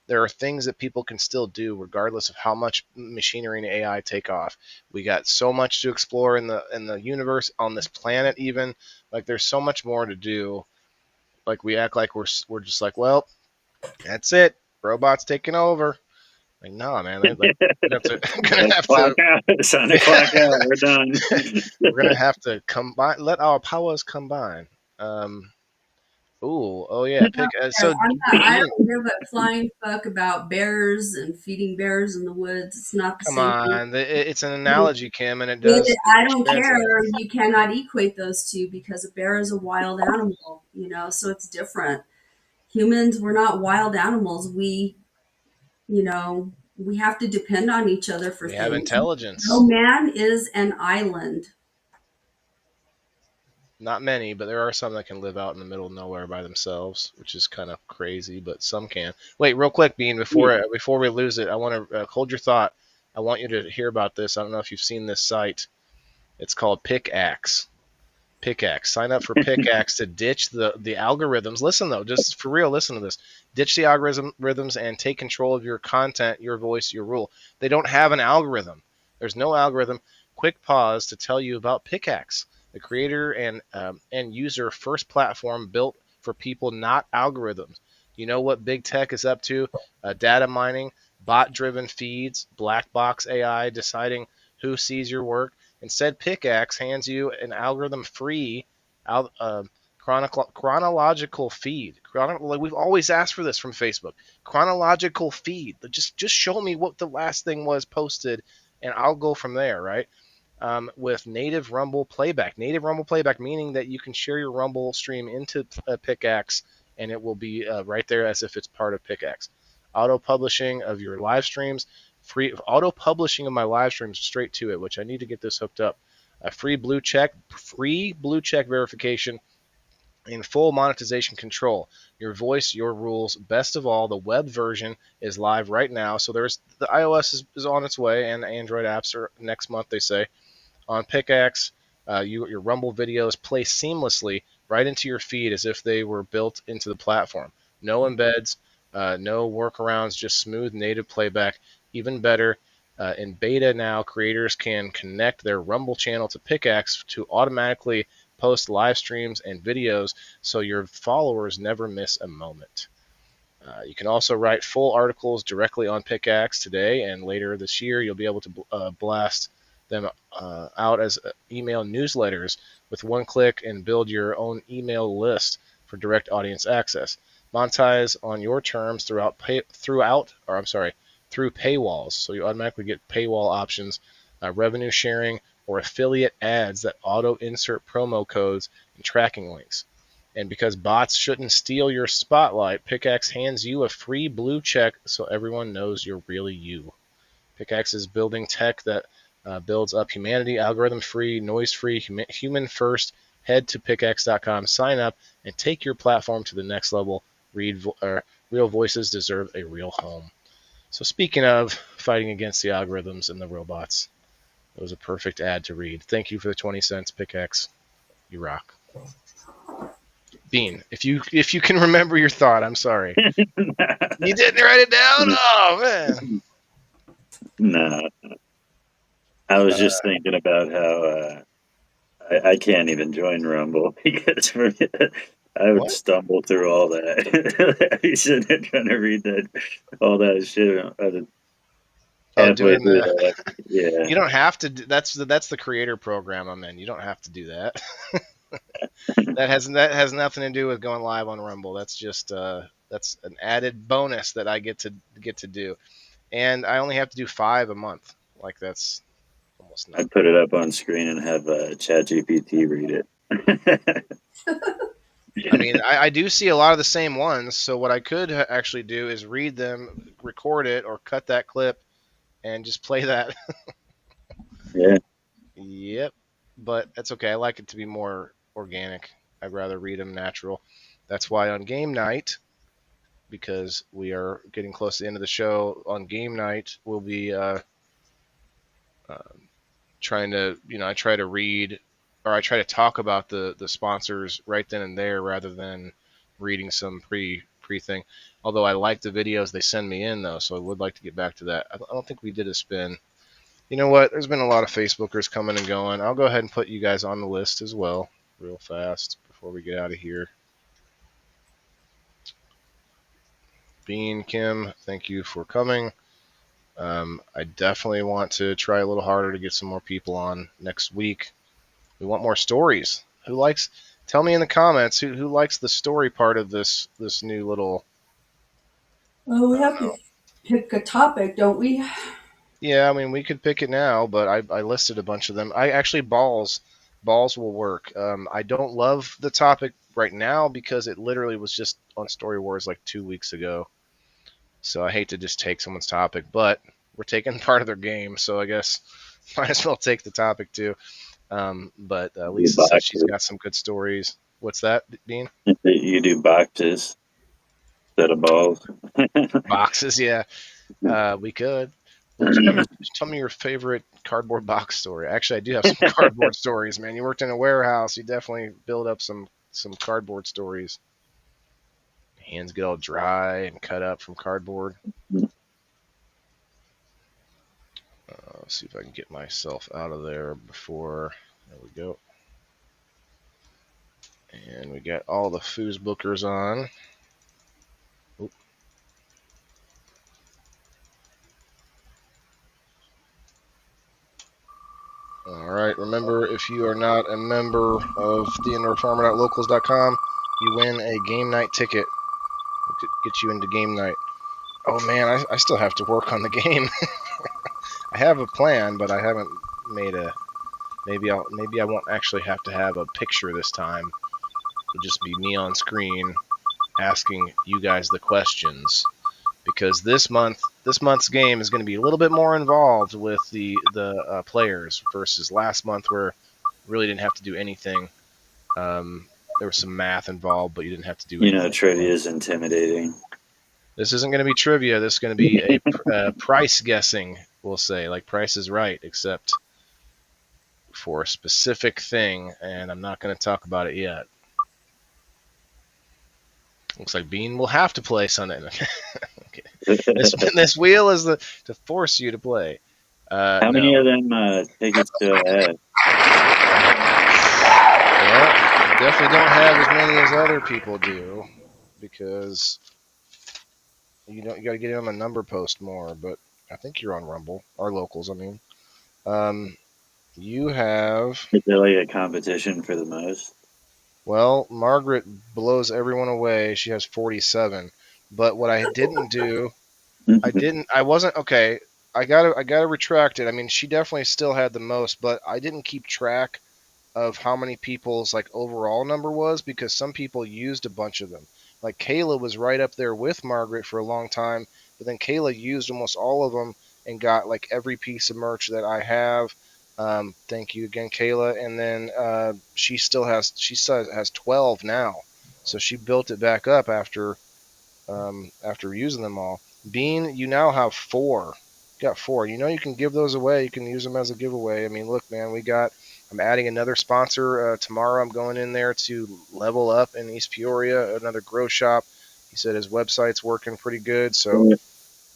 there are things that people can still do regardless of how much machinery and AI take off. We got so much to explore in the universe, on this planet even. Like there's so much more to do. Like we act like we're just like, well, that's it. Robots taking over. Like, no, man. They like gonna Let's have clock to out. It's time to clock out. We're done. we're gonna have to combine. Let our powers combine. Um, oh yeah. Pick. So I Bean, don't give a flying fuck about bears and feeding bears in the woods. It's not the come same thing. on. It's an analogy, Kim, and I it don't care. translates. You cannot equate those two because a bear is a wild animal, so it's different. Humans, we're not wild animals. We have to depend on each other for We have things. No intelligence. man is an island. Not many, but there are some that can live out in the middle of nowhere by themselves, which is kind of crazy, but some can. Wait, real quick, Bean, before we lose it, I want to hold your thought. I want you to hear about this. I don't know if you've seen this site. It's called Pickaxe. Pickaxe. Sign up for Pickaxe to ditch the algorithms. Listen though, just for real, listen to this. Ditch the algorithms and take control of your content, your voice, your rule. They don't have an algorithm. There's no algorithm. Quick pause to tell you about Pickaxe, the creator and end user first platform built for people, not algorithms. You know what big tech is up to? Data mining, bot-driven feeds, black box AI deciding who sees your work. Instead, Pickaxe hands you an algorithm-free chronological feed. Like we've always asked for this from Facebook. Chronological feed. Just show me what the last thing was posted, and I'll go from there, right? With native Rumble playback. Native Rumble playback meaning that you can share your Rumble stream into Pickaxe, and it will be right there as if it's part of Pickaxe. Auto publishing of your live streams, free auto publishing of my live streams straight to it, which I need to get this hooked up. Free blue check verification, and full monetization control. Your voice, your rules. Best of all, the web version is live right now. So there's the iOS is on its way, and Android apps are next month, they say. On Pickaxe, your Rumble videos play seamlessly right into your feed as if they were built into the platform. No embeds, no workarounds, just smooth native playback. Even better, in beta now, creators can connect their Rumble channel to Pickaxe to automatically post live streams and videos so your followers never miss a moment. You can also write full articles directly on Pickaxe today, and later this year you'll be able to blast them out as email newsletters with one click and build your own email list for direct audience access. Monetize on your terms through paywalls, so you automatically get paywall options, revenue sharing, or affiliate ads that auto insert promo codes and tracking links. And because bots shouldn't steal your spotlight, Pickaxe hands you a free blue check so everyone knows you're really you. Pickaxe is building tech that builds up humanity, algorithm-free, noise-free, human-first. Head to pickaxe.com, sign up, and take your platform to the next level. Real voices deserve a real home. So speaking of fighting against the algorithms and the robots, it was a perfect ad to read. Thank you for the 20 cents, Pickaxe. You rock. Bean, if you can remember your thought, I'm sorry. You didn't write it down? Oh man. No, I was just thinking about how I can't even join Rumble because for me, I would What? stumble through all that. You sitting there trying to read all that shit. Oh, Halfway doing through the that, yeah. you don't have to. That's the creator program I'm in. You don't have to do that. That has nothing to do with going live on Rumble. That's just that's an added bonus that I get to do, and I only have to do 5 a month. Like that's almost I nothing. put it up on screen and have ChatGPT read it. I mean, I do see a lot of the same ones. So what I could actually do is read them, record it, or cut that clip and just play that. Yeah, Yep, but that's okay. I like it to be more organic. I'd rather read them natural. That's why on game night, because we are getting close to the end of the show, on game night we'll be uh, trying to, I try to read or I try to talk about the sponsors right then and there rather than reading some pre thing. Although I like the videos they send me in though, so I would like to get back to that. I don't think we did a spin. You know what? There's been a lot of Facebookers coming and going. I'll go ahead and put you guys on the list as well, real fast before we get out of here. Bean Kim, thank you for coming. I definitely want to try a little harder to get some more people on next week. We want more stories. Who likes? Tell me in the comments who likes the story part of this new little. Well, I we don't have to know. pick a topic, don't we? Yeah, I mean we could pick it now, but I listed a bunch of them. I actually balls will work. I don't love the topic right now because it literally was just on Story Wars like 2 weeks ago. So I hate to just take someone's topic, but we're taking part of their game, so I guess might as well take the topic too. But Do Lisa says she's boxes. got some good stories. What's that, Dean? You do boxes instead of balls. Boxes, yeah. We could. Well, tell me your favorite cardboard box story. Actually, I do have some cardboard stories, man. You worked in a warehouse. You definitely build up some cardboard stories. Hands get all dry and cut up from cardboard. Let's see if I can get myself out of there before. There we go. And we got all the foosbookers on. Oop. All right. Remember, if you are not a member of theindoorfarmer.locals.com, you win a game night ticket. We'll get you into game night. Oh man, I still have to work on the game. I have a plan, but I haven't made a. Maybe I won't actually have to have a picture this time. It'll just be me on screen asking you guys the questions because this month's game is going to be a little bit more involved with the players versus last month where really didn't have to do anything. There was some math involved, but you didn't have to do anything. Trivia is intimidating. This isn't going to be trivia. This is going to be a price guessing. We'll say like Price is Right, except for a specific thing, and I'm not going to talk about it yet. Looks like Bean will have to play Sunday. Okay. This wheel is to force you to play. How many No. of them tickets do I have? Well, you definitely don't have as many as other people do because you got to get in on a number post more. But I think you're on Rumble, our locals. I mean, um, you have. Is there like a competition for the most? Well, Margaret blows everyone away. She has 47. But what I didn't do, I wasn't okay. I gotta retract it. I mean, she definitely still had the most, but I didn't keep track of how many people's like overall number was because some people used a bunch of them. Like Kayla was right up there with Margaret for a long time, but then Kayla used almost all of them and got like every piece of merch that I have. Thank you again, Kayla. And then she still has 12 now, so she built it back up after using them all. Bean, you now have four. You got four. You know you can give those away. You can use them as a giveaway. I mean, look, man, I'm adding another sponsor tomorrow. I'm going in there to Level Up in East Peoria, another grow shop. He said his website's working pretty good. So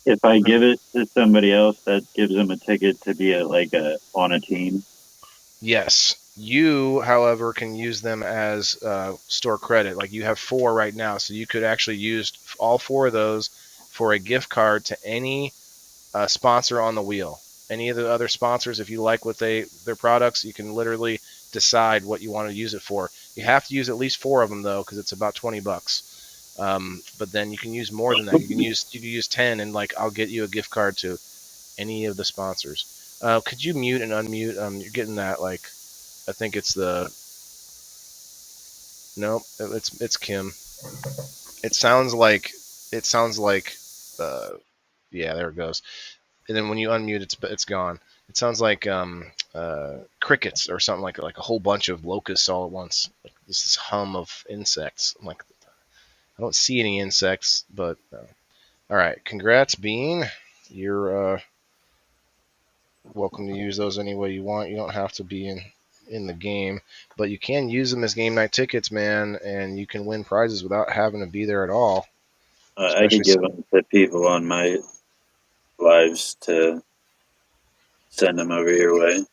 If I give it to somebody else, that gives them a ticket to be on a team. yes, you, however, can use them as store credit. Like you have four right now, so you could actually use all four of those for a gift card to any sponsor on the wheel. Any of the other sponsors, if you like their products, you can literally decide what you want to use it for. You have to use at least four of them though, because it's about $20. But then you can use more than that. You can use 10, and like I'll get you a gift card to any of the sponsors. Could you mute and unmute? You're getting that like I think it's the nope. It's Kim. It sounds like yeah, there it goes. And then when you unmute, it's gone. It sounds like crickets or something like a whole bunch of locusts all at once. Like this hum of insects. I'm like, I don't see any insects, but all right. Congrats, Bean. You're welcome to use those any way you want. You don't have to be in the game, but you can use them as game night tickets, man, and you can win prizes without having to be there at all. I could give them to people on my lives to send them over your way.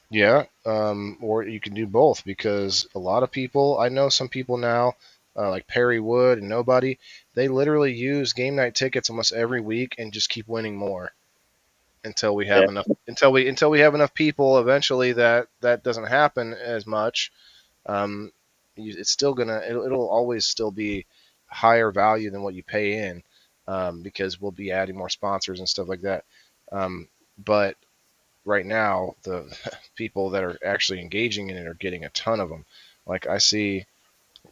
Yeah, or you can do both because a lot of people, I know some people now, like Perry Wood and Nobody, they literally use game night tickets almost every week and just keep winning more until we have Yeah. enough until we have enough people eventually that doesn't happen as much. It's still it'll always still be higher value than what you pay in, because we'll be adding more sponsors and stuff like that. But right now, the people that are actually engaging in it are getting a ton of them. Like I see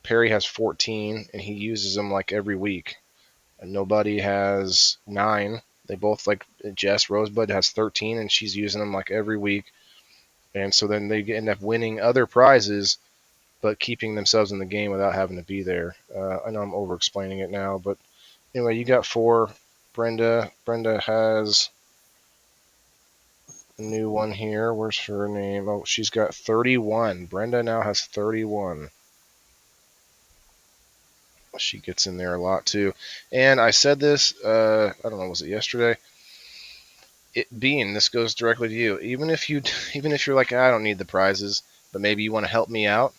Perry has 14 and he uses them like every week. And Nobody has 9. They both, like Jess Rosebud has 13 and she's using them like every week. And so then they end up winning other prizes but keeping themselves in the game without having to be there. I know I'm over explaining it now, but anyway, you got 4. Brenda has a new one here. Where's her name? Oh, she's got 31. Brenda now has 31. She gets in there a lot too. And I said this, I don't know, was it yesterday? This goes directly to you. Even if you're like, I don't need the prizes, but maybe you want to help me out,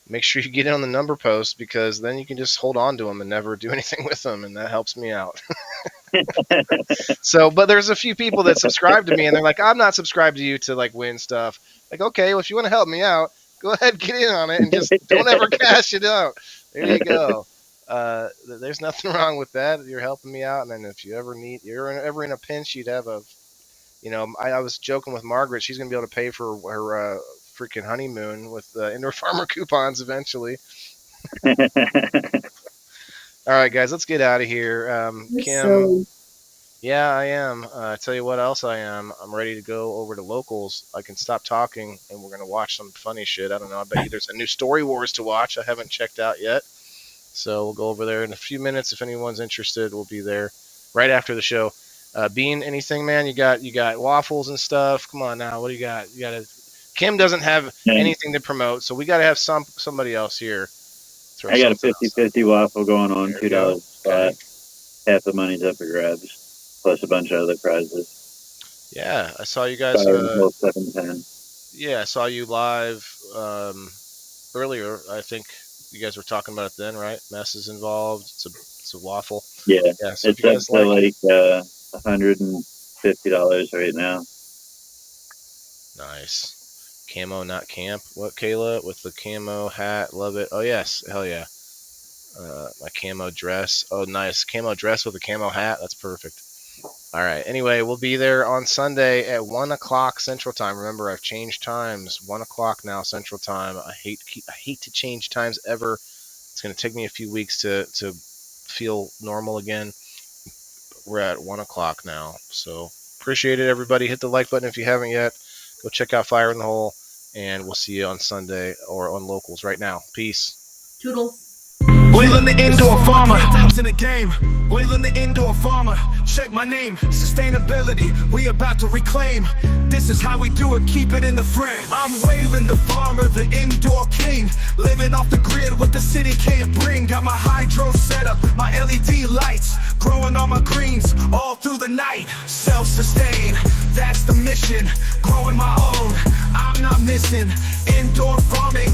make sure you get in on the number post because then you can just hold on to them and never do anything with them, and that helps me out. So, but there's a few people that subscribe to me and they're like, I'm not subscribed to you to like win stuff. Like, okay, well, if you want to help me out, go ahead, get in on it and just don't ever cash it out. There you go. There's nothing wrong with that. You're helping me out. And then if you ever ever in a pinch, you'd have I was joking with Margaret. She's going to be able to pay for her freaking honeymoon with indoor farmer coupons eventually. All right, guys, let's get out of here. Kim. So, Yeah, I am. I tell you what else I am. I'm ready to go over to locals. I can stop talking, and we're gonna watch some funny shit. I don't know. I bet you there's a new Story Wars to watch. I haven't checked out yet, so we'll go over there in a few minutes. If anyone's interested, we'll be there right after the show. Bean, anything, man? You got waffles and stuff. Come on now. What do you got? You got to. Kim doesn't have anything to promote, so we got to have somebody else here. I got a 50-50 waffle going on, $2 spot. Okay. Half the money's up for grabs. Plus a bunch of other prizes. Yeah, I saw you guys. 710. Yeah, I saw you live earlier. I think you guys were talking about it then, right? Mess is involved. It's a waffle. Yeah, So it's up to like $150 right now. Nice. Camo, not camp. What, Kayla? With the camo hat. Love it. Oh, yes. Hell yeah. My camo dress. Oh, nice. Camo dress with a camo hat. That's perfect. All right. Anyway, we'll be there on Sunday at 1 o'clock Central Time. Remember, I've changed times. 1 o'clock now Central Time. I hate to change times ever. It's going to take me a few weeks to feel normal again. We're at 1 o'clock now. So appreciate it, everybody. Hit the like button if you haven't yet. Go check out Fire in the Hole, and we'll see you on Sunday or on Locals right now. Peace. toodles. Wailing the indoor farmer, house in the game. Wailing the indoor farmer, check my name. Sustainability, we about to reclaim. This is how we do it, keep it in the frame. I'm wailing the farmer, the indoor king. Living off the grid, what the city can't bring. Got my hydro setup, my LED lights. Growing all my greens, all through the night. Self-sustain, that's the mission. Growing my own, I'm not missing. Indoor farming,